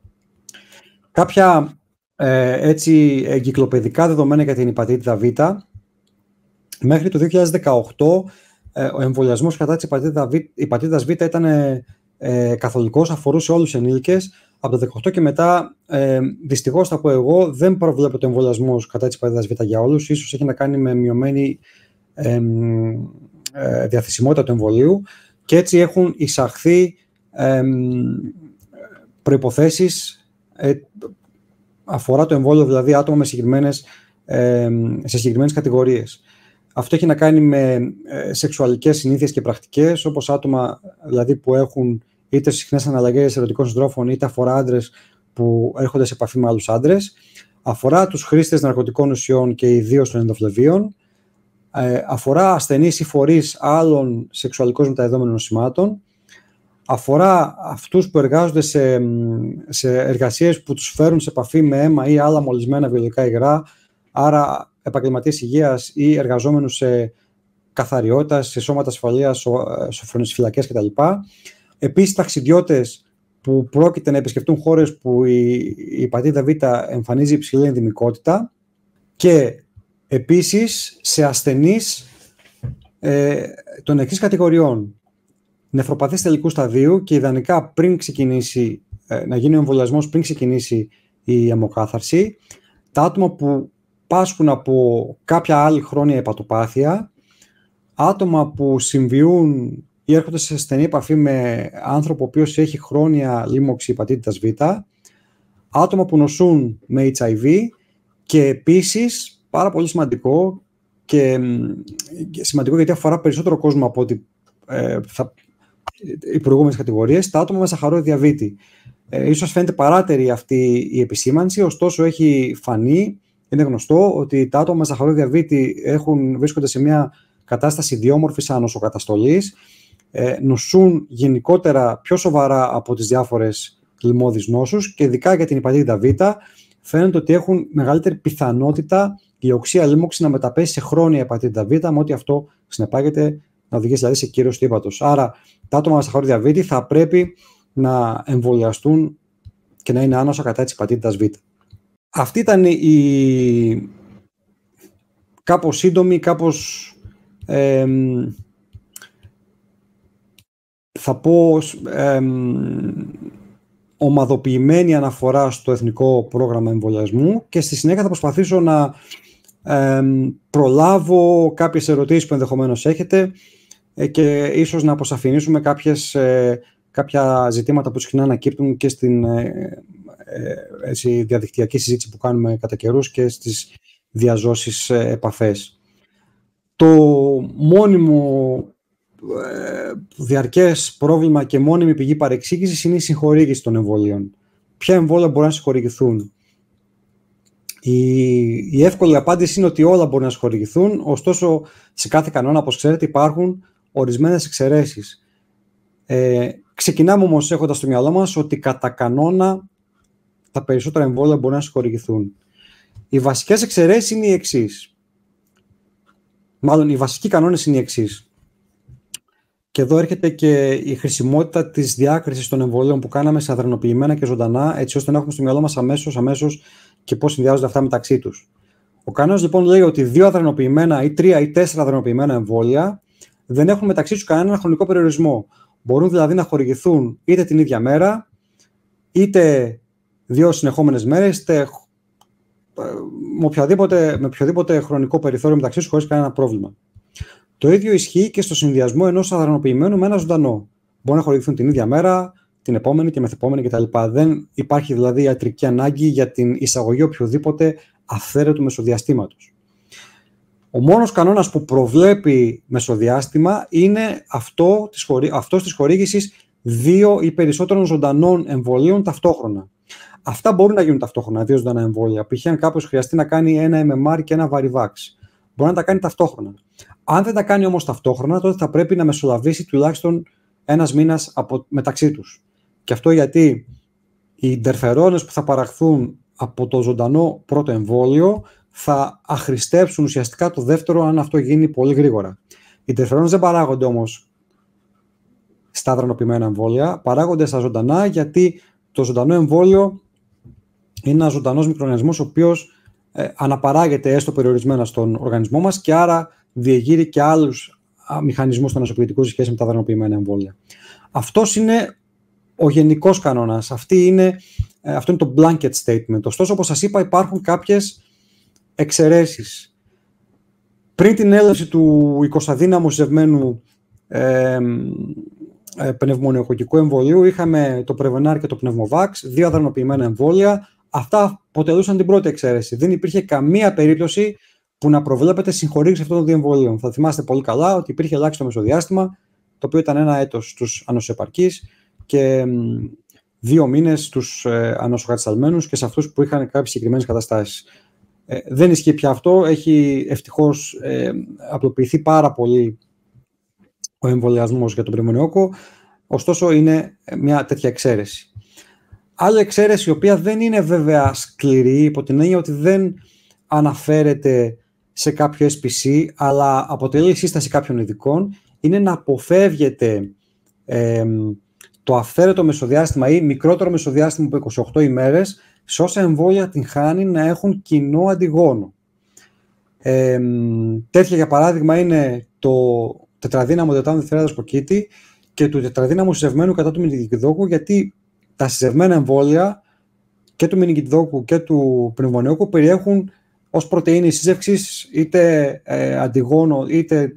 Κάποια έτσι εγκυκλοπαιδικά δεδομένα για την υπατήτητα Β. Μέχρι το 2018 ο εμβολιασμός κατά της υπατήτητας Β ήταν καθολικός, αφορούσε όλους τους ενήλικες. Από το 2018 και μετά, δυστυχώς θα πω εγώ, δεν προβλέπεται ο εμβολιασμός κατά της υπατήτητας Β για όλους. Ίσως έχει να κάνει με μειωμένη διαθεσιμότητα του εμβολίου, και έτσι έχουν εισαχθεί προϋποθέσεις, αφορά το εμβόλιο δηλαδή άτομα σε συγκεκριμένες κατηγορίες. Αυτό έχει να κάνει με σεξουαλικές συνήθειες και πρακτικές, όπως άτομα δηλαδή που έχουν είτε συχνές αναλλαγές ερωτικών συντρόφων, είτε αφορά άντρες που έρχονται σε επαφή με άλλους άντρες. Αφορά τους χρήστες ναρκωτικών ουσιών και ιδίως των ενδοφλεβίων. Αφορά ασθενείς ή φορείς άλλων σεξουαλικώς μεταδεδομένων νοσημάτων. Αφορά αυτούς που εργάζονται σε εργασίες που τους φέρουν σε επαφή με αίμα ή άλλα μολυσμένα βιολογικά υγρά, άρα επαγγελματίες υγείας ή εργαζόμενους σε καθαριότητα, σε σώματα ασφαλείας, σε φυλακές κτλ. Επίσης, ταξιδιώτες που πρόκειται να επισκεφτούν χώρες που η υπατήτητα Β εμφανίζει υψηλή ενδυμικότητα, και επίσης σε ασθενείς των εξής κατηγοριών: νεφροπαθείς τελικού σταδίου, και ιδανικά πριν ξεκινήσει, να γίνει ο εμβολιασμός πριν ξεκινήσει η αιμοκάθαρση, τα άτομα που πάσχουν από κάποια άλλη χρόνια υπατοπάθεια, άτομα που συμβιούν ή έρχονται σε στενή επαφή με άνθρωπο ο οποίος έχει χρόνια λίμωξη υπατήτητας Β, άτομα που νοσούν με HIV, και επίσης, πάρα πολύ σημαντικό, και σημαντικό γιατί αφορά περισσότερο κόσμο από ότι οι προηγούμενες κατηγορίες, τα άτομα με σαχαρόδι διαβήτη. Ίσως φαίνεται παράτερη αυτή η επισήμανση, ωστόσο έχει φανεί, είναι γνωστό, ότι τα άτομα με σαχαρόδι διαβήτη βρίσκονται σε μια κατάσταση ιδιόμορφης ανοσοκαταστολής, νοσούν γενικότερα πιο σοβαρά από τις διάφορες λοιμώδεις νόσους, και ειδικά για την υπατήτητα Β φαίνεται ότι έχουν μεγαλύτερη πιθανότητα η οξεία λίμωξη να μεταπέσει σε χρόνια υπατήτητα Β, με ό,τι αυτό συνεπάγεται να οδηγήσει δηλαδή σε κύρωση του ύπατος. Άρα τα άτομα με σαχαρόδι διαβήτη θα πρέπει να εμβολιαστούν και να είναι άνοσα κατά της υπατήτητας Β. Αυτή ήταν η κάπως σύντομη, κάπως θα πω ομαδοποιημένη αναφορά στο Εθνικό Πρόγραμμα Εμβολιασμού, και στη συνέχεια θα προσπαθήσω να προλάβω κάποιες ερωτήσεις που ενδεχομένως έχετε και ίσως να αποσαφηνίσουμε κάποια ζητήματα που συχνά ανακύπτουν και στην διαδικτυακή συζήτηση που κάνουμε κατά καιρούς και στις διαζώσεις επαφές. Το μόνιμο διαρκές πρόβλημα και μόνιμη πηγή παρεξήγησης είναι η συγχορήγηση των εμβολίων. Ποια εμβόλια μπορούν να συγχορηγηθούν? Η εύκολη απάντηση είναι ότι όλα μπορούν να συγχορηγηθούν, ωστόσο σε κάθε κανόνα, όπως ξέρετε, υπάρχουν ορισμένες εξαιρέσεις. Ξεκινάμε όμως έχοντας στο μυαλό μας ότι κατά κανόνα τα περισσότερα εμβόλια μπορούν να συγχορηγηθούν. Οι βασικές εξαιρέσεις είναι οι εξής. Μάλλον οι βασικοί κανόνες είναι οι εξής. Και εδώ έρχεται και η χρησιμότητα της διάκρισης των εμβολίων που κάναμε σε αδρενοποιημένα και ζωντανά, έτσι ώστε να έχουμε στο μυαλό μας αμέσως και πώς συνδυάζονται αυτά μεταξύ τους. Ο κανόνας λοιπόν λέει ότι 2 αδρενοποιημένα ή 3 ή 4 αδρενοποιημένα εμβόλια δεν έχουν μεταξύ τους κανένα χρονικό περιορισμό. Μπορούν δηλαδή να χορηγηθούν είτε την ίδια μέρα, είτε 2 συνεχόμενες μέρες, είτε με οποιοδήποτε χρονικό περιθώριο μεταξύ τους χωρίς κανένα πρόβλημα. Το ίδιο ισχύει και στο συνδυασμό ενός αδρενοποιημένου με ένα ζωντανό. Μπορεί να χορηγηθούν την ίδια μέρα, την επόμενη και μεθεπόμενη κτλ. Δεν υπάρχει δηλαδή ιατρική ανάγκη για την εισαγωγή οποιοδήποτε αυθαίρετου μεσοδιαστήματος. Ο μόνος κανόνας που προβλέπει μεσοδιάστημα είναι αυτός της χορήγησης 2 ή περισσότερων ζωντανών εμβολίων ταυτόχρονα. Αυτά μπορούν να γίνουν ταυτόχρονα, 2 ζωντανά εμβόλια. Π.χ. αν κάποιος χρειαστεί να κάνει ένα MMR και ένα Varivax, μπορεί να τα κάνει ταυτόχρονα. Αν δεν τα κάνει όμως ταυτόχρονα, τότε θα πρέπει να μεσολαβήσει τουλάχιστον ένας μήνας μεταξύ τους. Και αυτό γιατί οι ιντερφερόνες που θα παραχθούν από το ζωντανό πρώτο εμβόλιο θα αχρηστέψουν ουσιαστικά το δεύτερο, αν αυτό γίνει πολύ γρήγορα. Οι ιντερφερόνες δεν παράγονται όμως στα αδρανοποιημένα εμβόλια, παράγονται στα ζωντανά, γιατί το ζωντανό εμβόλιο είναι ένας ζωντανός μικροοργανισμός ο οποίος αναπαράγεται έστω περιορισμένα στον οργανισμό μας και άρα διεγείρει και άλλους μηχανισμούς των νοσοποιητικού σε σχέση με τα αδρανοποιημένα εμβόλια. Αυτός είναι ο γενικός κανόνας. Αυτό είναι το blanket statement. Ωστόσο, όπως σας είπα, υπάρχουν κάποιες εξαιρέσεις. Πριν την έλευση του 20δύναμου συζευμένου πνευμονιοκοκκικού εμβολίου, είχαμε το Prevenar και το Pneumovax, 2 αδρανοποιημένα εμβόλια. Αυτά αποτελούσαν την πρώτη εξαίρεση. Δεν υπήρχε καμία περίπτωση που να προβλέπεται συγχορήγηση αυτών των 2 εμβολίων. Θα θυμάστε πολύ καλά ότι υπήρχε ελάχιστο μεσοδιάστημα, το οποίο ήταν 1 έτος στους ανοσοεπαρκείς και 2 μήνες στους ανοσοκατασταλμένους και σε αυτούς που είχαν κάποιες συγκεκριμένες καταστάσεις. Δεν ισχύει πια αυτό. Έχει ευτυχώς απλοποιηθεί πάρα πολύ ο εμβολιασμός για τον πνευμονιόκο, ωστόσο είναι μια τέτοια εξαίρεση. Άλλη εξαίρεση, η οποία δεν είναι βέβαια σκληρή, υπό την έννοια ότι δεν αναφέρεται σε κάποιο SPC, αλλά αποτελεί σύσταση κάποιων ειδικών, είναι να αποφεύγεται το αυθαίρετο μεσοδιάστημα ή μικρότερο μεσοδιάστημα από 28 ημέρες σε όσα εμβόλια την χάνει να έχουν κοινό αντιγόνο. Τέτοια, για παράδειγμα, είναι το τετραδύναμο τετάνου διφθεράδας κοκκίτη και του τετραδύναμου συζευμένου κατά του μηνυκιδόκου, γιατί τα συζευμένα εμβόλια και του μηνυκιδόκου και του πνευμονιόκου περιέχουν ως πρωτεΐνη σύζευξης είτε αντιγόνο είτε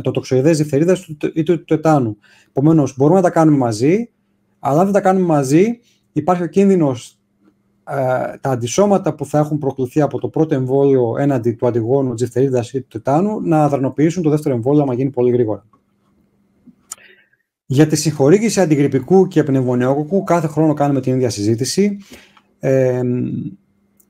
το τοξοειδές διφθερίδας είτε του τετάνου. Επομένως, μπορούμε να τα κάνουμε μαζί, αλλά αν δεν τα κάνουμε μαζί, υπάρχει ο κίνδυνος τα αντισώματα που θα έχουν προκληθεί από το πρώτο εμβόλιο έναντι του αντιγόνου της διφθερίδας ή του τετάνου να αδρανοποιήσουν το δεύτερο εμβόλιο άμα γίνει πολύ γρήγορα. Για τη συγχορήγηση αντιγρυπικού και πνευμονιόκοκου κάθε χρόνο κάνουμε την ίδια συζήτηση.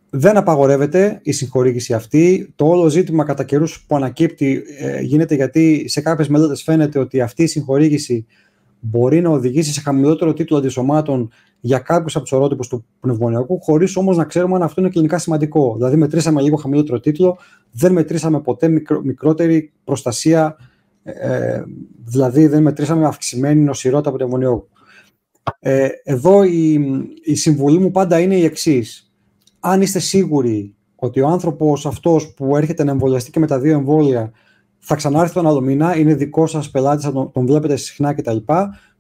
Δεν απαγορεύεται η συγχορήγηση αυτή. Το όλο ζήτημα κατά καιρούς που ανακύπτει γίνεται γιατί σε κάποιες μελέτες φαίνεται ότι αυτή η συγχορήγηση μπορεί να οδηγήσει σε χαμηλότερο τίτλο αντισωμάτων για κάποιους από τους ορότυπους του πνευμονιόκου, χωρίς όμως να ξέρουμε αν αυτό είναι κλινικά σημαντικό. Δηλαδή, μετρήσαμε λίγο χαμηλότερο τίτλο, δεν μετρήσαμε ποτέ μικρότερη προστασία, δηλαδή δεν μετρήσαμε αυξημένη νοσηρότητα πνευμονιόκου. Εδώ η συμβουλή μου πάντα είναι η εξής. Αν είστε σίγουροι ότι ο άνθρωπος αυτός που έρχεται να εμβολιαστεί και με τα 2 εμβόλια θα ξανάρθει τον άλλο μήνα, είναι δικό σας πελάτης, θα τον βλέπετε συχνά κτλ.,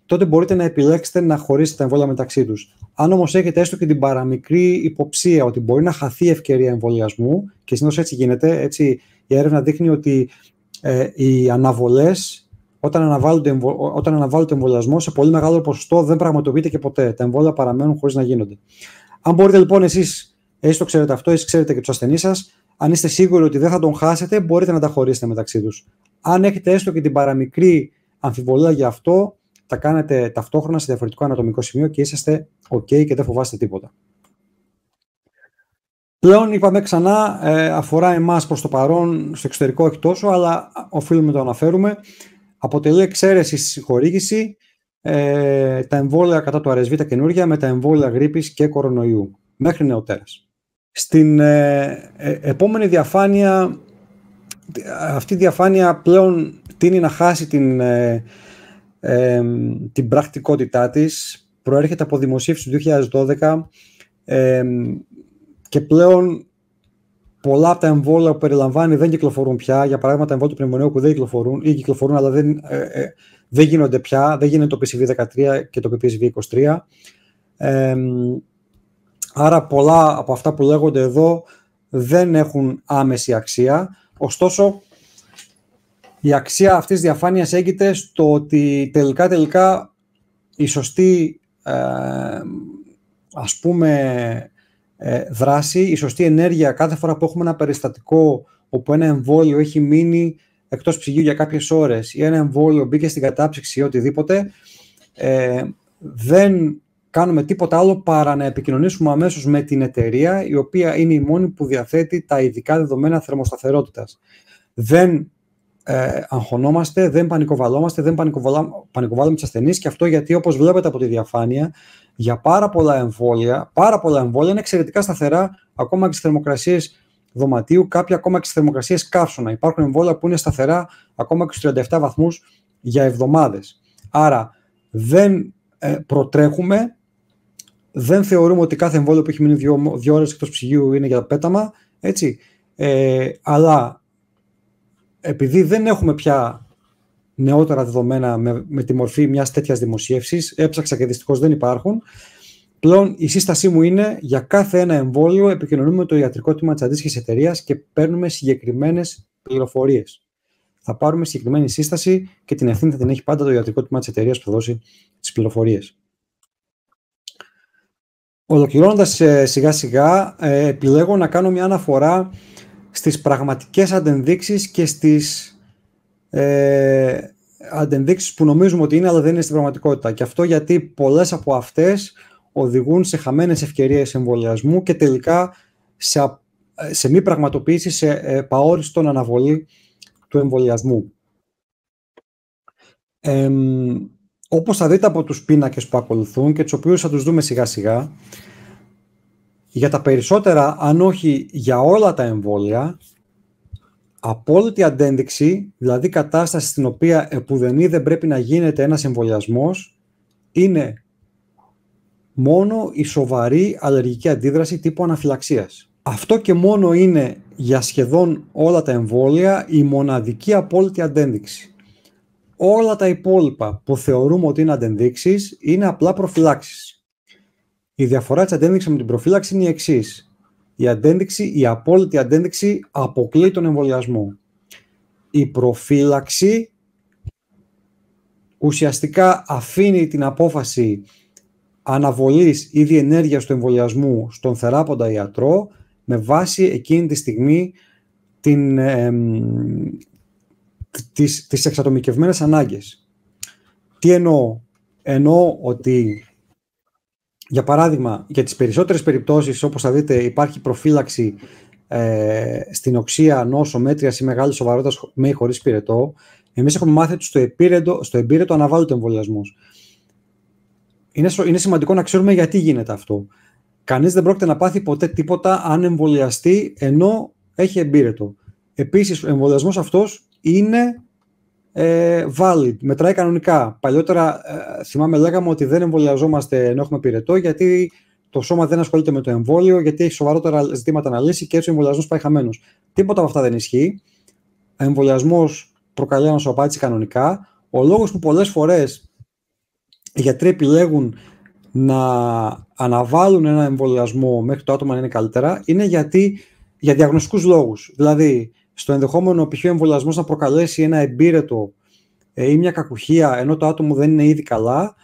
τότε μπορείτε να επιλέξετε να χωρίσετε τα εμβόλια μεταξύ τους. Αν όμως έχετε έστω και την παραμικρή υποψία ότι μπορεί να χαθεί η ευκαιρία εμβολιασμού, και συνήθως έτσι γίνεται, έτσι η έρευνα δείχνει ότι οι αναβολές, όταν αναβάλλεται εμβολιασμό, σε πολύ μεγάλο ποσοστό δεν πραγματοποιείται και ποτέ. Τα εμβόλια παραμένουν χωρίς να γίνονται. Αν μπορείτε λοιπόν εσείς το ξέρετε αυτό, εσείς ξέρετε και τους ασθενείς σας, αν είστε σίγουροι ότι δεν θα τον χάσετε, μπορείτε να τα χωρίσετε μεταξύ τους. Αν έχετε έστω και την παραμικρή αμφιβολία για αυτό, τα κάνετε ταυτόχρονα σε διαφορετικό ανατομικό σημείο και είσαστε OK και δεν φοβάστε τίποτα. Πλέον, είπαμε ξανά, αφορά εμάς προς το παρόν, στο εξωτερικό όχι τόσο, αλλά οφείλουμε να το αναφέρουμε. Αποτελεί εξαίρεση στη συγχορήγηση τα εμβόλια κατά του RSV τα καινούργια με τα εμβόλια γρίπης και κορονοϊού, μέχρι νεοτέρας. Στην επόμενη διαφάνεια, αυτή η διαφάνεια πλέον τείνει να χάσει την πρακτικότητά της. Προέρχεται από δημοσίευση του 2012 και πλέον πολλά από τα εμβόλια που περιλαμβάνει δεν κυκλοφορούν πια. Για παράδειγμα, τα εμβόλια του πνευμονιόκου δεν κυκλοφορούν ή κυκλοφορούν, αλλά δεν γίνονται πια. Δεν γίνεται το PCV13 και το PPSV23. Άρα πολλά από αυτά που λέγονται εδώ δεν έχουν άμεση αξία. Ωστόσο, η αξία αυτής της διαφάνειας έγκυται στο ότι τελικά η σωστή δράση, η σωστή ενέργεια κάθε φορά που έχουμε ένα περιστατικό όπου ένα εμβόλιο έχει μείνει εκτός ψυγείου για κάποιες ώρες ή ένα εμβόλιο μπήκε στην κατάψυξη ή οτιδήποτε, δεν κάνουμε τίποτα άλλο παρά να επικοινωνήσουμε αμέσως με την εταιρεία, η οποία είναι η μόνη που διαθέτει τα ειδικά δεδομένα θερμοσταθερότητας. Δεν αγχωνόμαστε, δεν πανικοβαλόμαστε, δεν πανικοβάλλουμε τους ασθενείς, και αυτό γιατί, όπως βλέπετε από τη διαφάνεια, για πάρα πολλά εμβόλια είναι εξαιρετικά σταθερά, ακόμα και στις θερμοκρασίες δωματίου, κάποια ακόμα και στις θερμοκρασίες καύσωνα. Υπάρχουν εμβόλια που είναι σταθερά ακόμα και στους 37 βαθμούς για εβδομάδες. Άρα δεν προτρέχουμε, δεν θεωρούμε ότι κάθε εμβόλιο που έχει μείνει 2 ώρες εκτός ψυγείου είναι για πέταμα, έτσι, αλλά επειδή δεν έχουμε πια νεότερα δεδομένα με τη μορφή μιας τέτοιας δημοσίευσης, έψαξα και δυστυχώς δεν υπάρχουν, πλέον η σύστασή μου είναι για κάθε ένα εμβόλιο επικοινωνούμε με το ιατρικό τμήμα της αντίστοιχης εταιρείας και παίρνουμε συγκεκριμένες πληροφορίες. Θα πάρουμε συγκεκριμένη σύσταση και την ευθύνη θα την έχει πάντα το ιατρικό τμήμα της εταιρείας που θα δώσει τις πληροφορίες. Ολοκληρώνοντας σιγά σιγά, επιλέγω να κάνω μια αναφορά στις πραγματικές αντενδείξεις και στις αντενδείξεις που νομίζουμε ότι είναι αλλά δεν είναι στην πραγματικότητα. Και αυτό γιατί πολλές από αυτές οδηγούν σε χαμένες ευκαιρίες εμβολιασμού και τελικά σε μη πραγματοποίηση, σε παόριστον αναβολή του εμβολιασμού. Όπως θα δείτε από τους πίνακες που ακολουθούν και τους οποίους θα τους δούμε σιγά σιγά, για τα περισσότερα, αν όχι για όλα τα εμβόλια, απόλυτη αντένδειξη, δηλαδή κατάσταση στην οποία επουδενή δεν πρέπει να γίνεται ένας εμβολιασμός, είναι μόνο η σοβαρή αλλεργική αντίδραση τύπου αναφυλαξίας. Αυτό και μόνο είναι για σχεδόν όλα τα εμβόλια η μοναδική απόλυτη αντένδειξη. Όλα τα υπόλοιπα που θεωρούμε ότι είναι αντενδείξεις είναι απλά προφυλάξεις. Η διαφορά της αντένδειξης με την προφύλαξη είναι η εξής. Η απόλυτη αντένδειξη αποκλείει τον εμβολιασμό. Η προφύλαξη ουσιαστικά αφήνει την απόφαση αναβολής ή διενέργειας του εμβολιασμού στον θεράποντα ιατρό με βάση εκείνη τη στιγμή τις εξατομικευμένες ανάγκες. Τι εννοώ? Εννοώ ότι, για παράδειγμα, για τις περισσότερες περιπτώσεις, όπως θα δείτε, υπάρχει προφύλαξη στην οξεία, νόσο, μέτριας ή μεγάλη σοβαρότητας με ή χωρίς πυρετό. Εμείς έχουμε μάθει ότι στο εμπύρετο αναβάλλεται ο εμβολιασμός. Είναι σημαντικό να ξέρουμε γιατί γίνεται αυτό. Κανείς δεν πρόκειται να πάθει ποτέ τίποτα αν εμβολιαστεί ενώ έχει εμπύρετο. Επίσης, ο εμβολιασμός αυτός είναι valid, μετράει κανονικά. Παλιότερα, θυμάμαι, λέγαμε ότι δεν εμβολιαζόμαστε ενώ έχουμε πυρετό, γιατί το σώμα δεν ασχολείται με το εμβόλιο, γιατί έχει σοβαρότερα ζητήματα να λύσει και έτσι ο εμβολιασμός πάει χαμένος. Τίποτα από αυτά δεν ισχύει. Ο εμβολιασμός προκαλεί ανασωαπάτηση κανονικά. Ο λόγος που πολλές φορές οι γιατροί επιλέγουν να αναβάλουν ένα εμβολιασμό μέχρι το άτομο να είναι καλύτερα είναι για διαγνωστικούς λόγους. Δηλαδή, στο ενδεχόμενο π.χ. ο εμβολιασμός να προκαλέσει ένα εμπύρετο ή μια κακουχία ενώ το άτομο δεν είναι ήδη καλά,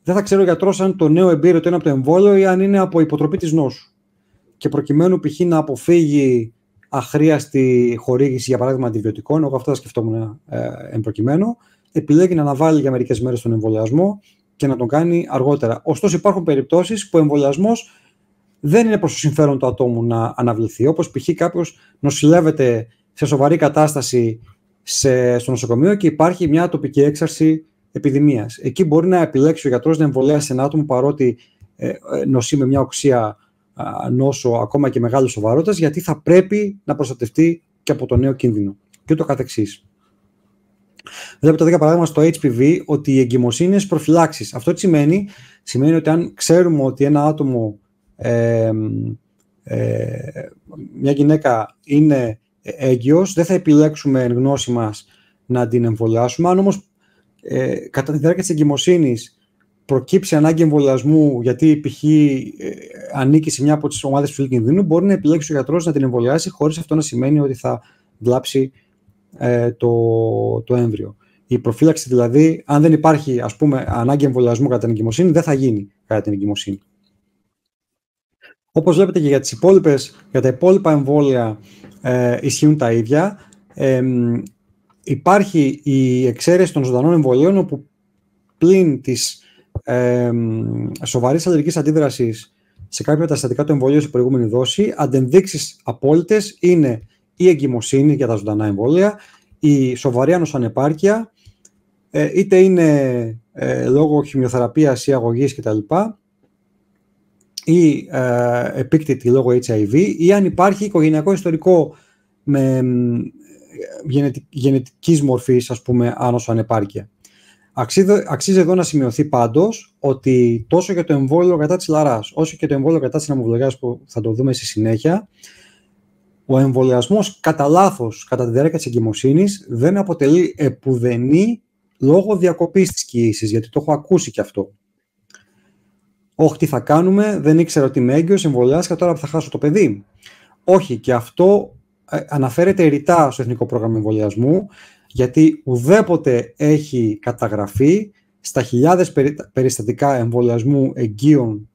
δεν θα ξέρω ο γιατρός αν το νέο εμπύρετο είναι από το εμβόλιο ή αν είναι από υποτροπή της νόσου. Και προκειμένου π.χ. να αποφύγει αχρίαστη χορήγηση, για παράδειγμα, αντιβιωτικών, εγώ αυτό θα σκεφτόμουν εν προκειμένου, επιλέγει να αναβάλει για μερικές μέρες τον εμβολιασμό και να τον κάνει αργότερα. Ωστόσο, υπάρχουν περιπτώσεις που ο εμβολιασμός δεν είναι προς το συμφέρον του ατόμου να αναβληθεί. Όπως π.χ. κάποιος νοσηλεύεται σε σοβαρή κατάσταση στο νοσοκομείο και υπάρχει μια τοπική έξαρση επιδημίας. Εκεί μπορεί να επιλέξει ο γιατρός να εμβολιάσει ένα άτομο παρότι νοσεί με μια οξεία νόσο ακόμα και μεγάλη σοβαρότητας, γιατί θα πρέπει να προστατευτεί και από το νέο κίνδυνο και ούτω καθεξής. Βλέπετε εδώ για παράδειγμα στο HPV ότι η εγκυμοσύνη είναι στις προφυλάξεις. Αυτό τι σημαίνει? Σημαίνει ότι αν ξέρουμε ότι ένα άτομο, μια γυναίκα είναι έγκυος, δεν θα επιλέξουμε εν γνώση μας να την εμβολιάσουμε. Αν όμως κατά τη διάρκεια της εγκυμοσύνης προκύψει ανάγκη εμβολιασμού, γιατί π.χ. ανήκει σε μια από τις ομάδες ψηλού κινδύνου, μπορεί να επιλέξει ο γιατρός να την εμβολιάσει, χωρίς αυτό να σημαίνει ότι θα βλάψει το έμβριο. Η προφύλαξη δηλαδή, αν δεν υπάρχει ας πούμε ανάγκη εμβολιασμού κατά την εγκυμοσύνη, δεν θα γίνει κατά την εγκυμοσύνη. Όπως βλέπετε και για τα υπόλοιπα εμβόλια, ισχύουν τα ίδια. Υπάρχει η εξαίρεση των ζωντανών εμβολίων, όπου πλην της σοβαρής αλλεργικής αντίδρασης σε κάποια τα συστατικά του εμβολίου σε προηγούμενη δόση, αντενδείξεις απόλυτες είναι η εγκυμοσύνη για τα ζωντανά εμβόλια, η σοβαρή ανοσανεπάρκεια, είτε είναι λόγω χημειοθεραπείας ή αγωγής κτλ, ή επίκτητη λόγω HIV, ή αν υπάρχει οικογενειακό ιστορικό με γενετικής μορφής, ας πούμε, άνοσο-ανεπάρκεια. Αξίζει εδώ να σημειωθεί πάντως ότι τόσο για το εμβόλιο κατά της λαράς, όσο και το εμβόλιο κατά της ανεμοβλογιάς, που θα το δούμε στη συνέχεια, ο εμβολιασμός κατά λάθος κατά τη διάρκεια της εγκυμοσύνης δεν αποτελεί επουδενή λόγο διακοπής της κοίησης, γιατί το έχω ακούσει και αυτό. Όχι, τι θα κάνουμε, δεν ήξερα ότι είμαι έγκυος, εμβολιάστηκα, τώρα που θα χάσω το παιδί. Όχι, και αυτό αναφέρεται ρητά στο Εθνικό Πρόγραμμα Εμβολιασμού, γιατί ουδέποτε έχει καταγραφεί στα χιλιάδες περιστατικά εμβολιασμού εγγύων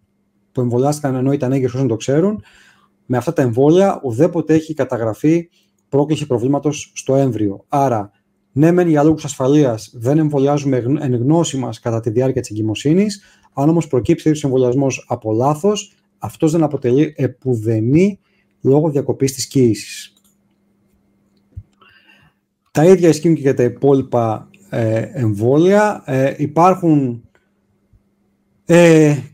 που εμβολιάστηκαν ενώ ήταν έγκυος χωρίς να το ξέρουν, με αυτά τα εμβόλια ουδέποτε έχει καταγραφεί πρόκληση προβλήματος στο έμβριο. Άρα, ναι, μεν για λόγους ασφαλείας δεν εμβολιάζουμε εν γνώση μας κατά τη διάρκεια της εγκυμοσύνης, αν όμως προκύψει τέτοιος εμβολιασμός από λάθος, αυτός δεν αποτελεί επουδενή λόγω διακοπής της κοίησης. Τα ίδια ισχύουν και για τα υπόλοιπα εμβόλια. Υπάρχουν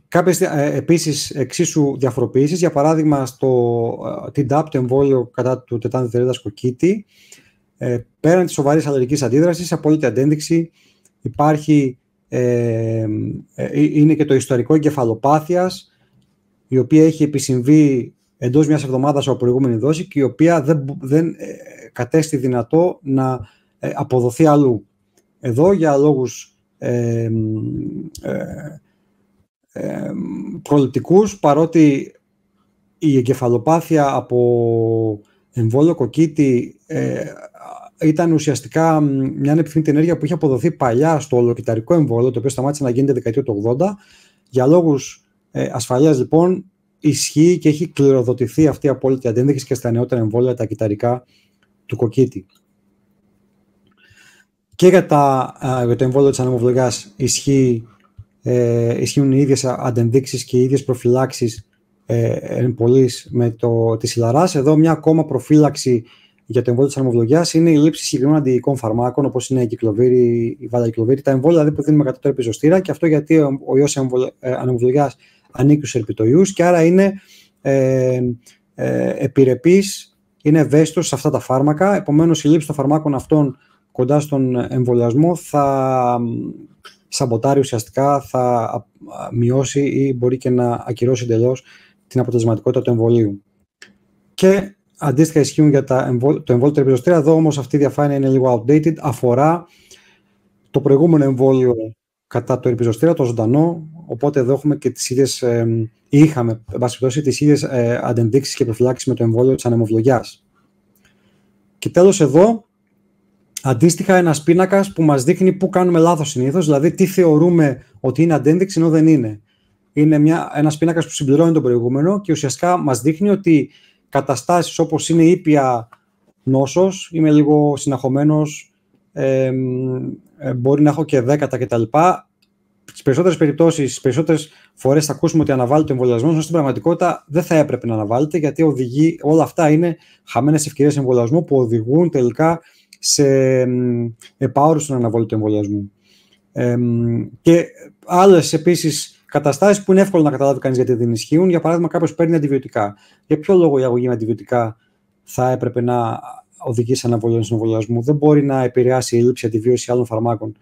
κάποιες επίσης εξίσου διαφοροποιήσεις. Για παράδειγμα, στο Tdap, το εμβόλιο κατά του τετάνου θηρίδας κοκκίτη, πέραν της σοβαρής αλλεργικής αντίδρασης, απόλυτη αντένδειξη υπάρχει, είναι και το ιστορικό εγκεφαλοπάθειας, η οποία έχει επισυμβεί εντός μιας εβδομάδας από προηγούμενη δόση και η οποία δεν κατέστη δυνατό να αποδοθεί αλλού. Εδώ για λόγους προληπτικούς, παρότι η εγκεφαλοπάθεια από εμβόλιο κοκκίτη ήταν ουσιαστικά μια ανεπιθύμητη ενέργεια που είχε αποδοθεί παλιά στο ολοκυταρικό εμβόλιο, το οποίο σταμάτησε να γίνεται δεκαετία του 80. Για λόγους ασφαλείας, λοιπόν, ισχύει και έχει κληροδοτηθεί αυτή η απόλυτη αντένδειξη και στα νεότερα εμβόλια, τα κυταρικά του κοκκίτη. Και για το εμβόλιο της ανεμοβλογιάς ισχύουν οι ίδιες αντενδείξεις και οι ίδιες προφυλάξεις εν πολλοίς με της ηλαράς. Εδώ μια ακόμα προφύλαξη για το εμβόλιο της ανεμοβλογιάς είναι η λήψη συγκεκριμένων αντιοικών φαρμάκων, όπως είναι η κυκλοβίρη, η βαλακυκλοβίρη, τα εμβόλια δηλαδή που δίνουμε κατά το ερπιζοστήρα, και αυτό γιατί ο ιός ανεμοβλογιάς ανήκει στους ερπιτοϊούς και άρα είναι επιρρεπής, είναι ευαίσθητος σε αυτά τα φάρμακα. Επομένως, η λήψη των φαρμάκων αυτών κοντά στον εμβολιασμό θα σαμποτάρει ουσιαστικά, θα μειώσει ή μπορεί και να ακυρώσει εντελώς την αποτελεσματικότητα του εμβολίου. Και αντίστοιχα ισχύουν για το εμβόλιο του ερπιζοστήρα. Εδώ όμως αυτή η διαφάνεια είναι λίγο outdated. Αφορά το προηγούμενο εμβόλιο κατά το ερπιζοστήρα, το ζωντανό. Οπότε εδώ έχουμε και τις ίδιες, είχαμε τις ίδιες αντενδείξεις και προφυλάξεις με το εμβόλιο της ανεμοβλογιάς. Και τέλος εδώ, αντίστοιχα, ένας πίνακας που μας δείχνει πού κάνουμε λάθος συνήθως, δηλαδή τι θεωρούμε ότι είναι αντένδειξη ενώ δεν είναι. Είναι ένας πίνακας που συμπληρώνει τον προηγούμενο και ουσιαστικά μας δείχνει ότι καταστάσεις όπως είναι ήπια νόσος, είμαι λίγο συναχωμένος, μπορεί να έχω και 10 κτλ. Στις περισσότερες περιπτώσεις, στις περισσότερες φορές θα ακούσουμε ότι αναβάλλεται ο εμβολιασμός, ενώ στην πραγματικότητα δεν θα έπρεπε να αναβάλλεται, γιατί όλα αυτά είναι χαμένες ευκαιρίες εμβολιασμού που οδηγούν τελικά σε επάωρους στον αναβολή του εμβολιασμού. Και άλλες επίσης καταστάσεις που είναι εύκολο να καταλάβει κανείς γιατί δεν ισχύουν. Για παράδειγμα, κάποιος παίρνει αντιβιωτικά. Για ποιο λόγο η αγωγή με αντιβιωτικά θα έπρεπε να οδηγήσει σε αναβολή του εμβολιασμού? Δεν μπορεί να επηρεάσει η λήψη αντιβίωση άλλων φαρμάκων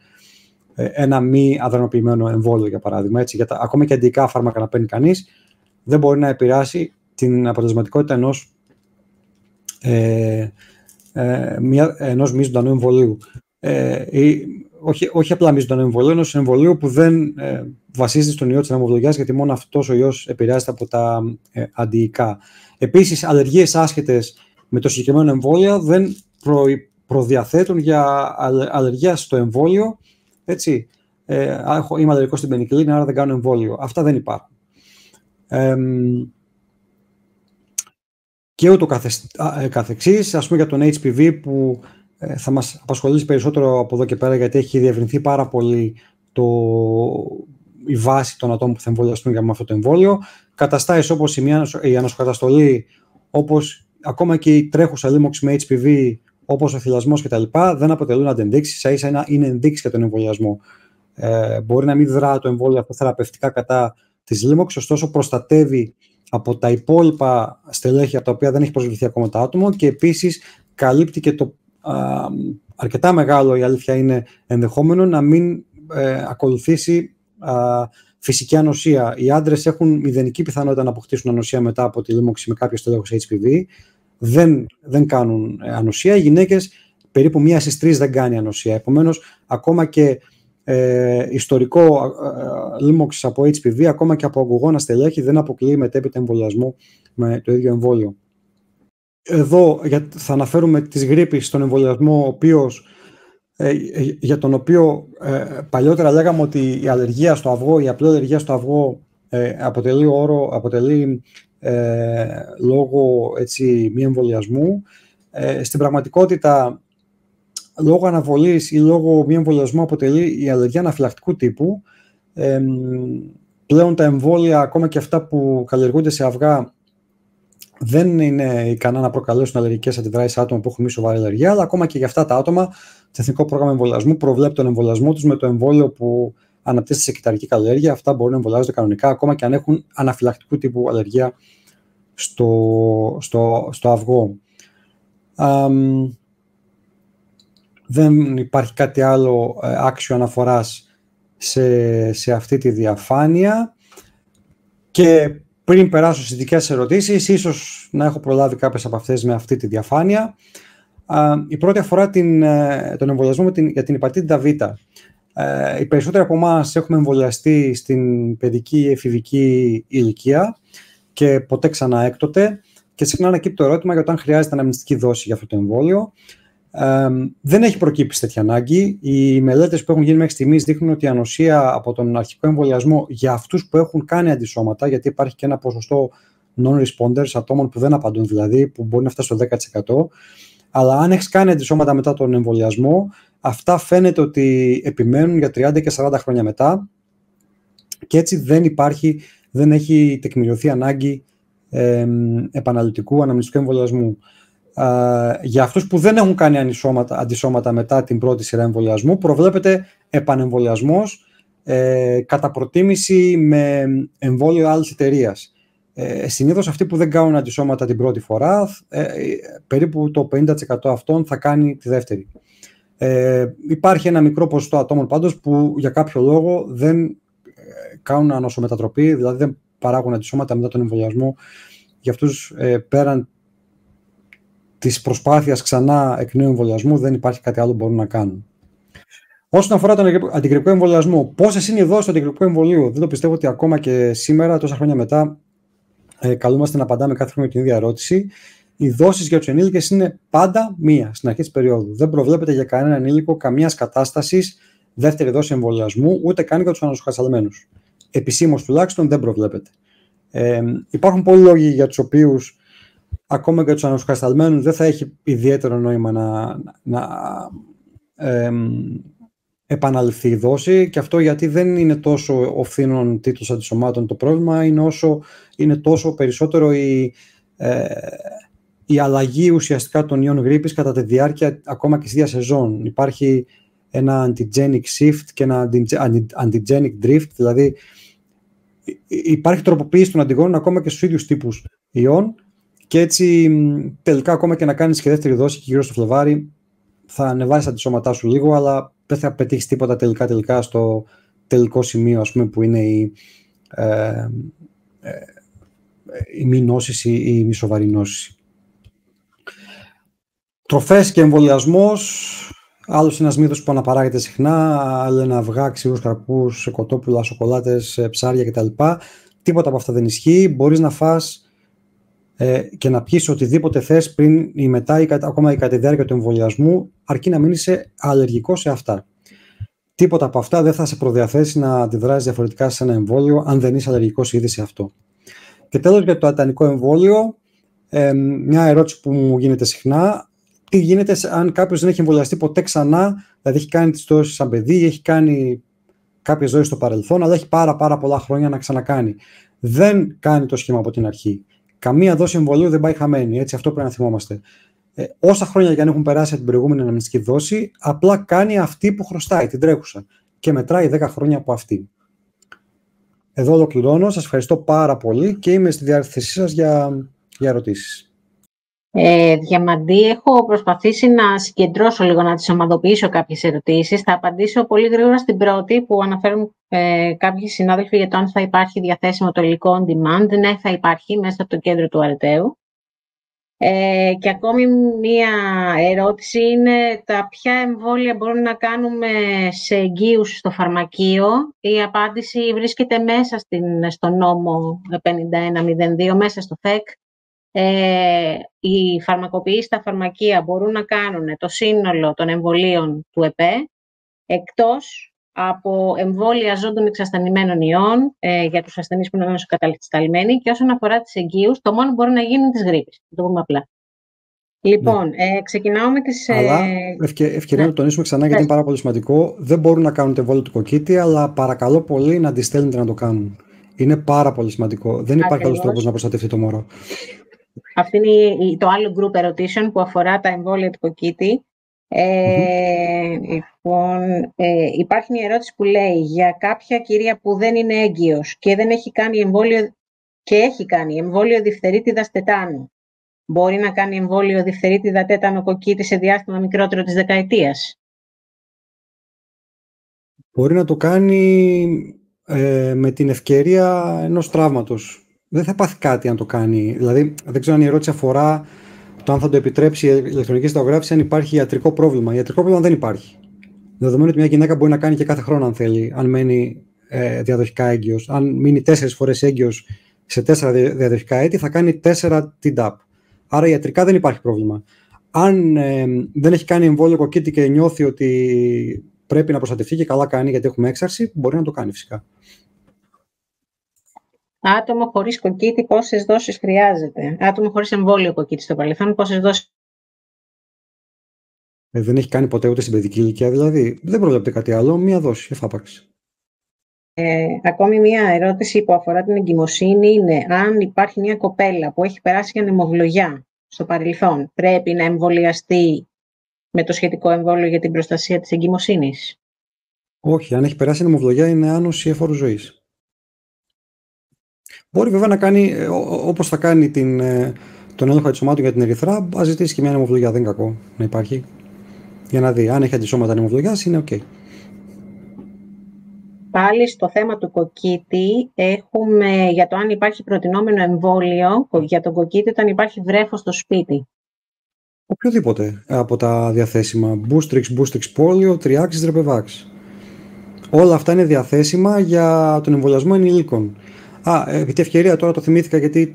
ένα μη αδρανοποιημένο εμβόλιο, για παράδειγμα. Έτσι, ακόμα και αντιοικά φάρμακα να παίρνει κανείς, δεν μπορεί να επηρεάσει την αποτελεσματικότητα ενός μη ζωντανού εμβολίου. Όχι απλά μη ζωντανού εμβολίου, ενός εμβολίου που δεν βασίζεται στον ιό της ανεμοβλογιάς, γιατί μόνο αυτός ο ιός επηρεάζεται από τα αντιοικά. Επίσης, αλλεργίες άσχετες με το συγκεκριμένο εμβόλιο δεν προδιαθέτουν για αλλεργία στο εμβόλιο. Έτσι, είμαι αλλεργικός στην πενικυλίνη, άρα δεν κάνω εμβόλιο. Αυτά δεν υπάρχουν. και ούτω καθεξής. Ας πούμε για τον HPV που θα μας απασχολήσει περισσότερο από εδώ και πέρα, γιατί έχει διευρυνθεί πάρα πολύ η βάση των ατόμων που θα εμβολιαστούν για αυτό το εμβόλιο. Καταστάσεις όπως η ανοσοκαταστολή, όπως ακόμα και η τρέχουσα λίμωξη με HPV, όπως ο θυλασμός κτλ., δεν αποτελούν αντενδείξεις, ίσα-ίσα είναι ενδείξεις για τον εμβολιασμό. Μπορεί να μην δρά το εμβόλιο αυτό θεραπευτικά κατά της λίμωξης, ωστόσο προστατεύει από τα υπόλοιπα στελέχη από τα οποία δεν έχει προσβληθεί ακόμα το άτομο, και επίσης καλύπτει και το αρκετά μεγάλο, η αλήθεια είναι, ενδεχόμενο να μην ακολουθήσει φυσική ανοσία. Οι άντρες έχουν μηδενική πιθανότητα να αποκτήσουν ανοσία μετά από τη λίμωξη με κάποιο στελέχος HPV. Δεν κάνουν ανοσία. Οι γυναίκες περίπου 1 στις 3 δεν κάνει ανοσία. Επομένως, ακόμα και ιστορικό λίμωξης από HPV, ακόμα και από αγκογόνα στελέχη, δεν αποκλείει μετέπειτα εμβολιασμό με το ίδιο εμβόλιο. Εδώ θα αναφέρουμε τις γρίπης στον εμβολιασμό, για τον οποίο παλιότερα λέγαμε ότι η αλλεργία στο αυγό, η απλή αλλεργία στο αυγό αποτελεί λόγω μη εμβολιασμού. Στην πραγματικότητα, λόγω αναβολής ή λόγω μη εμβολιασμού αποτελεί η αλλεργία αναφυλακτικού τύπου. Πλέον τα εμβόλια, ακόμα και αυτά που καλλιεργούνται σε αυγά, δεν είναι ικανά να προκαλέσουν αλλεργικές αντιδράσεις σε άτομα που έχουν μη σοβαρή αλλεργία, αλλά ακόμα και για αυτά τα άτομα, το Εθνικό Πρόγραμμα Εμβολιασμού προβλέπει τον εμβολιασμό τους με το εμβόλιο που αναπτύσσεται σε κυταρική καλλιέργεια. Αυτά μπορούν να εμβολιάζονται κανονικά, ακόμα και αν έχουν αναφυλακτικού τύπου αλλεργία στο αυγό. Δεν υπάρχει κάτι άλλο άξιο αναφοράς σε αυτή τη διαφάνεια. Και πριν περάσω στις δικές ερωτήσεις, ίσως να έχω προλάβει κάποιες από αυτές με αυτή τη διαφάνεια. Η πρώτη αφορά τον εμβολιασμό για την υπατήτητα Β. Οι περισσότεροι από εμάς έχουμε εμβολιαστεί στην παιδική εφηβική ηλικία και ποτέ ξανά έκτοτε, και συχνά ανακύπτει το ερώτημα για το αν χρειάζεται αναμνηστική δόση για αυτό το εμβόλιο. Δεν έχει προκύψει τέτοια ανάγκη. Οι μελέτες που έχουν γίνει μέχρι στιγμής δείχνουν ότι η ανοσία από τον αρχικό εμβολιασμό για αυτούς που έχουν κάνει αντισώματα, γιατί υπάρχει και ένα ποσοστό non-responders, ατόμων που δεν απαντούν δηλαδή, που μπορεί να φτάσει στο 10%, αλλά αν έχεις κάνει αντισώματα μετά τον εμβολιασμό, αυτά φαίνεται ότι επιμένουν για 30 και 40 χρόνια μετά, και έτσι δεν έχει τεκμηριωθεί ανάγκη επαναληπτικού αναμνηστικού εμβολιασμού. Για αυτούς που δεν έχουν κάνει αντισώματα μετά την πρώτη σειρά εμβολιασμού, προβλέπεται επανεμβολιασμός, κατά προτίμηση με εμβόλιο άλλης εταιρείας. Συνήθως αυτοί που δεν κάνουν αντισώματα την πρώτη φορά, περίπου το 50% αυτών θα κάνει τη δεύτερη. Υπάρχει ένα μικρό ποσοστό ατόμων πάντως που για κάποιο λόγο δεν κάνουν ανοσομετατροπή, δηλαδή δεν παράγουν αντισώματα μετά τον εμβολιασμό. Για αυτούς, πέραν της προσπάθειας ξανά εκ νέου εμβολιασμού, δεν υπάρχει κάτι άλλο που μπορούν να κάνουν. Όσον αφορά τον αντιγρυπικό εμβολιασμό, πόσες είναι οι δόσεις του αντιγρυπικού εμβολίου? Δεν το πιστεύω ότι ακόμα και σήμερα, τόσα χρόνια μετά, καλούμαστε να απαντάμε κάθε χρόνο την ίδια ερώτηση. Οι δόσεις για τους ενήλικες είναι πάντα μία στην αρχή της περίοδου. Δεν προβλέπεται για κανένα ενήλικο καμίας κατάστασης δεύτερη δόση εμβολιασμού, ούτε καν για τους ανοσοκατασταλμένους. Επισήμως τουλάχιστον δεν προβλέπεται. Υπάρχουν πολλοί λόγοι για τους οποίους ακόμα και τους ανοσοκατασταλμένους δεν θα έχει ιδιαίτερο νόημα να επαναληφθεί η δόση, και αυτό γιατί δεν είναι τόσο ο φθήνων τίτλος αντισωμάτων το πρόβλημα, είναι τόσο περισσότερο η αλλαγή ουσιαστικά των ιών γρίπης κατά τη διάρκεια ακόμα και στη ίδια σεζόν. Υπάρχει ένα antigenic shift και ένα antigenic drift, δηλαδή υπάρχει τροποποίηση των αντιγόνων ακόμα και στους ίδιους τύπους ιών, και έτσι τελικά ακόμα και να κάνεις και δεύτερη δόση και γύρω στο Φλεβάρι θα ανεβάσεις τα αντισώματά σου λίγο, αλλά δεν θα πετύχεις τίποτα τελικά στο τελικό σημείο, ας πούμε, που είναι η μη νόσηση ή η μη σοβαρή νόσηση. Τροφές και εμβολιασμός. Άλλος ένας μύθος που αναπαράγεται συχνά, άλλο είναι αυγά, ξηρούς καρπούς, κοτόπουλα, σοκολάτες, ψάρια κτλ. Τίποτα από αυτά δεν ισχύει. Μπορείς να φας και να πιείς οτιδήποτε θες πριν ή μετά ή ακόμα κατά τη διάρκεια του εμβολιασμού, αρκεί να μην είσαι αλλεργικός σε αυτά. Τίποτα από αυτά δεν θα σε προδιαθέσει να αντιδράσεις διαφορετικά σε ένα εμβόλιο αν δεν είσαι αλλεργικός ήδη σε αυτό. Και τέλος, για το ατανικό εμβόλιο, Μια ερώτηση που μου γίνεται συχνά, τι γίνεται αν κάποιος δεν έχει εμβολιαστεί ποτέ ξανά, δηλαδή έχει κάνει τις δόσεις σαν παιδί, έχει κάνει κάποιες δόσεις στο παρελθόν, αλλά έχει πάρα πολλά χρόνια να ξανακάνει. Δεν κάνει το σχήμα από την αρχή. Καμία δόση εμβολίου δεν πάει χαμένη, έτσι, αυτό πρέπει να θυμόμαστε. Όσα χρόνια και αν έχουν περάσει από την προηγούμενη αναμνηστική δόση, απλά κάνει αυτή που χρωστάει, την τρέχουσα, και μετράει 10 χρόνια από αυτή. Εδώ ολοκληρώνω. Σας ευχαριστώ πάρα πολύ και είμαι στη διάθεσή σας για ερωτήσεις. Διαμαντή, έχω προσπαθήσει να συγκεντρώσω λίγο, να τις ομαδοποιήσω κάποιες ερωτήσεις. Θα απαντήσω πολύ γρήγορα στην πρώτη που αναφέρουν κάποιοι συνάδελφοι για το αν θα υπάρχει διαθέσιμο το υλικό on demand. Ναι, θα υπάρχει μέσα από το κέντρο του Αρεταίου. Και ακόμη μία ερώτηση είναι τα ποια εμβόλια μπορούμε να κάνουμε σε εγγύους στο φαρμακείο. Η απάντηση βρίσκεται μέσα στο νόμο 5102, μέσα στο ΦΕΚ. Οι φαρμακοποιοί στα φαρμακεία μπορούν να κάνουν το σύνολο των εμβολίων του ΕΠΕ, εκτός από εμβόλια ζώντων εξασθενημένων ιών για τους ασθενείς που είναι νοσοκατασταλμένοι, και όσον αφορά τις εγγύους, το μόνο που μπορεί να γίνει της γρίπης. Το πούμε απλά. Λοιπόν, ξεκινάω με τις... Αλλά ευκαιρία να το τονίσουμε ξανά, γιατί είναι πάρα πολύ σημαντικό. Δεν μπορούν να κάνουν το εμβόλιο του κοκκίτη, αλλά παρακαλώ πολύ να αντιστέλνετε να το κάνουν. Είναι πάρα πολύ σημαντικό. Δεν υπάρχει άλλος τρόπος να προστατευτεί το μωρό. Αυτή είναι το άλλο group ερωτήσεων που αφορά τα εμβόλια του κοκκίτη. Λοιπόν, υπάρχει μια ερώτηση που λέει για κάποια κυρία που δεν είναι έγκυος και δεν έχει κάνει εμβόλιο και έχει κάνει εμβόλιο διφθερίτιδας τετάνου. Μπορεί να κάνει εμβόλιο διφθερίτιδα τέτανο κοκκίτη σε διάστημα μικρότερο της δεκαετίας? Μπορεί να το κάνει με την ευκαιρία ενός τραύματος. Δεν θα πάθει κάτι αν το κάνει. Δηλαδή, δεν ξέρω αν η ερώτηση αφορά το αν θα το επιτρέψει η ηλεκτρονική συνταγογράφηση, αν υπάρχει ιατρικό πρόβλημα. Ιατρικό πρόβλημα δεν υπάρχει. Δεδομένου ότι μια γυναίκα μπορεί να κάνει και κάθε χρόνο, αν θέλει, αν μένει διαδοχικά έγκυος. Αν μείνει 4 φορές έγκυος σε 4 διαδοχικά έτη, θα κάνει 4 TDAP. Άρα ιατρικά δεν υπάρχει πρόβλημα. Αν δεν έχει κάνει εμβόλιο κοκκίτη και νιώθει ότι πρέπει να προστατευτεί, και καλά κάνει γιατί έχουμε έξαρση, μπορεί να το κάνει φυσικά. Άτομο χωρίς κοκκίτη, πόσες δόσεις χρειάζεται? Άτομο χωρίς εμβόλιο κοκκίτη στο παρελθόν, πόσες δόσεις? Δεν έχει κάνει ποτέ ούτε στην παιδική ηλικία, δηλαδή. Δεν προβλέπεται κάτι άλλο, μία δόση, εφάπαξ. Ακόμη μία ερώτηση που αφορά την εγκυμοσύνη είναι αν υπάρχει μια κοπέλα που έχει περάσει για νεμοβλογιά στο παρελθόν, πρέπει να εμβολιαστεί με το σχετικό εμβόλιο για την προστασία της εγκυμοσύνης? Όχι, αν έχει περάσει νεμοβλογιά είναι άνωση εφόρου ζωής. Μπορεί βέβαια να κάνει, όπως θα κάνει τον έλεγχο αντισωμάτων για την ερυθρά, ας ζητήσει και μια νεμοβλογιά, δεν είναι κακό να υπάρχει. Για να δει, αν έχει αντισώματα νεμοβλογιάς είναι ok. Πάλι στο θέμα του κοκκίτη έχουμε για το αν υπάρχει προτινόμενο εμβόλιο για τον κοκκίτη όταν υπάρχει βρέφος στο σπίτι. Οποιοδήποτε από τα διαθέσιμα. Boostrix, Polio, Triaxis, Repevax. Όλα αυτά είναι διαθέσιμα για τον εμβολιασμό ενηλίκων. Επί τη ευκαιρία τώρα το θυμήθηκα, γιατί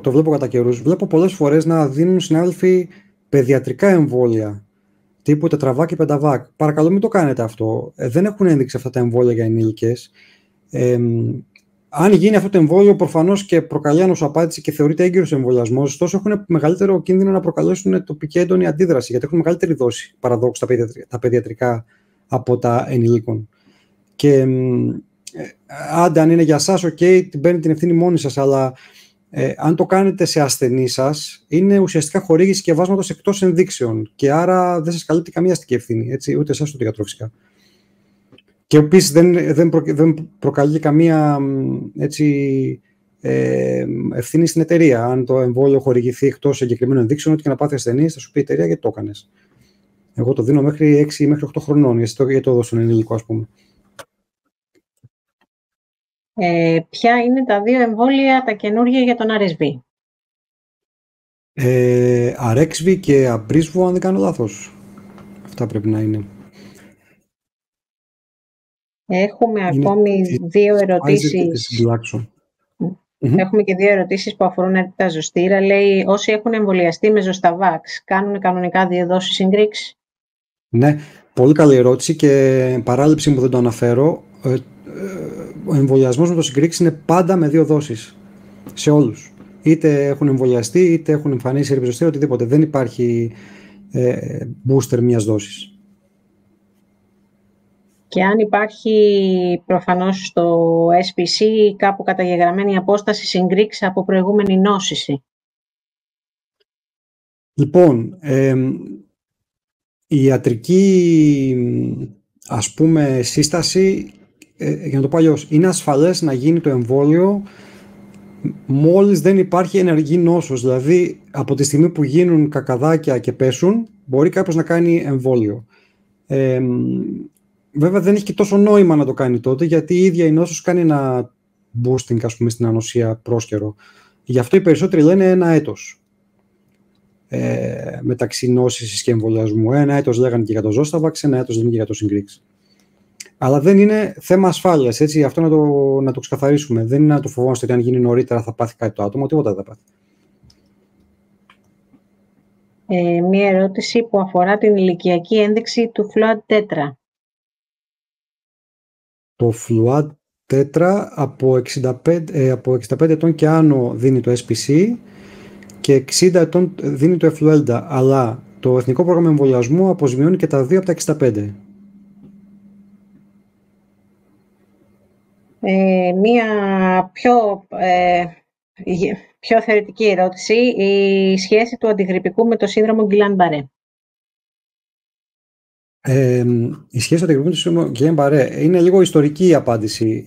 το βλέπω κατά καιρούς. Βλέπω πολλές φορές να δίνουν συνάδελφοι παιδιατρικά εμβόλια τύπου τετραβάκ και πενταβάκ. Παρακαλώ μην το κάνετε αυτό. Δεν έχουν ένδειξη αυτά τα εμβόλια για ενήλικες. Αν γίνει αυτό το εμβόλιο, προφανώς και προκαλεί ανοσοαπάτηση και θεωρείται έγκυρος εμβολιασμός, τόσο έχουν μεγαλύτερο κίνδυνο να προκαλέσουν τοπική έντονη αντίδραση, γιατί έχουν μεγαλύτερη δόση παραδόξου τα παιδιατρικά από τα ενηλίκων. Και άντε, αν είναι για σας, ok, την παίρνει την ευθύνη μόνοι σας, αλλά αν το κάνετε σε ασθενή σας, είναι ουσιαστικά χορήγηση σκευάσματος εκτός ενδείξεων και άρα δεν σας καλύπτει καμία αστική ευθύνη, έτσι, ούτε εσάς ούτε γιατρό φυσικά. Και επίσης δεν προκαλεί καμία ευθύνη στην εταιρεία. Αν το εμβόλιο χορηγηθεί εκτός εγκεκριμένων ενδείξεων, ό,τι και να πάθει ασθενής, θα σου πει η εταιρεία γιατί το έκανες. Εγώ το δίνω μέχρι 6 ή μέχρι 8 χρονών, γιατί το δώσω στον ενήλικο, ας πούμε. Ποια είναι τα 2 εμβόλια τα καινούργια για τον RSV? Arexvy και Abrysvo, αν δεν κάνω λάθος. Αυτά πρέπει να είναι. Έχουμε ακόμη 2 ερωτήσεις. Έχουμε και 2 ερωτήσεις που αφορούν τα ζωστήρα. Λέει, όσοι έχουν εμβολιαστεί με ζωσταβάξ, κάνουν κανονικά 2 δόσεις Shingrix? Ναι, πολύ καλή ερώτηση και παράληψη μου δεν το αναφέρω. Ο εμβολιασμός με το Shingrix είναι πάντα με 2 δόσεις. Σε όλους. είτε έχουν εμβολιαστεί, είτε έχουν εμφανίσει ερπιζοστία, οτιδήποτε. Δεν υπάρχει booster μιας δόσης. Και αν υπάρχει προφανώς στο SPC κάπου καταγεγραμμένη απόσταση συγκρήξη από προηγούμενη νόσηση. Λοιπόν, η ιατρική, ας πούμε, σύσταση, για να το πω αλλιώς, είναι ασφαλές να γίνει το εμβόλιο μόλις δεν υπάρχει ενεργή νόσος. Δηλαδή, από τη στιγμή που γίνουν κακαδάκια και πέσουν, μπορεί κάποιος να κάνει εμβόλιο. Βέβαια, δεν έχει και τόσο νόημα να το κάνει τότε, γιατί η ίδια η νόσος κάνει ένα boosting, ας πούμε, στην ανοσία πρόσκαιρο. Γι' αυτό οι περισσότεροι λένε 1 έτος. Μεταξύ νόσησης και εμβολιασμού. 1 έτος λέγανε και για το Zostavax, 1 έτος λένε και για το Shingrix. Αλλά δεν είναι θέμα ασφάλειας, έτσι, αυτό να το ξεκαθαρίσουμε. Δεν είναι να το φοβόμαστε ότι αν γίνει νωρίτερα θα πάθει κάτι το άτομο, τίποτα δεν θα πάθει. Μία ερώτηση που αφορά την ηλικιακή ένδειξη του Fluad Tetra. Το Fluad Tetra από 65 ετών και άνω δίνει το SPC και 60 ετών δίνει το Effluelda, αλλά το Εθνικό Πρόγραμμα Εμβολιασμού αποζημιώνει και τα δύο από τα 65. Μία πιο θεωρητική ερώτηση, η σχέση του αντιγρυπικού με το σύνδρομο Guillain-Barré. Η σχέση του αντιγρυπικού με το σύνδρομο Guillain-Barré είναι λίγο ιστορική η απάντηση.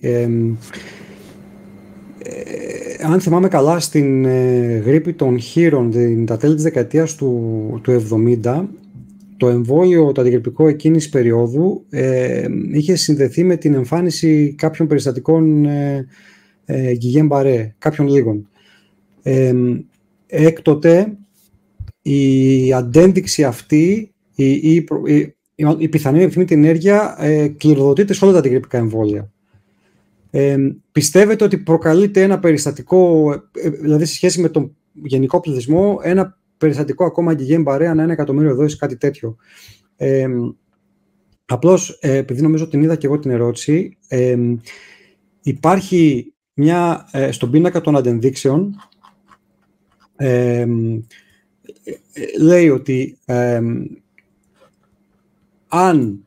Αν θυμάμαι καλά, στην γρίπη των χείρων τα τέλη της δεκαετίας του 70, το εμβόλιο, το αντιγρυπικό εκείνης περίοδου είχε συνδεθεί με την εμφάνιση κάποιων περιστατικών Guillain-Barré, κάποιων λίγων. Έκτοτε η αντένδειξη αυτή, η πιθανή επιθυμητή ενέργεια κληροδοτείται σε όλα τα αντιγρυπικά εμβόλια. Πιστεύετε ότι προκαλείται ένα περιστατικό, δηλαδή σε σχέση με τον γενικό πληθυσμό, ένα περιστατικό ακόμα Guillain-Barré ανά 1 εκατομμύριο δόσεις, κάτι τέτοιο? Απλώς, επειδή νομίζω την είδα και εγώ την ερώτηση, υπάρχει στον πίνακα των αντενδείξεων, λέει ότι αν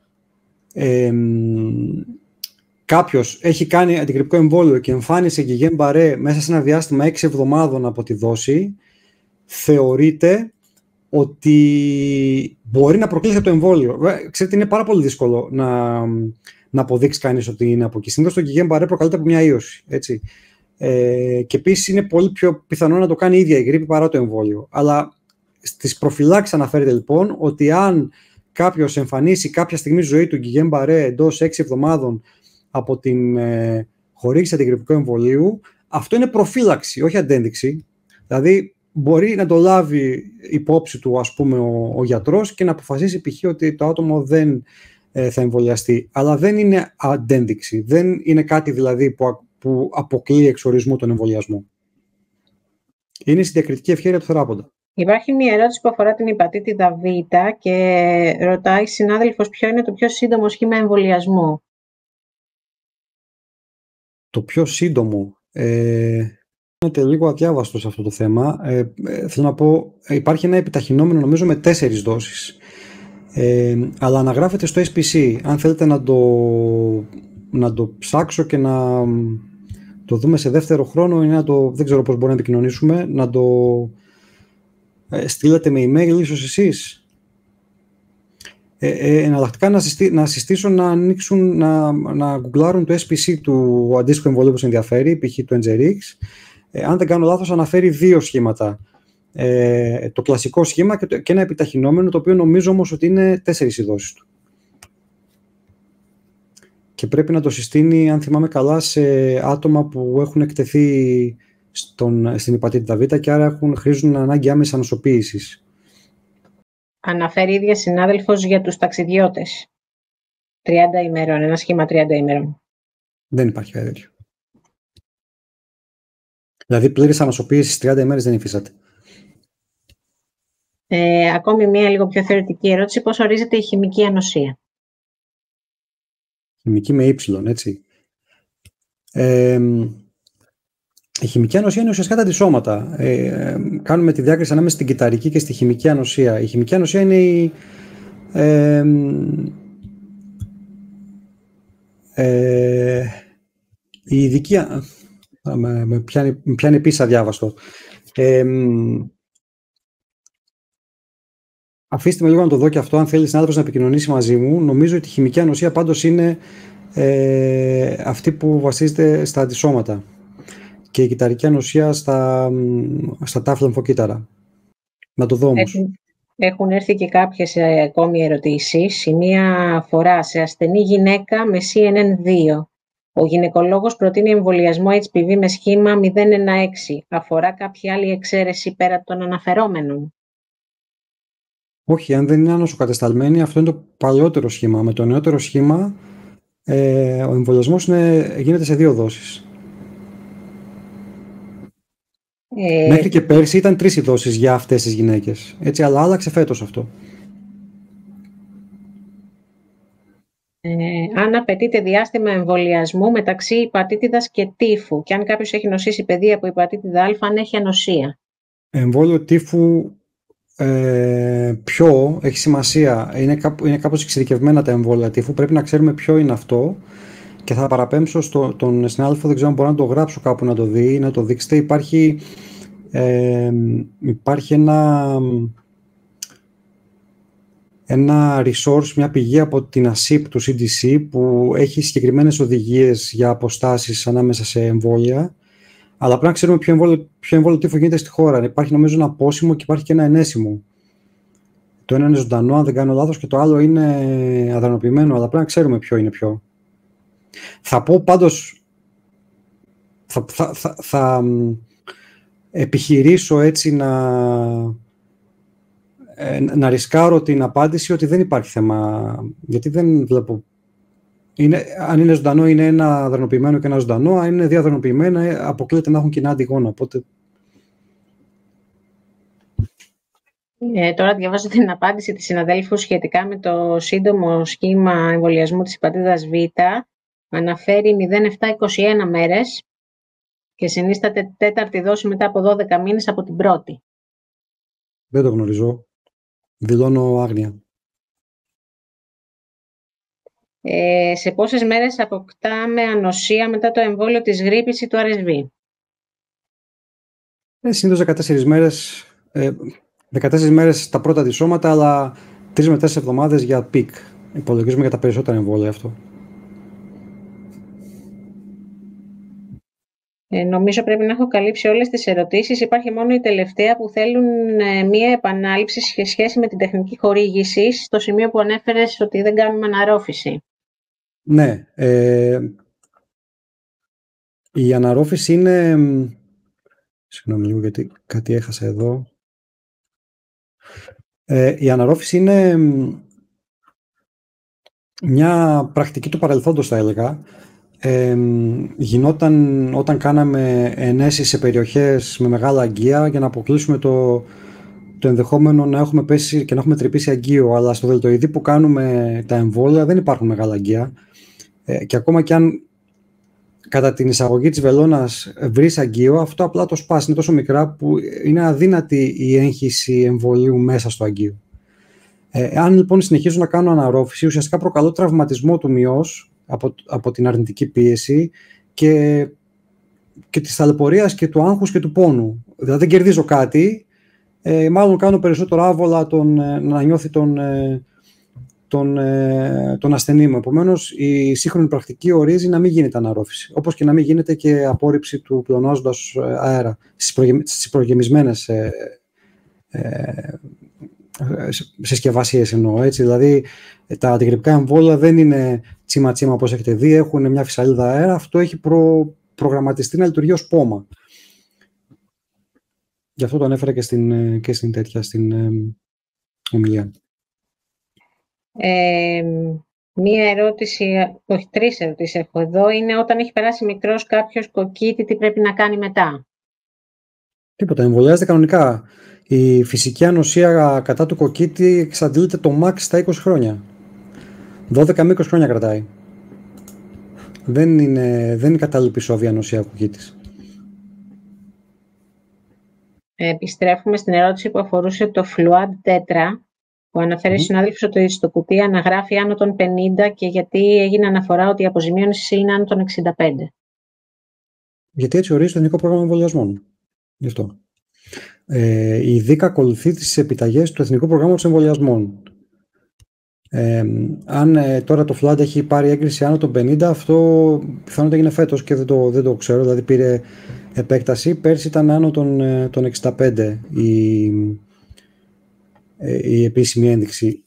κάποιος έχει κάνει αντιγρυπικό εμβόλιο και εμφάνισε Guillain-Barré μέσα σε ένα διάστημα 6 εβδομάδων από τη δόση, θεωρείται ότι μπορεί να προκλήσει το εμβόλιο. Ξέρετε, είναι πάρα πολύ δύσκολο να αποδείξει κανείς ότι είναι από εκεί. Συνήθως το Guillain-Barré προκαλείται από μια ίωση. Έτσι. Και επίσης είναι πολύ πιο πιθανό να το κάνει η ίδια η γρίπη παρά το εμβόλιο. Αλλά στις προφυλάξεις αναφέρεται λοιπόν ότι αν κάποιος εμφανίσει κάποια στιγμή στη ζωή του Guillain-Barré εντός 6 εβδομάδων από την χορήγηση αντιγρυπικού εμβολίου, αυτό είναι προφύλαξη, όχι αντένδειξη. Δηλαδή, μπορεί να το λάβει υπόψη του, ας πούμε, ο γιατρός και να αποφασίσει π.χ. ότι το άτομο δεν θα εμβολιαστεί. Αλλά δεν είναι αντένδειξη. Δεν είναι κάτι δηλαδή που αποκλείει εξ ορισμού τον εμβολιασμό. Είναι στη διακριτική ευχέρεια του θεράποντα. Υπάρχει μια ερώτηση που αφορά την υπατήτηδα Β και ρωτάει συνάδελφος ποιο είναι το πιο σύντομο σχήμα εμβολιασμού. Το πιο σύντομο. Είναι λίγο αδιάβαστο σε αυτό το θέμα. Θέλω να πω, υπάρχει ένα επιταχυνόμενο νομίζω με 4 δόσεις. Αλλά αναγράφεται στο SPC. Αν θέλετε να το ψάξω και να το δούμε σε δεύτερο χρόνο, ή δεν ξέρω πώς μπορούμε να επικοινωνήσουμε, να το στείλετε με email ίσως εσείς. Εναλλακτικά να συστήσω να ανοίξουν, να γκουγκλάρουν το SPC του αντίστοιχου εμβολίου που σας ενδιαφέρει, π.χ. του Engerix. Αν δεν κάνω λάθος, αναφέρει 2 σχήματα. Το κλασικό σχήμα και ένα επιταχυνόμενο, το οποίο νομίζω όμως ότι είναι 4 οι δόσεις του. Και πρέπει να το συστήνει, αν θυμάμαι καλά, σε άτομα που έχουν εκτεθεί στην υπατήτηδα Β και άρα χρήζουν ανάγκη άμεσης ανοσοποίησης. Αναφέρει η ίδια συνάδελφος για τους ταξιδιώτες. 30 ημέρων, ένα σχήμα 30 ημέρων. Δεν υπάρχει κάτι τέτοιο. Δηλαδή πλήρης ανοσοποίησης 30 ημέρες δεν υφίσταται. Ακόμη μία λίγο πιο θεωρητική ερώτηση. Πώς ορίζεται η χημική ανοσία? Χημική με ύψιλον, έτσι. Η χημική ανοσία είναι ουσιαστικά τα αντισώματα. Κάνουμε τη διάκριση ανάμεσα στην κυταρική και στη χημική ανοσία. Η χημική ανοσία είναι η ειδική... Με πιάνει επίσης αδιάβαστο. Αφήστε με λίγο να το δω και αυτό, αν θέλει συνάδελφος να επικοινωνήσει μαζί μου. Νομίζω ότι η χημική ανοσία πάντως είναι αυτή που βασίζεται στα αντισώματα και η κυταρική ανοσία στα τάφλα λυμφοκύτταρα. Να το δω όμως. Έχουν έρθει και κάποιες ακόμη ερωτήσεις. Η μία αφορά σε ασθενή γυναίκα με CNN2. Ο γυναικολόγος προτείνει εμβολιασμό HPV με σχήμα 016. Αφορά κάποια άλλη εξαίρεση πέρα των αναφερόμενων? Όχι, αν δεν είναι ανοσοκατεσταλμένη, αυτό είναι το παλαιότερο σχήμα. Με το νεότερο σχήμα, ο εμβολιασμός γίνεται σε 2 δόσεις. Μέχρι και πέρσι ήταν 3 οι δόσεις για αυτές τις γυναίκες. Έτσι, αλλά άλλαξε φέτος αυτό. Αν απαιτείται διάστημα εμβολιασμού μεταξύ υπατήτηδας και τύφου και αν κάποιος έχει νοσήσει παιδί από υπατήτηδα Α, αν έχει ανοσία. Εμβόλιο τύφου ποιο έχει σημασία. Είναι κάπως εξειδικευμένα τα εμβόλια τύφου. Πρέπει να ξέρουμε ποιο είναι αυτό. Και θα παραπέμψω στον συνάδελφο, δεν ξέρω αν μπορώ να το γράψω κάπου να το δει, να το δείξετε. Υπάρχει ένα resource, μια πηγή από την ASIP του CDC που έχει συγκεκριμένες οδηγίες για αποστάσεις ανάμεσα σε εμβόλια. Αλλά πρέπει να ξέρουμε ποιο εμβόλιο τύφου γίνεται στη χώρα. Υπάρχει νομίζω ένα πόσιμο και υπάρχει και ένα ενέσιμο. Το ένα είναι ζωντανό, αν δεν κάνω λάθος, και το άλλο είναι αδρανοποιημένο, αλλά πρέπει να ξέρουμε ποιο είναι ποιο. Θα πω πάντως, θα επιχειρήσω έτσι να ρισκάρω την απάντηση ότι δεν υπάρχει θέμα, γιατί δεν βλέπω. Αν είναι ζωντανό είναι ένα αδρανοποιημένο και ένα ζωντανό, αν είναι 2 αδρανοποιημένα αποκλείεται να έχουν κοινά αντιγόνα, οπότε... Τώρα διαβάζω την απάντηση της συναδέλφου σχετικά με το σύντομο σχήμα εμβολιασμού της υπατήτηδας Β. Αναφέρει 0,7-21 μέρες και συνίσταται 4η δόση μετά από 12 μήνες από την πρώτη. Δεν το γνωρίζω. Δηλώνω άγνοια. Σε πόσες μέρες αποκτάμε ανοσία μετά το εμβόλιο της γρίπης ή του RSV? Συνήθως 14 μέρες. 14 μέρες τα πρώτα αντισώματα, αλλά 3 με 4 εβδομάδες για πικ. Υπολογίζουμε για τα περισσότερα εμβόλια αυτό. Νομίζω πρέπει να έχω καλύψει όλες τις ερωτήσεις. Υπάρχει μόνο η τελευταία που θέλουν μία επανάληψη σε σχέση με την τεχνική χορήγηση, στο σημείο που ανέφερες ότι δεν κάνουμε αναρρόφηση. Ναι. Η αναρρόφηση είναι... Συγγνώμη λίγο γιατί κάτι έχασα εδώ. Η αναρρόφηση είναι μια πρακτική του παρελθόντος, θα έλεγα. Γινόταν όταν κάναμε ενέσεις σε περιοχές με μεγάλα αγκία για να αποκλείσουμε το ενδεχόμενο να έχουμε πέσει και να έχουμε τρυπήσει αγκείο, αλλά στο δελτοειδή που κάνουμε τα εμβόλια δεν υπάρχουν μεγάλα αγκία και ακόμα και αν κατά την εισαγωγή της βελόνας βρεις αγκείο, αυτό απλά το σπάς, είναι τόσο μικρά που είναι αδύνατη η έγχυση εμβολίου μέσα στο αγκείο. Αν λοιπόν συνεχίζω να κάνω αναρρόφηση, ουσιαστικά προκαλώ τραυματισμό του μυός από την αρνητική πίεση και της ταλαιπωρίας και του άγχους και του πόνου. Δηλαδή δεν κερδίζω κάτι, μάλλον κάνω περισσότερο άβολα να νιώθει τον ασθενή μου. Επομένως, η σύγχρονη πρακτική ορίζει να μην γίνεται αναρρόφηση, όπως και να μην γίνεται και απόρριψη του πλεονάζοντας αέρα στις προγεμισμένες συσκευασίες εννοώ, έτσι. Δηλαδή, τα αντιγρυπικά εμβόλια δεν είναι τσίμα-τσίμα όπως έχετε δει, έχουν μια φυσαλίδα αέρα, αυτό έχει προγραμματιστεί να λειτουργεί ως πόμα. Γι' αυτό το ανέφερα και στην ομιλία. Μία ερώτηση, όχι 3 ερωτήσεις έχω εδώ, είναι όταν έχει περάσει μικρός κάποιος κοκκίτη, τι πρέπει να κάνει μετά? Τίποτα, εμβολιάζεται κανονικά. Η φυσική ανοσία κατά του κοκκίτη εξαντλείται το max στα 20 χρόνια. 12 με 20 χρόνια κρατάει. Δεν είναι κατάλληλη επεισόδια ανοσία κοκκίτης. Επιστρέφουμε στην ερώτηση που αφορούσε το Fluad Tetra, που αναφέρει ο συνάδελφος ότι στο κουτί αναγράφει άνω των 50 και γιατί έγινε αναφορά ότι η αποζημίωση είναι άνω των 65. Γιατί έτσι ορίζει το Εθνικό Πρόγραμμα Εμβολιασμών. Γι' αυτό. Η ΔΥΚ ακολουθεί τις επιταγές του Εθνικού Προγράμματος Εμβολιασμών. Αν τώρα το FLAD έχει πάρει έγκριση άνω των 50, αυτό πιθανότατα έγινε φέτος και δεν το ξέρω, δηλαδή πήρε επέκταση. Πέρσι ήταν άνω των 65 η επίσημη ένδειξη.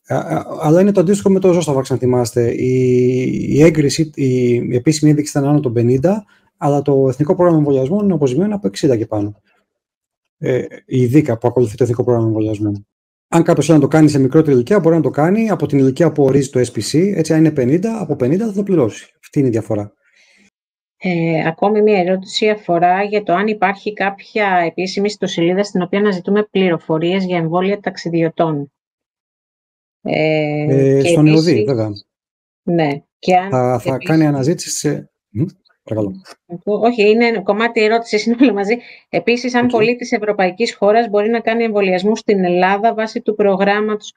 Αλλά είναι το αντίστοιχο με το Zostavax, αν θυμάστε. Η επίσημη ένδειξη ήταν άνω των 50, αλλά το Εθνικό Πρόγραμμα Εμβολιασμών είναι αποζημιωμένο από 60 και πάνω. Η ΔΥΚΑ που ακολουθεί το Εθνικό Πρόγραμμα Εμβολιασμών. Αν κάποιος θέλει να το κάνει σε μικρότερη ηλικία, μπορεί να το κάνει από την ηλικία που ορίζει το SPC. Έτσι, αν είναι 50, από 50 θα το πληρώσει. Αυτή είναι η διαφορά. Ακόμη μία ερώτηση αφορά για το αν υπάρχει κάποια επίσημη ιστοσελίδα στην οποία να ζητούμε πληροφορίες για εμβόλια ταξιδιωτών. Στον ΕΟΔΗ, βέβαια. Ναι. Και αν θα επίσης κάνει αναζήτηση σε... Παρακαλώ. Όχι, είναι κομμάτι ερώτησης, είναι όλα μαζί. Επίσης, αν πολίτης ευρωπαϊκής χώρας μπορεί να κάνει εμβολιασμούς στην Ελλάδα βάσει του προγράμματος...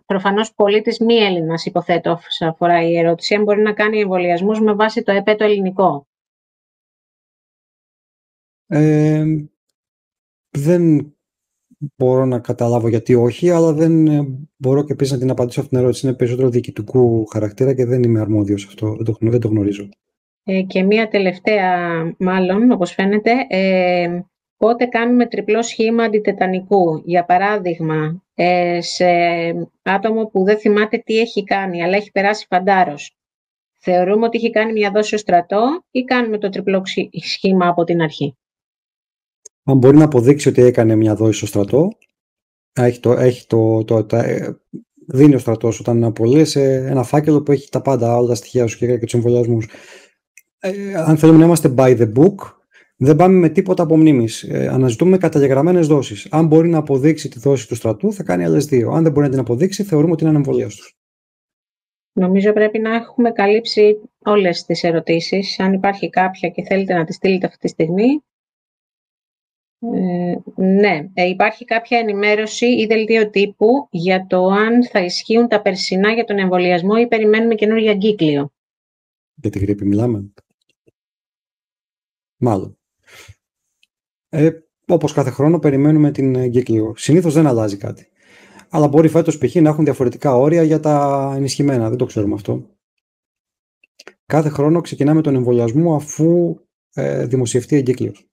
Προφανώς πολίτης μη Έλληνας, υποθέτω, αφορά η ερώτηση, αν μπορεί να κάνει εμβολιασμούς με βάση το ΕΠΕ το ελληνικό. Δεν μπορώ να καταλάβω γιατί όχι, αλλά δεν μπορώ και επίσης να την απαντήσω αυτήν την ερώτηση. Είναι περισσότερο διοικητικού χαρακτήρα και δεν είμαι αρμόδιος αυτό, δεν το γνωρίζω. Και μία τελευταία, μάλλον, όπως φαίνεται, πότε κάνουμε τριπλό σχήμα αντιτετανικού. Για παράδειγμα, σε άτομο που δεν θυμάται τι έχει κάνει, αλλά έχει περάσει φαντάρος. Θεωρούμε ότι έχει κάνει μια δόση στο στρατό ή κάνουμε το τριπλό σχήμα από την αρχή. Αν μπορεί να αποδείξει ότι έκανε μια δόση στο στρατό, δίνει ο στρατός όταν απολύεσαι ένα φάκελο που έχει τα πάντα, όλα τα στοιχεία σου και τους εμβολιασμούς. Αν θέλουμε να είμαστε by the book, δεν πάμε με τίποτα από μνήμης. Αναζητούμε καταγεγραμμένες δόσεις. Αν μπορεί να αποδείξει τη δόση του στρατού, θα κάνει άλλες 2. Αν δεν μπορεί να την αποδείξει, θεωρούμε ότι είναι ανεμβολίαστος. Νομίζω πρέπει να έχουμε καλύψει όλες τις ερωτήσεις. Αν υπάρχει κάποια και θέλετε να τη στείλετε αυτή τη στιγμή. Ναι, υπάρχει κάποια ενημέρωση ή δελτίο τύπου για το αν θα ισχύουν τα περσινά για τον εμβολιασμό ή περιμένουμε καινούργια εγκύκλιο. Για τη γρίπη μιλάμε. Μάλλον. Όπως κάθε χρόνο περιμένουμε την εγκύκλιο. Συνήθως δεν αλλάζει κάτι. Αλλά μπορεί φέτος π.χ. να έχουν διαφορετικά όρια για τα ενισχυμένα. Δεν το ξέρουμε αυτό. Κάθε χρόνο ξεκινάμε τον εμβολιασμό αφού δημοσιευτεί εγκύκλιος.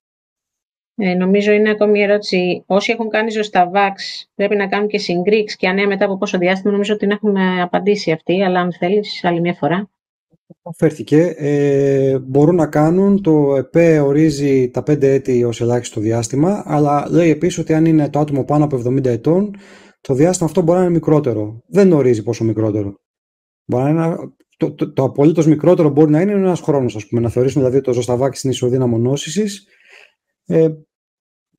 Νομίζω είναι ακόμη μια ερώτηση. Όσοι έχουν κάνει Zostavax πρέπει να κάνουν και συγκρίξ και αν ναι, μετά από πόσο διάστημα, νομίζω ότι την έχουμε απαντήσει αυτή, αλλά αν θέλεις άλλη μια φορά. Αφέρθηκε. Μπορούν να κάνουν, το ΕΠΕ ορίζει τα 5 έτη ως ελάχιστο διάστημα, αλλά λέει επίσης ότι αν είναι το άτομο πάνω από 70 ετών, το διάστημα αυτό μπορεί να είναι μικρότερο. Δεν ορίζει πόσο μικρότερο. Μπορεί να είναι, το απολύτως μικρότερο μπορεί να είναι ένας χρόνος, ας πούμε, να θεωρήσουμε δηλαδή το Zostavax στην ισοδύναμο νόσησης.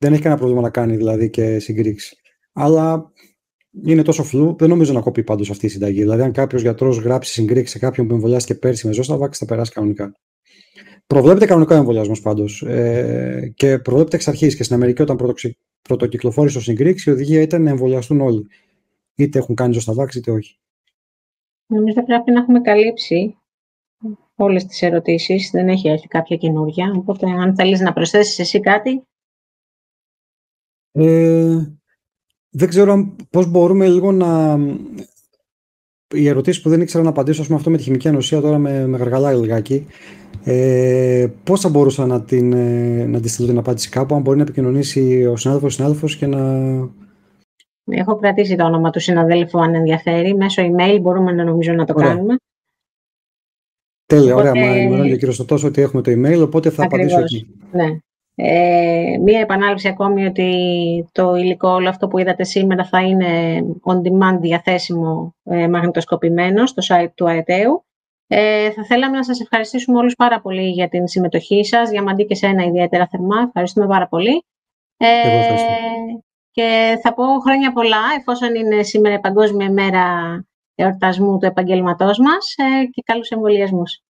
Δεν έχει κανένα πρόβλημα να κάνει δηλαδή και συγκρίξει. Αλλά είναι τόσο φλού, δεν νομίζω να κοπεί πάντως αυτή η συνταγή. Δηλαδή, αν κάποιος γιατρός γράψει συγκρίξει σε κάποιον που εμβολιάστηκε πέρσι με Zostavax, θα περάσει κανονικά. Προβλέπεται κανονικά ο εμβολιασμός πάντως. Και προβλέπεται εξ αρχής και στην Αμερική, όταν πρωτοκυκλοφόρησε ο συγκρίξη, η οδηγία ήταν να εμβολιαστούν όλοι. Είτε έχουν κάνει Zostavax είτε όχι. Νομίζω πρέπει να έχουμε καλύψει όλες τις ερωτήσεις. Δεν έχει έρθει κάποια καινούργια. Οπότε, αν θέλεις να προσθέσεις εσύ κάτι. Δεν ξέρω πώς μπορούμε λίγο να... Οι ερωτήσεις που δεν ήξερα να απαντήσω, ας πούμε, αυτό με τη χημική ανοσία τώρα με γαργαλάει λιγάκι. Πώς θα μπορούσα να τη στείλω την απάντηση κάπου, αν μπορεί να επικοινωνήσει ο συνάδελφος και να... Έχω κρατήσει το όνομα του συναδέλφου, αν ενδιαφέρει. Μέσω email μπορούμε νομίζω να το κάνουμε. Τέλεια, ωραία. Μα ενημερώνει ο κύριος Στοτός ότι έχουμε το email, οπότε θα απαντήσω εκεί. Ναι. Μία επανάληψη ακόμη ότι το υλικό, όλο αυτό που είδατε σήμερα, θα είναι on demand διαθέσιμο μαγνητοσκοπημένο στο site του ΑΕΤΕΟΥ. Θα θέλαμε να σας ευχαριστήσουμε όλους πάρα πολύ για την συμμετοχή σας, για Μαντή και σένα ιδιαίτερα θερμά. Ευχαριστούμε πάρα πολύ. Και θα πω χρόνια πολλά, εφόσον είναι σήμερα η Παγκόσμια ημέρα εορτασμού του επαγγέλματός μας, και καλούς εμβολιασμούς.